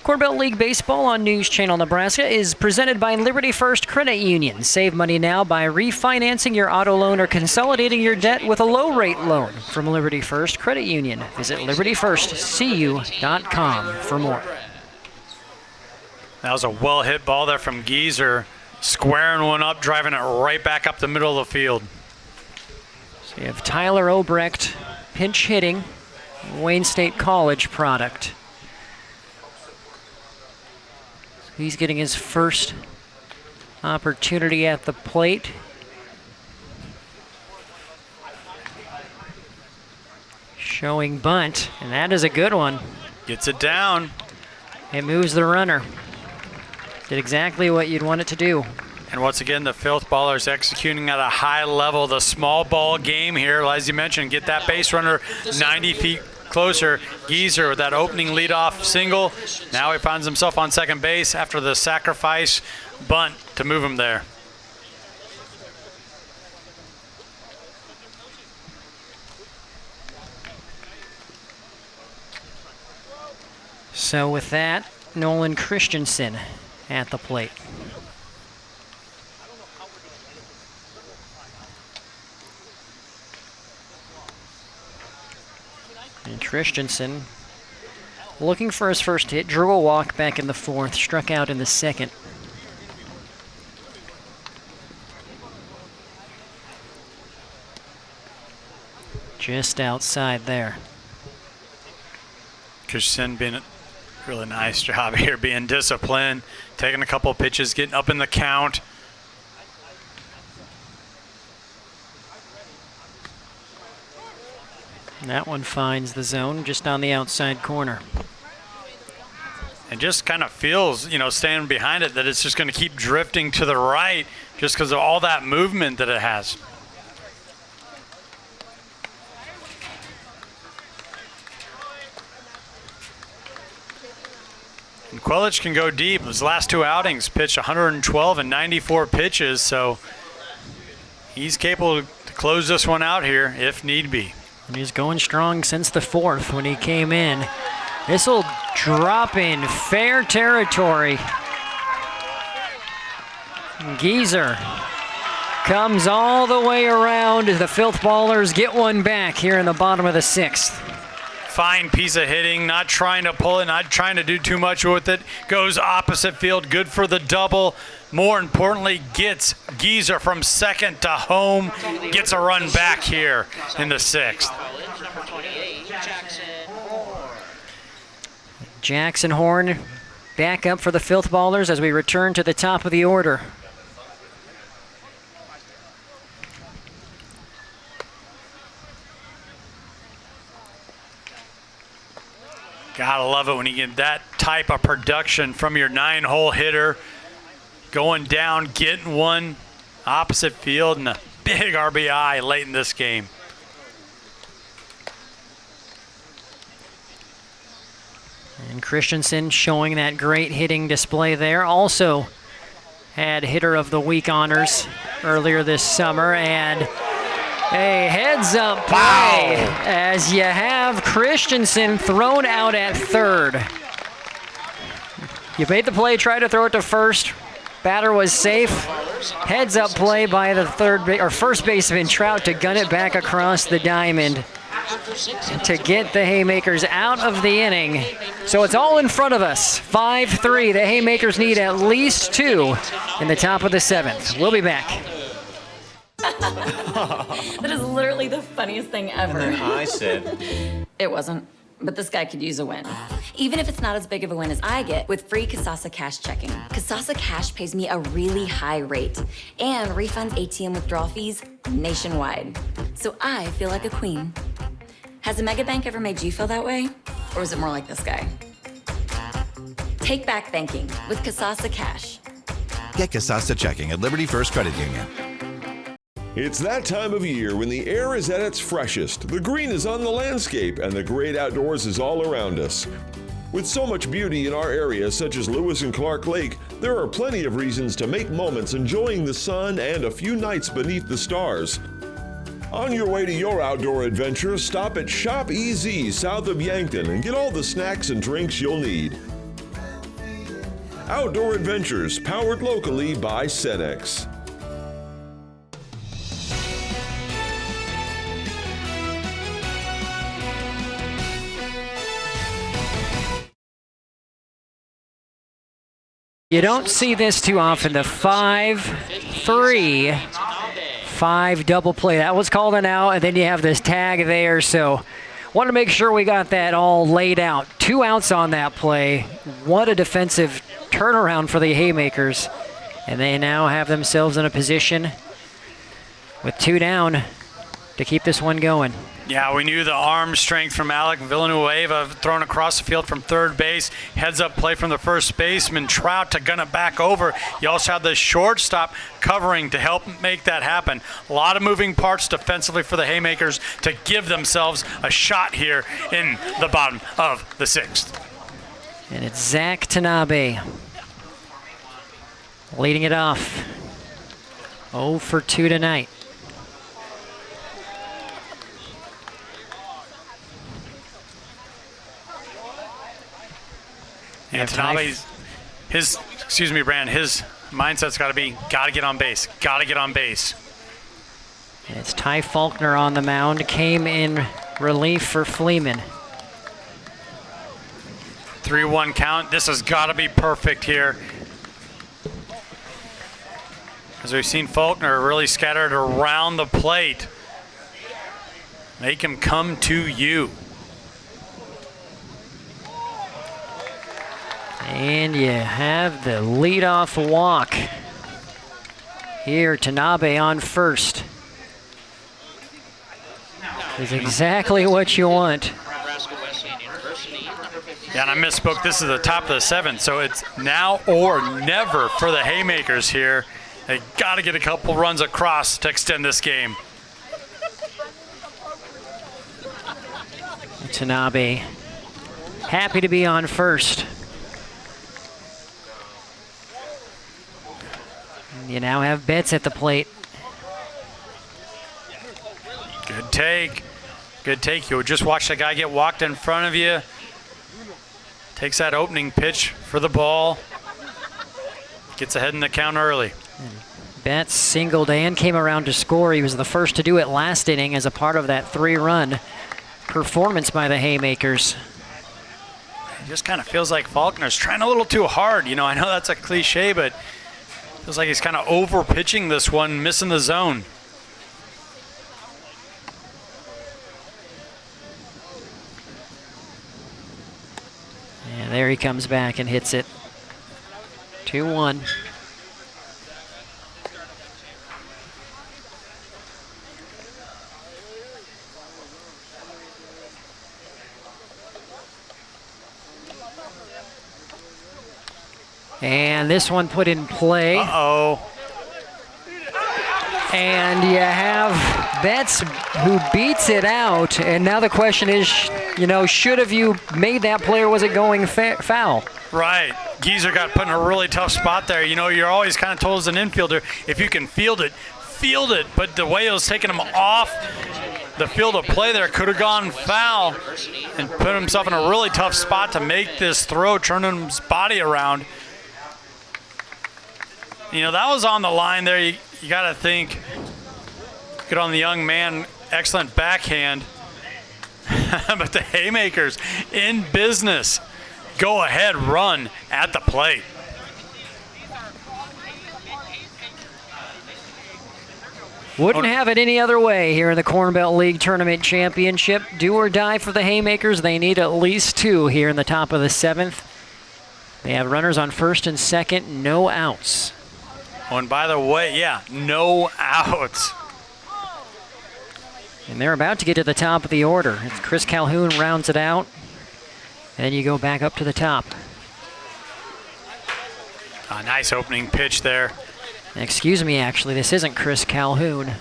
Corn Belt League Baseball on News Channel Nebraska is presented by Liberty First Credit Union. Save money now by refinancing your auto loan or consolidating your debt with a low-rate loan from Liberty First Credit Union. Visit libertyfirstcu.com for more. That was a well-hit ball there from Gieser, squaring one up, driving it right back up the middle of the field. So you have Tyler Obrecht, pinch hitting, Wayne State College product. He's getting his first opportunity at the plate. Showing bunt, and that is a good one. Gets it down. It moves the runner. Did exactly what you'd want it to do. And once again, the Filthballers executing at a high level. The small ball game here, as you mentioned, get that base runner 90 feet closer. Gieser with that opening leadoff single. Now he finds himself on second base after the sacrifice bunt to move him there. So with that, Nolan Christensen at the plate. And Christensen looking for his first hit, drew a walk back in the 4th, struck out in the 2nd. Just outside there. Christensen being a really nice job here, being disciplined, taking a couple pitches, getting up in the count. That one finds the zone just on the outside corner. It just kind of feels, standing behind it, that it's just going to keep drifting to the right just because of all that movement that it has. And Quelich can go deep. His last 2 outings pitched 112 and 94 pitches, so he's capable to close this one out here if need be. And he's going strong since the 4th when he came in This will drop in fair territory. Geezer comes all the way around. The Filthballers get one back here in the bottom of the 6th. Fine piece of hitting, not trying to pull it, not trying to do too much with it. Goes opposite field, good for the double. More importantly, gets Geezer from second to home. Gets a run back here in the 6th. Jackson Horn back up for the Filthballers as we return to the top of the order. Gotta love it when you get that type of production from your 9-hole hitter. Going down, getting one opposite field, and a big RBI late in this game. And Christensen showing that great hitting display there. Also had Hitter of the Week honors earlier this summer. And a heads-up play as you have Christensen thrown out at third. You made the play, tried to throw it to first. Batter was safe. Heads-up play by the first baseman Trout to gun it back across the diamond to get the Haymakers out of the inning. So it's all in front of us. 5-3. The Haymakers need at least 2 in the top of the 7th. We'll be back. That is literally the funniest thing ever. And then I said... It wasn't, but this guy could use a win. Even if it's not as big of a win as I get with free Kasasa Cash checking. Kasasa Cash pays me a really high rate and refunds ATM withdrawal fees nationwide. So I feel like a queen. Has a mega bank ever made you feel that way? Or is it more like this guy? Take back banking with Kasasa Cash. Get Kasasa checking at Liberty First Credit Union. It's that time of year when the air is at its freshest, the green is on the landscape, and the great outdoors is all around us. With so much beauty in our area, such as Lewis and Clark Lake, there are plenty of reasons to make moments enjoying the sun and a few nights beneath the stars. On your way to your outdoor adventure, stop at Shop EZ south of Yankton and get all the snacks and drinks you'll need. Outdoor Adventures, powered locally by Cenex. You don't see this too often. The 5-3, 5 double play. That was called an out, and then you have this tag there. So want to make sure we got that all laid out. 2 outs on that play. What a defensive turnaround for the Haymakers. And they now have themselves in a position with 2 down to keep this one going. Yeah, we knew the arm strength from Alec Villanueva thrown across the field from third base. Heads up play from the first baseman, Trout, to gun it back over. You also have the shortstop covering to help make that happen. A lot of moving parts defensively for the Haymakers to give themselves a shot here in the bottom of the 6th. And it's Zach Tanabe leading it off. 0 for 2 tonight. And Tanabe's, his mindset's got to get on base, And it's Ty Faulkner on the mound, came in relief for Fleeman. 3-1 count. This has got to be perfect here. As we've seen Faulkner really scattered around the plate. Make him come to you. And you have the leadoff walk. Here, Tanabe on first. Is exactly what you want. Yeah, and I misspoke. This is the top of the 7th, so it's now or never for the Haymakers here. They got to get a couple runs across to extend this game. Tanabe, happy to be on first. You now have Betts at the plate. Good take. Good take. You just watch the guy get walked in front of you. Takes that opening pitch for the ball. Gets ahead in the count early. Betts singled and came around to score. He was the first to do it last inning as a part of that 3-run performance by the Haymakers. It just kind of feels like Faulkner's trying a little too hard. You know, I know that's a cliche, but feels like he's kind of over pitching this one, missing the zone. And there he comes back and hits it. 2-1. And this one put in play. Uh-oh. And you have Betts who beats it out. And now the question is, you know, should have you made that play or was it going foul? Right. Geezer got put in a really tough spot there. You know, you're always kind of told as an infielder, if you can field it, field it. But the way it was taking him off the field of play there could have gone foul and put himself in a really tough spot to make this throw, turning his body around. You know, that was on the line there. You got to think, good on the young man, excellent backhand. But the Haymakers in business. Go ahead run at the plate. Wouldn't have it any other way here in the Corn Belt League Tournament Championship. Do or die for the Haymakers. They need at least 2 here in the top of the 7th. They have runners on first and second, no outs. Oh, and by the way, yeah, no outs. And they're about to get to the top of the order. It's Chris Calhoun rounds it out. And you go back up to the top. A nice opening pitch there. Excuse me, actually, this isn't Chris Calhoun.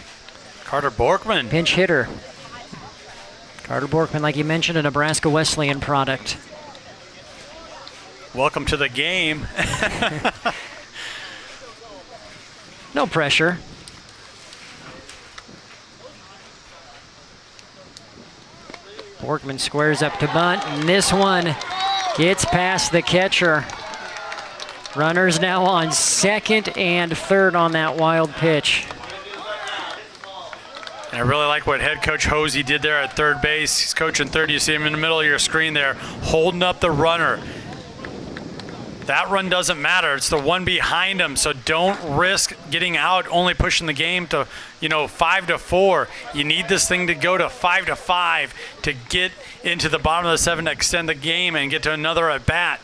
Carter Borkman. Pinch hitter. Carter Borkman, like you mentioned, a Nebraska Wesleyan product. Welcome to the game. No pressure. Borkman squares up to bunt, and this one gets past the catcher. Runners now on second and third on that wild pitch. And I really like what head coach Hosey did there at third base. He's coaching third. You see him in the middle of your screen there, holding up the runner. That run doesn't matter. It's the one behind him, so don't risk getting out, only pushing the game to, 5-4. You need this thing to go to 5-5 to get into the bottom of the 7 to extend the game and get to another at bat.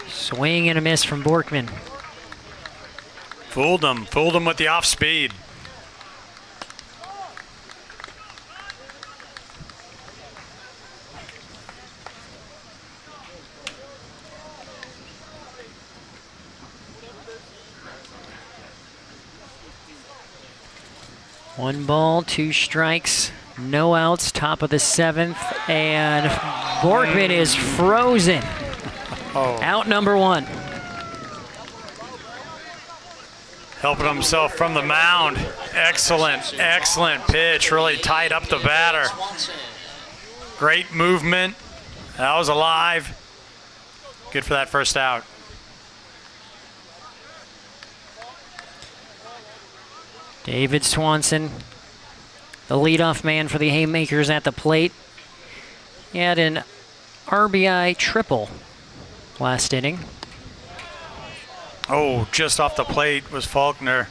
Swing and a miss from Borkman. Fooled him with the off speed. One ball, 2 strikes, no outs, top of the 7th, and Borkman is frozen. Out number 1. Helping himself from the mound. Excellent, excellent pitch. Really tied up the batter. Great movement. That was alive. Good for that first out. David Swanson, the leadoff man for the Haymakers at the plate. He had an RBI triple last inning. Oh, just off the plate was Faulkner.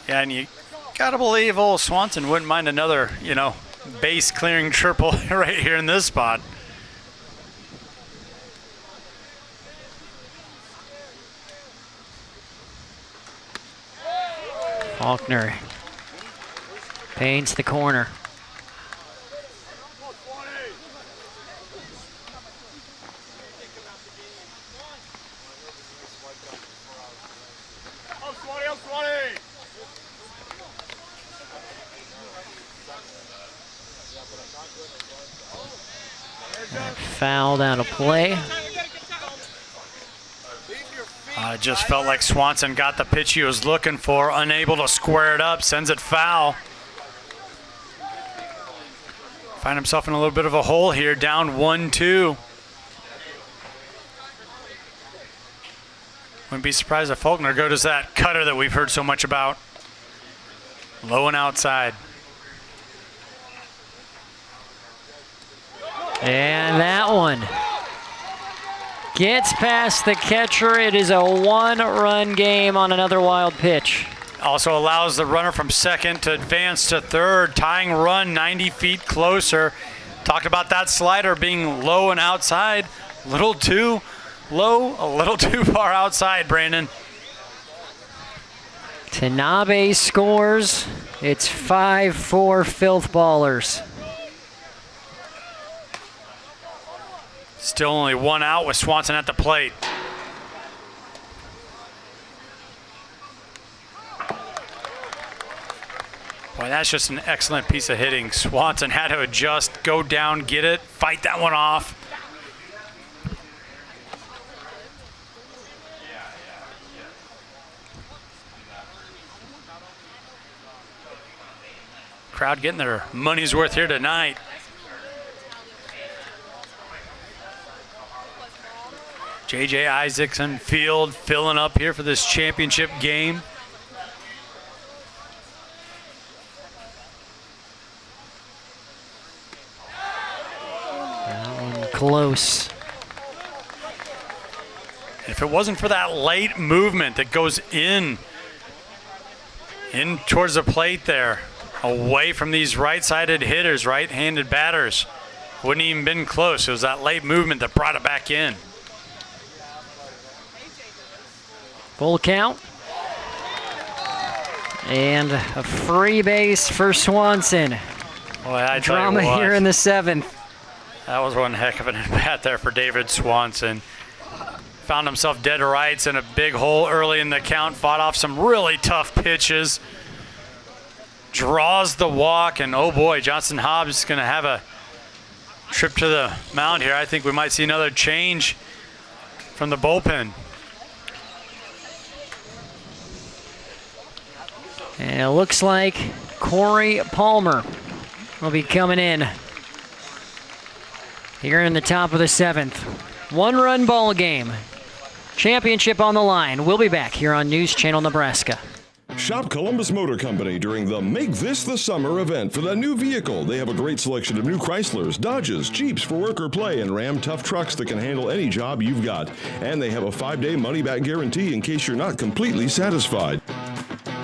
Yeah, and you gotta believe old Swanson wouldn't mind another, base clearing triple right here in this spot. Faulkner paints the corner. A It just felt like Swanson got the pitch he was looking for, unable to square it up, sends it foul. Find himself in a little bit of a hole here, down 1-2. Wouldn't be surprised if Faulkner goes that cutter that we've heard so much about. Low and outside. And that one gets past the catcher. It is a 1-run game on another wild pitch. Also allows the runner from second to advance to third. Tying run 90 feet closer. Talked about that slider being low and outside. A little too low, a little too far outside, Brandon. Tanabe scores. It's 5-4 Filthballers. Still only one out with Swanson at the plate. Boy, that's just an excellent piece of hitting. Swanson had to adjust, go down, get it, fight that one off. Crowd getting their money's worth here tonight. J.J. Isaacson field filling up here for this championship game. That one close. If it wasn't for that late movement that goes in towards the plate there, away from these right-sided hitters, right-handed batters, wouldn't even been close. It was that late movement that brought it back in. Full count. And a free base for Swanson. Boy, I tell you Drama what, here in the 7th. That was one heck of an at-bat there for David Swanson. Found himself dead to rights in a big hole early in the count. Fought off some really tough pitches. Draws the walk, and oh boy, Johnson Hobbs is going to have a trip to the mound here. I think we might see another change from the bullpen. And it looks like Corey Palmer will be coming in here in the top of the 7th. 1-run ball game. Championship on the line. We'll be back here on News Channel Nebraska. Shop Columbus Motor Company during the Make This the Summer event for the new vehicle. They have a great selection of new Chryslers, Dodges, Jeeps for work or play, and Ram tough trucks that can handle any job you've got. And they have a 5-day money-back guarantee in case you're not completely satisfied.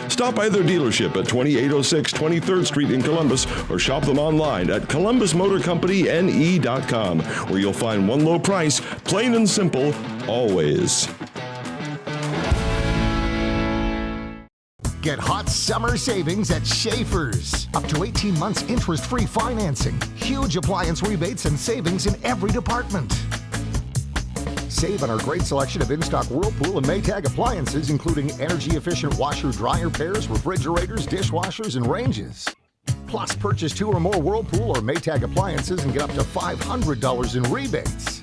Stop by their dealership at 2806 23rd Street in Columbus or shop them online at columbusmotorcompanyne.com, where you'll find one low price, plain and simple, always. Get hot summer savings at Schaefer's. Up to 18 months interest-free financing. Huge appliance rebates and savings in every department. Save on our great selection of in-stock Whirlpool and Maytag appliances, including energy-efficient washer-dryer pairs, refrigerators, dishwashers, and ranges. Plus, purchase 2 or more Whirlpool or Maytag appliances and get up to $500 in rebates.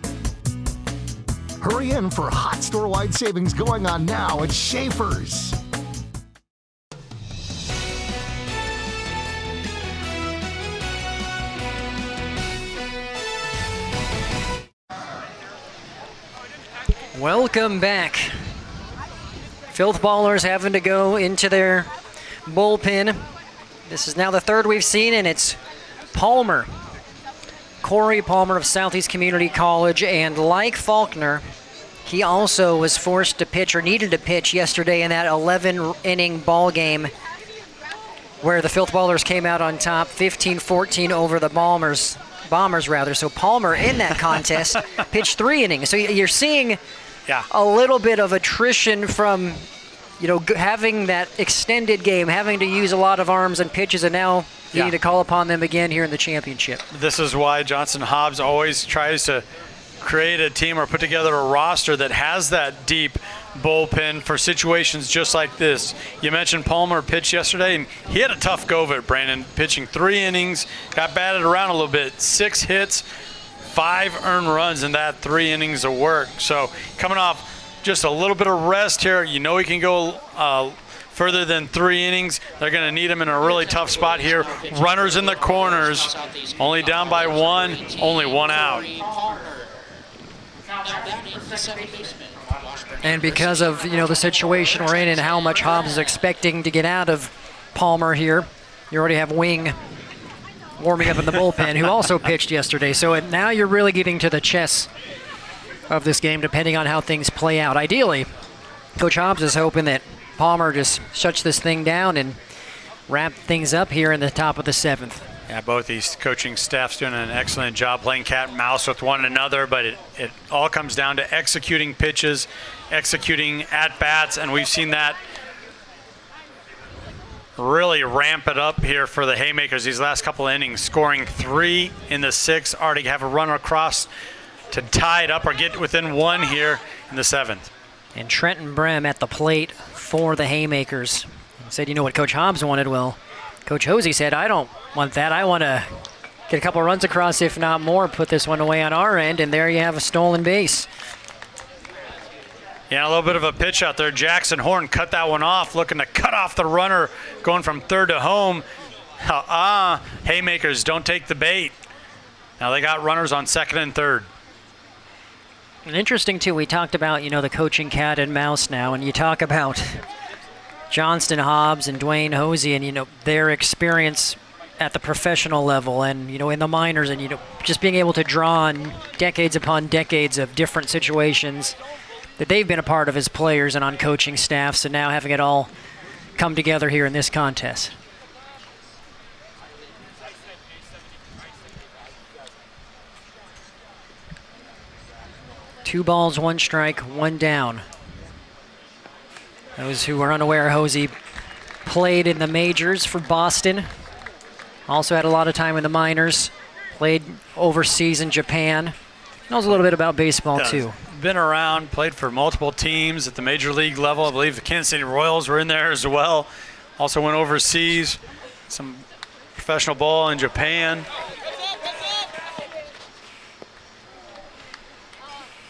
Hurry in for hot store-wide savings going on now at Schaefer's. Welcome back. Filthballers having to go into their bullpen. This is now the 3rd we've seen, and it's Palmer. Corey Palmer of Southeast Community College, and like Faulkner, he also was forced to pitch, or needed to pitch yesterday in that 11-inning ball game where the Filthballers came out on top 15-14 over the Bombers. So Palmer in that contest pitched 3 innings. So you're seeing a little bit of attrition from, having that extended game, having to use a lot of arms and pitches, and now you need to call upon them again here in the championship. This is why Johnson Hobbs always tries to create a team or put together a roster that has that deep bullpen for situations just like this. You mentioned Palmer pitched yesterday, and he had a tough go of it, Brandon, pitching 3 innings, got batted around a little bit, 6 hits, 5 earned runs in that 3 innings of work. So coming off just a little bit of rest here. You know he can go further than 3 innings. They're going to need him in a really tough spot here. Runners in the corners, only down by 1, only 1 out. And because of, the situation we're in and how much Hobbs is expecting to get out of Palmer here, you already have Wing warming up in the bullpen, who also pitched yesterday. So now you're really getting to the chess of this game, depending on how things play out. Ideally, Coach Hobbs is hoping that Palmer just shuts this thing down and wrap things up here in the top of the 7th. Yeah, both these coaching staffs doing an excellent job playing cat and mouse with one another, but it all comes down to executing pitches, executing at-bats, and we've seen that really ramp it up here for the Haymakers these last couple of innings, scoring 3 in the 6th, already have a runner across to tie it up or get within 1 here in the 7th. And Trenton Brem at the plate for the Haymakers. He said, what Coach Hobbs wanted? Well, Coach Hosey said, I don't want that. I want to get a couple runs across, if not more, put this one away on our end, and there you have a stolen base. Yeah, a little bit of a pitch out there. Jackson Horn cut that one off, looking to cut off the runner going from 3rd to home. Haymakers don't take the bait. Now they got runners on 2nd and 3rd. And interesting, too, we talked about, the coaching cat and mouse now, and you talk about Johnston Hobbs and Dwayne Hosey and, their experience at the professional level and, in the minors and, just being able to draw on decades upon decades of different situations that they've been a part of as players and on coaching staffs, and now having it all come together here in this contest. Two balls, 1 strike, 1 down. Those who are unaware, Hosey played in the majors for Boston. Also had a lot of time in the minors. Played overseas in Japan. Knows a little bit about baseball, too. Been around, played for multiple teams at the major league level. I believe the Kansas City Royals were in there as well. Also went overseas, some professional ball in Japan.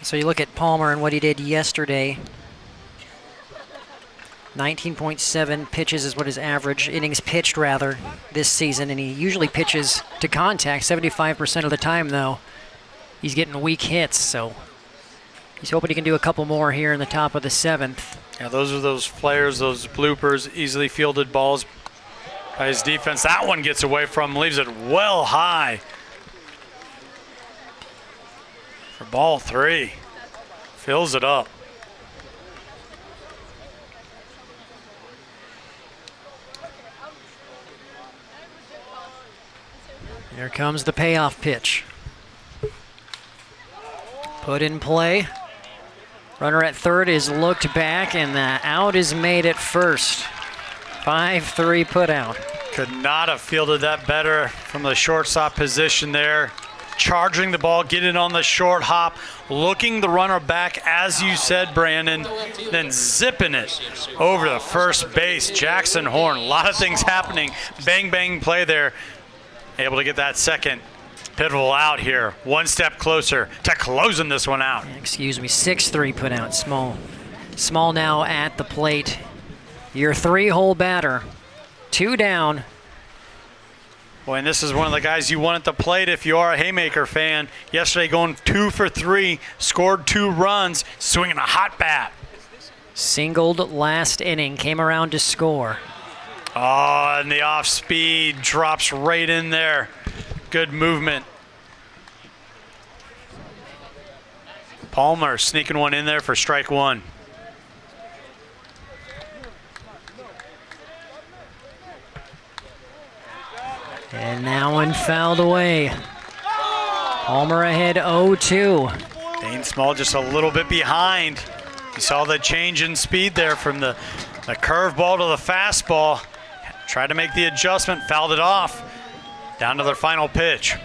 So you look at Palmer and what he did yesterday. 19.7 pitches is what his average innings pitched, rather, this season, and he usually pitches to contact 75% of the time, though. He's getting weak hits, so he's hoping he can do a couple more here in the top of the 7th. Yeah, those are those flares, those bloopers, easily fielded balls by his defense. That one gets away from him, leaves it well high. For ball 3, fills it up. Here comes the payoff pitch. Put in play. Runner at 3rd is looked back, and the out is made at 1st. 5-3 put out. Could not have fielded that better from the shortstop position there. Charging the ball, getting on the short hop, looking the runner back, as you said, Brandon, then zipping it over to first base. Jackson Horn, a lot of things happening. Bang, bang play there. Able to get that second pivotal out here. 1 step closer to closing this one out. Excuse me, 6-3 put out. Small now at the plate. Your 3-hole batter. 2 down. Boy, and this is one of the guys you want at the plate if you are a Haymaker fan. Yesterday going 2 for 3, scored 2 runs, swinging a hot bat. Singled last inning, came around to score. Oh, and the off speed drops right in there. Good movement. Palmer sneaking one in there for strike 1. And that one fouled away. Palmer ahead 0-2. Dane Small just a little bit behind. You saw the change in speed there from the curveball to the fastball. Tried to make the adjustment, fouled it off. Down to their final pitch.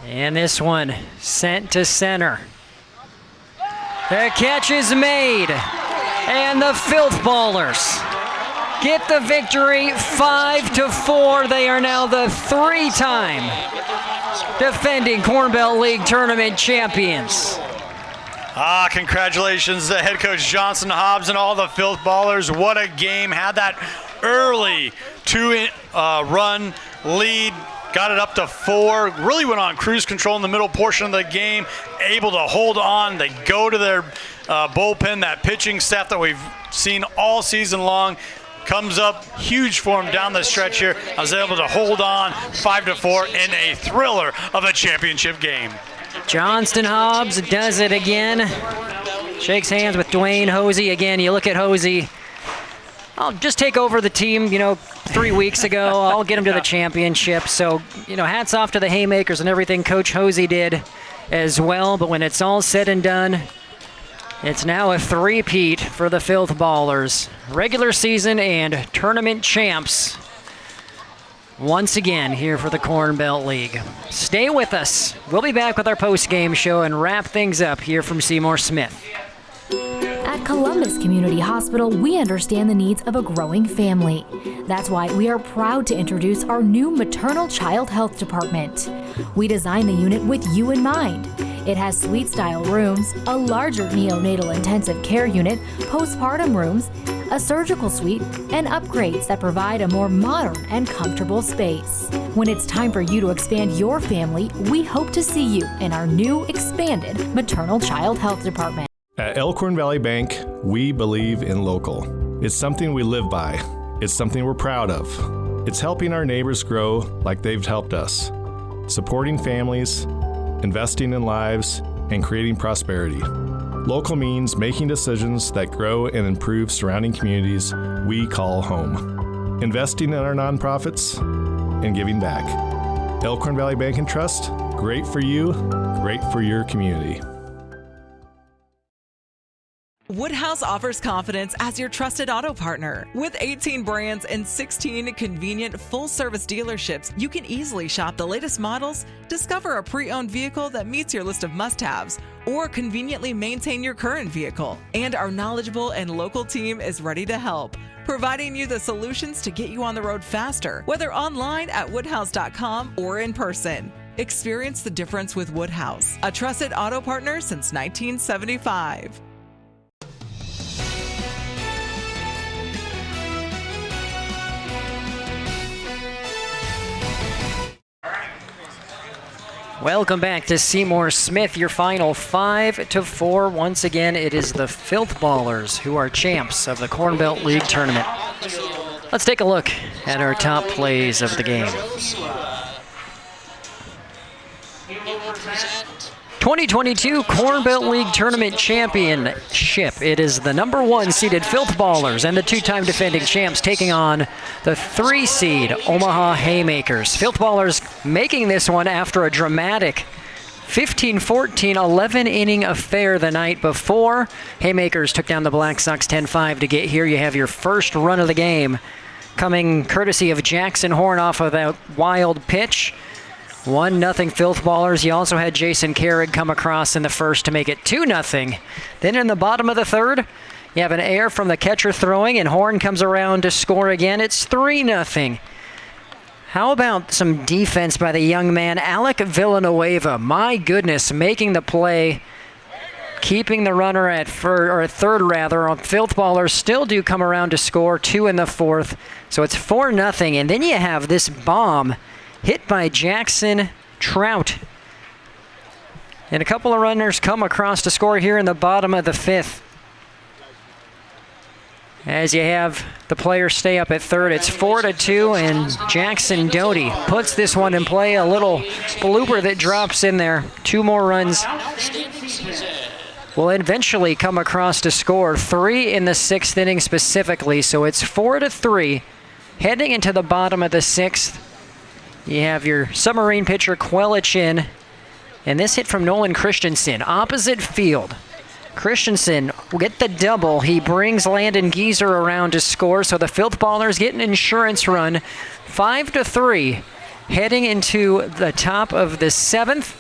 And this one sent to center. The catch is made. And the Filthballers get the victory, 5-4. They are now the 3-time defending Corn Belt League tournament champions. Congratulations to head coach Johnson Hobbs and all the Filthballers. What a game. Had that early 2-run lead. Got it up to 4. Really went on cruise control in the middle portion of the game. Able to hold on. They go to their bullpen. That pitching staff that we've seen all season long comes up huge for them down the stretch here. I was able to hold on 5-4 in a thriller of a championship game. Johnston Hobbs does it again. Shakes hands with Dwayne Hosey. Again, you look at Hosey. I'll just take over the team, 3 weeks ago. I'll get him to the championship. So, hats off to the Haymakers and everything Coach Hosey did as well. But when it's all said and done, it's now a three-peat for the Filthballers. Regular season and tournament champs once again here for the Corn Belt League. Stay with us. We'll be back with our post-game show and wrap things up here from Seymour Smith. At Columbus Community Hospital, we understand the needs of a growing family. That's why we are proud to introduce our new maternal child health department. We designed the unit with you in mind. It has suite-style rooms, a larger neonatal intensive care unit, postpartum rooms, a surgical suite, and upgrades that provide a more modern and comfortable space. When it's time for you to expand your family, we hope to see you in our new expanded maternal child health department. At Elkhorn Valley Bank, we believe in local. It's something we live by. It's something we're proud of. It's helping our neighbors grow like they've helped us, supporting families, investing in lives, and creating prosperity. Local means making decisions that grow and improve surrounding communities we call home. Investing in our nonprofits and giving back. Elkhorn Valley Bank and Trust, great for you, great for your community. Woodhouse offers confidence as your trusted auto partner. With 18 brands and 16 convenient full-service dealerships, you can easily shop the latest models, discover a pre-owned vehicle that meets your list of must-haves, or conveniently maintain your current vehicle. And our knowledgeable and local team is ready to help, providing you the solutions to get you on the road faster, whether online at woodhouse.com or in person. Experience the difference with Woodhouse, a trusted auto partner since 1975. Welcome back to Seymour Smith, your final 5-4. Once again, it is the Filthballers who are champs of the Corn Belt League tournament. Let's take a look at our top plays of the game. 2022 Corn Belt League Tournament Championship. It is the number 1 seeded Filthballers and the 2-time defending champs taking on the 3 seed Omaha Haymakers. Filthballers making this one after a dramatic 15-14 11-inning affair the night before. Haymakers took down the Black Sox 10-5 to get here. You have your first run of the game coming courtesy of Jackson Horn off of that wild pitch. 1-0 Filthballers. You also had Jason Carrig come across in the first to make it 2-0. Then in the bottom of the third, you have an error from the catcher throwing, and Horn comes around to score again. It's 3-0. How about some defense by the young man, Alec Villanueva? My goodness, making the play, keeping the runner at third rather. Filthballers still do come around to score 2 in the fourth. So it's 4-0. And then you have this bomb hit by Jackson Trout. And a couple of runners come across to score here in the bottom of the fifth. As you have the players stay up at third, it's 4-2, and Jackson Doty puts this one in play. A little blooper that drops in there. 2 more runs will eventually come across to score. 3 in the 6th inning specifically, so it's 4-3. Heading into the bottom of the 6th, you have your submarine pitcher Quelich in, and this hit from Nolan Christensen, opposite field. Christensen will get the double. He brings Landon Geezer around to score, so the Filthballers get an insurance run. 5-3, heading into the top of the 7th.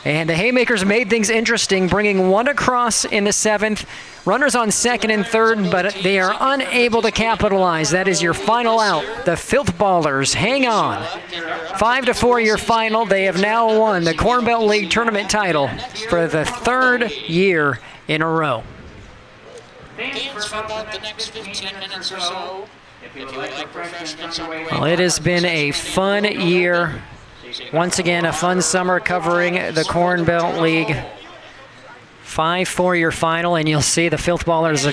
And the Haymakers made things interesting, bringing one across in the 7th. Runners on 2nd and 3rd, but they are unable to capitalize. That is your final out. The Filthballers hang on. 5-4 your final. They have now won the Corn Belt League tournament title for the 3rd year in a row. Games for about the next 15 minutes or so. If you would like refreshments on the way. Well, it has been a fun year. Once again, a fun summer covering the Corn Belt League. 5-4 your final, and you'll see the Filthballers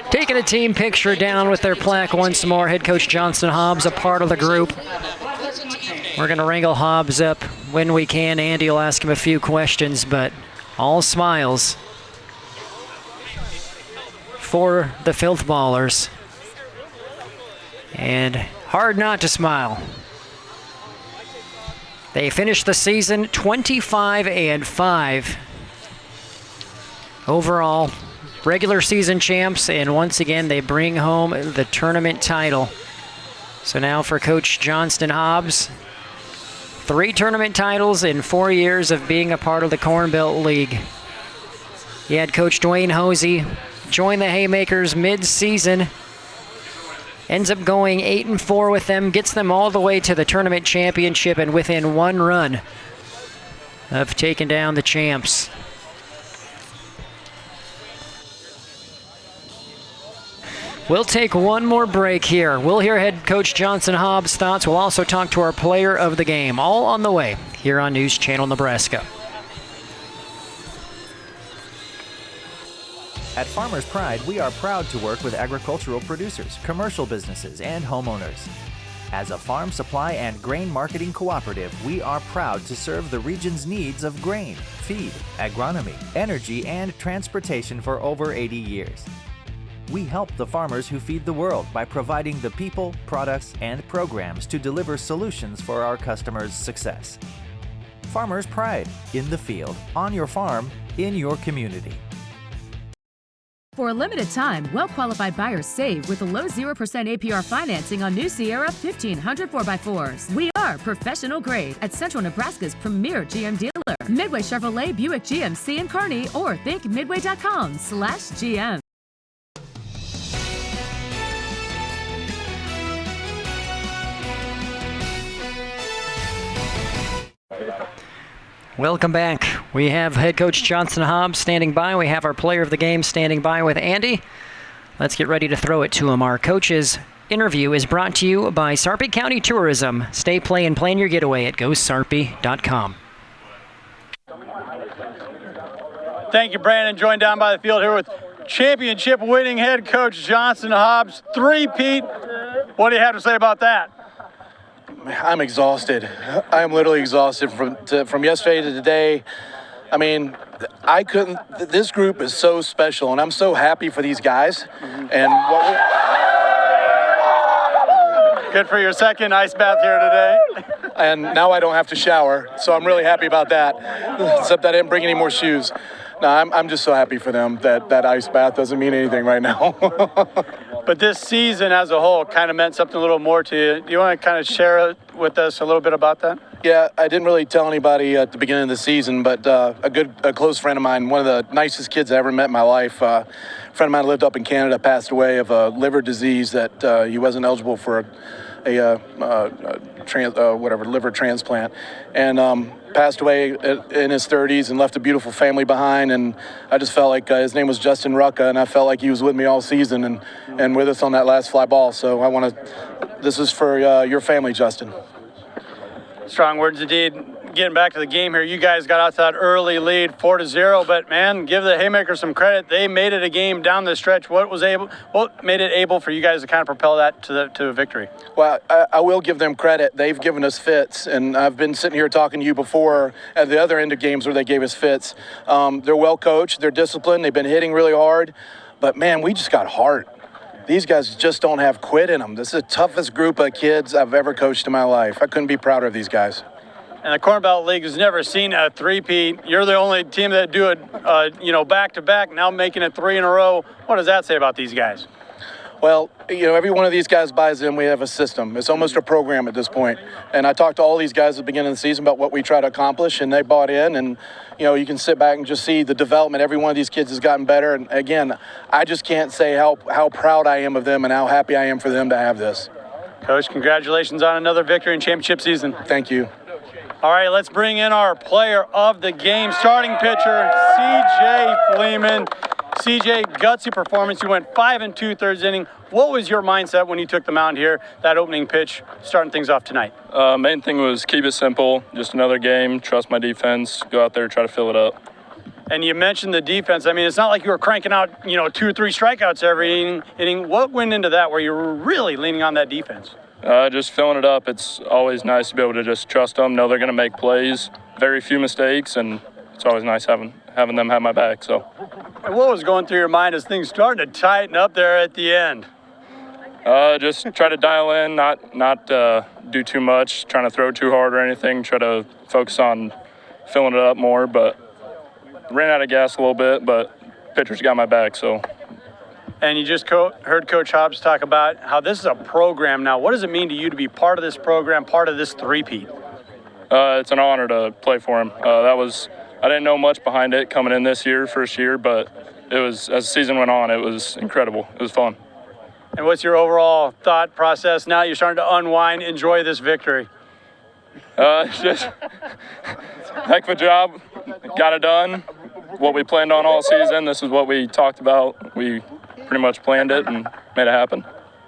taking a team picture down with their plaque once more. Head coach Johnson Hobbs a part of the group. We're going to wrangle Hobbs up when we can. Andy will ask him a few questions, but all smiles for the Filthballers. And hard not to smile. They finished the season 25-5. Overall, regular season champs, and once again, they bring home the tournament title. So now for Coach Johnston Hobbs, 3 tournament titles in 4 years of being a part of the Corn Belt League. He had Coach Dwayne Hosey join the Haymakers mid-season. Ends up going 8-4 with them, gets them all the way to the tournament championship, and within 1 run of taking down the champs. We'll take one more break here. We'll hear head coach Johnson Hobbs' thoughts. We'll also talk to our player of the game, all on the way here on News Channel Nebraska. At Farmers Pride, we are proud to work with agricultural producers, commercial businesses, and homeowners. As a farm supply and grain marketing cooperative, we are proud to serve the region's needs of grain, feed, agronomy, energy, and transportation for over 80 years. We help the farmers who feed the world by providing the people, products, and programs to deliver solutions for our customers' success. Farmers Pride, in the field, on your farm, in your community. For a limited time, well-qualified buyers save with a low 0% APR financing on new Sierra 1500 4x4s. We are professional grade at Central Nebraska's premier GM dealer. Midway Chevrolet, Buick GMC in Kearney, or think midway.com/GM. Welcome back. We have head coach Johnson Hobbs standing by. We have our player of the game standing by with Andy. Let's get ready to throw it to him. Our coach's interview is brought to you by Sarpy County Tourism. Stay, play, and plan your getaway at GoSarpy.com. Thank you, Brandon. Joined down by the field here with championship-winning head coach Johnson Hobbs. 3-peat. What do you have to say about that? I'm exhausted. I am literally exhausted from yesterday to today. I mean, I couldn't. This group is so special, and I'm so happy for these guys. And good for your second ice bath here today. And now I don't have to shower, so I'm really happy about that. Except I didn't bring any more shoes. No, I'm just so happy for them that ice bath doesn't mean anything right now. But this season as a whole kind of meant something a little more to you. Do you want to kind of share with us a little bit about that? Yeah, I didn't really tell anybody at the beginning of the season, but a close friend of mine, one of the nicest kids I ever met in my life, a friend of mine lived up in Canada, passed away of a liver disease that he wasn't eligible for a liver transplant, and passed away in his 30s and left a beautiful family behind. And I just felt like his name was Justin Rucka, and I felt like he was with me all season and with us on that last fly ball. So this is for your family, Justin. Strong words indeed. Getting back to the game here, you guys got out to that early lead, 4-0. But man, give the Haymakers some credit. They made it a game down the stretch. What made it able for you guys to kind of propel that to a victory? Well, I will give them credit. They've given us fits, and I've been sitting here talking to you before at the other end of games where they gave us fits. They're well coached. They're disciplined. They've been hitting really hard. But man, we just got heart. These guys just don't have quit in them. This is the toughest group of kids I've ever coached in my life. I couldn't be prouder of these guys. And the Corn Belt League has never seen a three-peat. You're the only team that do it, back-to-back, now making it 3 in a row. What does that say about these guys? Well, every one of these guys buys in. We have a system. It's almost a program at this point. And I talked to all these guys at the beginning of the season about what we try to accomplish, and they bought in. And, you can sit back and just see the development. Every one of these kids has gotten better. And, again, I just can't say how proud I am of them and how happy I am for them to have this. Coach, congratulations on another victory in championship season. Thank you. All right, let's bring in our player of the game, starting pitcher, C.J. Fleeman. C.J., gutsy performance. You went 5 2/3 inning. What was your mindset when you took the mound here, that opening pitch, starting things off tonight? Main thing was keep it simple, just another game, trust my defense, go out there, try to fill it up. And you mentioned the defense. I mean, it's not like you were cranking out, 2 or 3 strikeouts every inning. What went into that where you were really leaning on that defense? Just filling it up. It's always nice to be able to just trust them, know they're going to make plays, very few mistakes, and it's always nice having them have my back. So. And what was going through your mind as things started to tighten up there at the end? Just try to dial in, not do too much, trying to throw too hard or anything, try to focus on filling it up more, but ran out of gas a little bit, but pitchers got my back, so. And you just heard Coach Hobbs talk about how this is a program now. What does it mean to you to be part of this program, part of this three-peat? It's an honor to play for him. I didn't know much behind it coming in this year, first year, but it was, as the season went on, it was incredible. It was fun. And what's your overall thought process now you're starting to unwind, enjoy this victory? Just heck of a job. Got it done. What we planned on all season, this is what we talked about. We pretty much planned it and made it happen.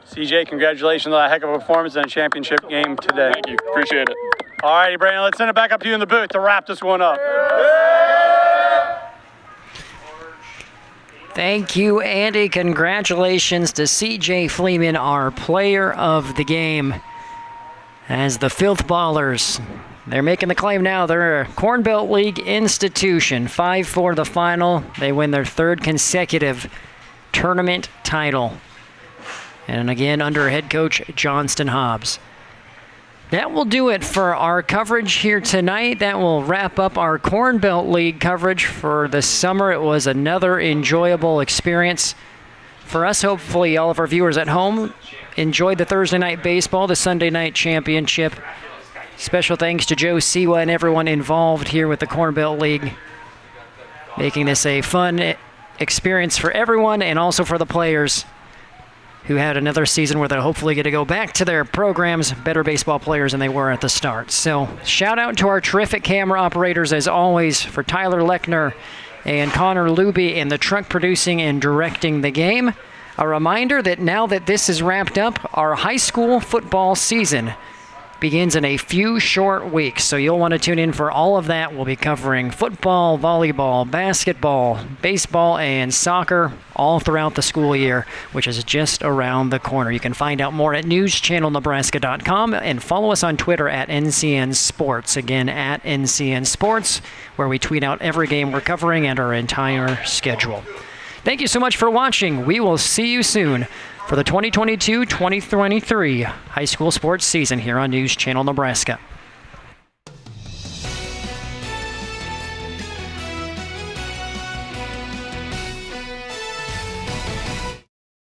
CJ, congratulations on a heck of a performance in a championship game today. Thank you. Appreciate it. All righty, Brandon, let's send it back up to you in the booth to wrap this one up. Thank you, Andy. Congratulations to CJ Fleeman, our player of the game. As the Filthballers, they're making the claim now. They're a Corn Belt League institution. 5-4 the final. They win their 3rd consecutive tournament title. And again, under head coach Johnston Hobbs. That will do it for our coverage here tonight. That will wrap up our Corn Belt League coverage for the summer. It was another enjoyable experience for us. Hopefully all of our viewers at home enjoyed the Thursday night baseball, the Sunday night championship. Special thanks to Joe Siwa and everyone involved here with the Corn Belt League, making this a fun experience for everyone and also for the players who had another season where they'll hopefully get to go back to their programs, better baseball players than they were at the start. So shout out to our terrific camera operators as always, for Tyler Lechner and Connor Luby in the truck producing and directing the game. A reminder that now that this is wrapped up, our high school football season begins in a few short weeks, so you'll want to tune in for all of that. We'll be covering football, volleyball, basketball, baseball, and soccer all throughout the school year, which is just around the corner. You can find out more at newschannelnebraska.com and follow us on Twitter at NCN Sports. Again, at NCN Sports, where we tweet out every game we're covering and our entire schedule. Thank you so much for watching. We will see you soon for the 2022-2023 high school sports season here on News Channel Nebraska.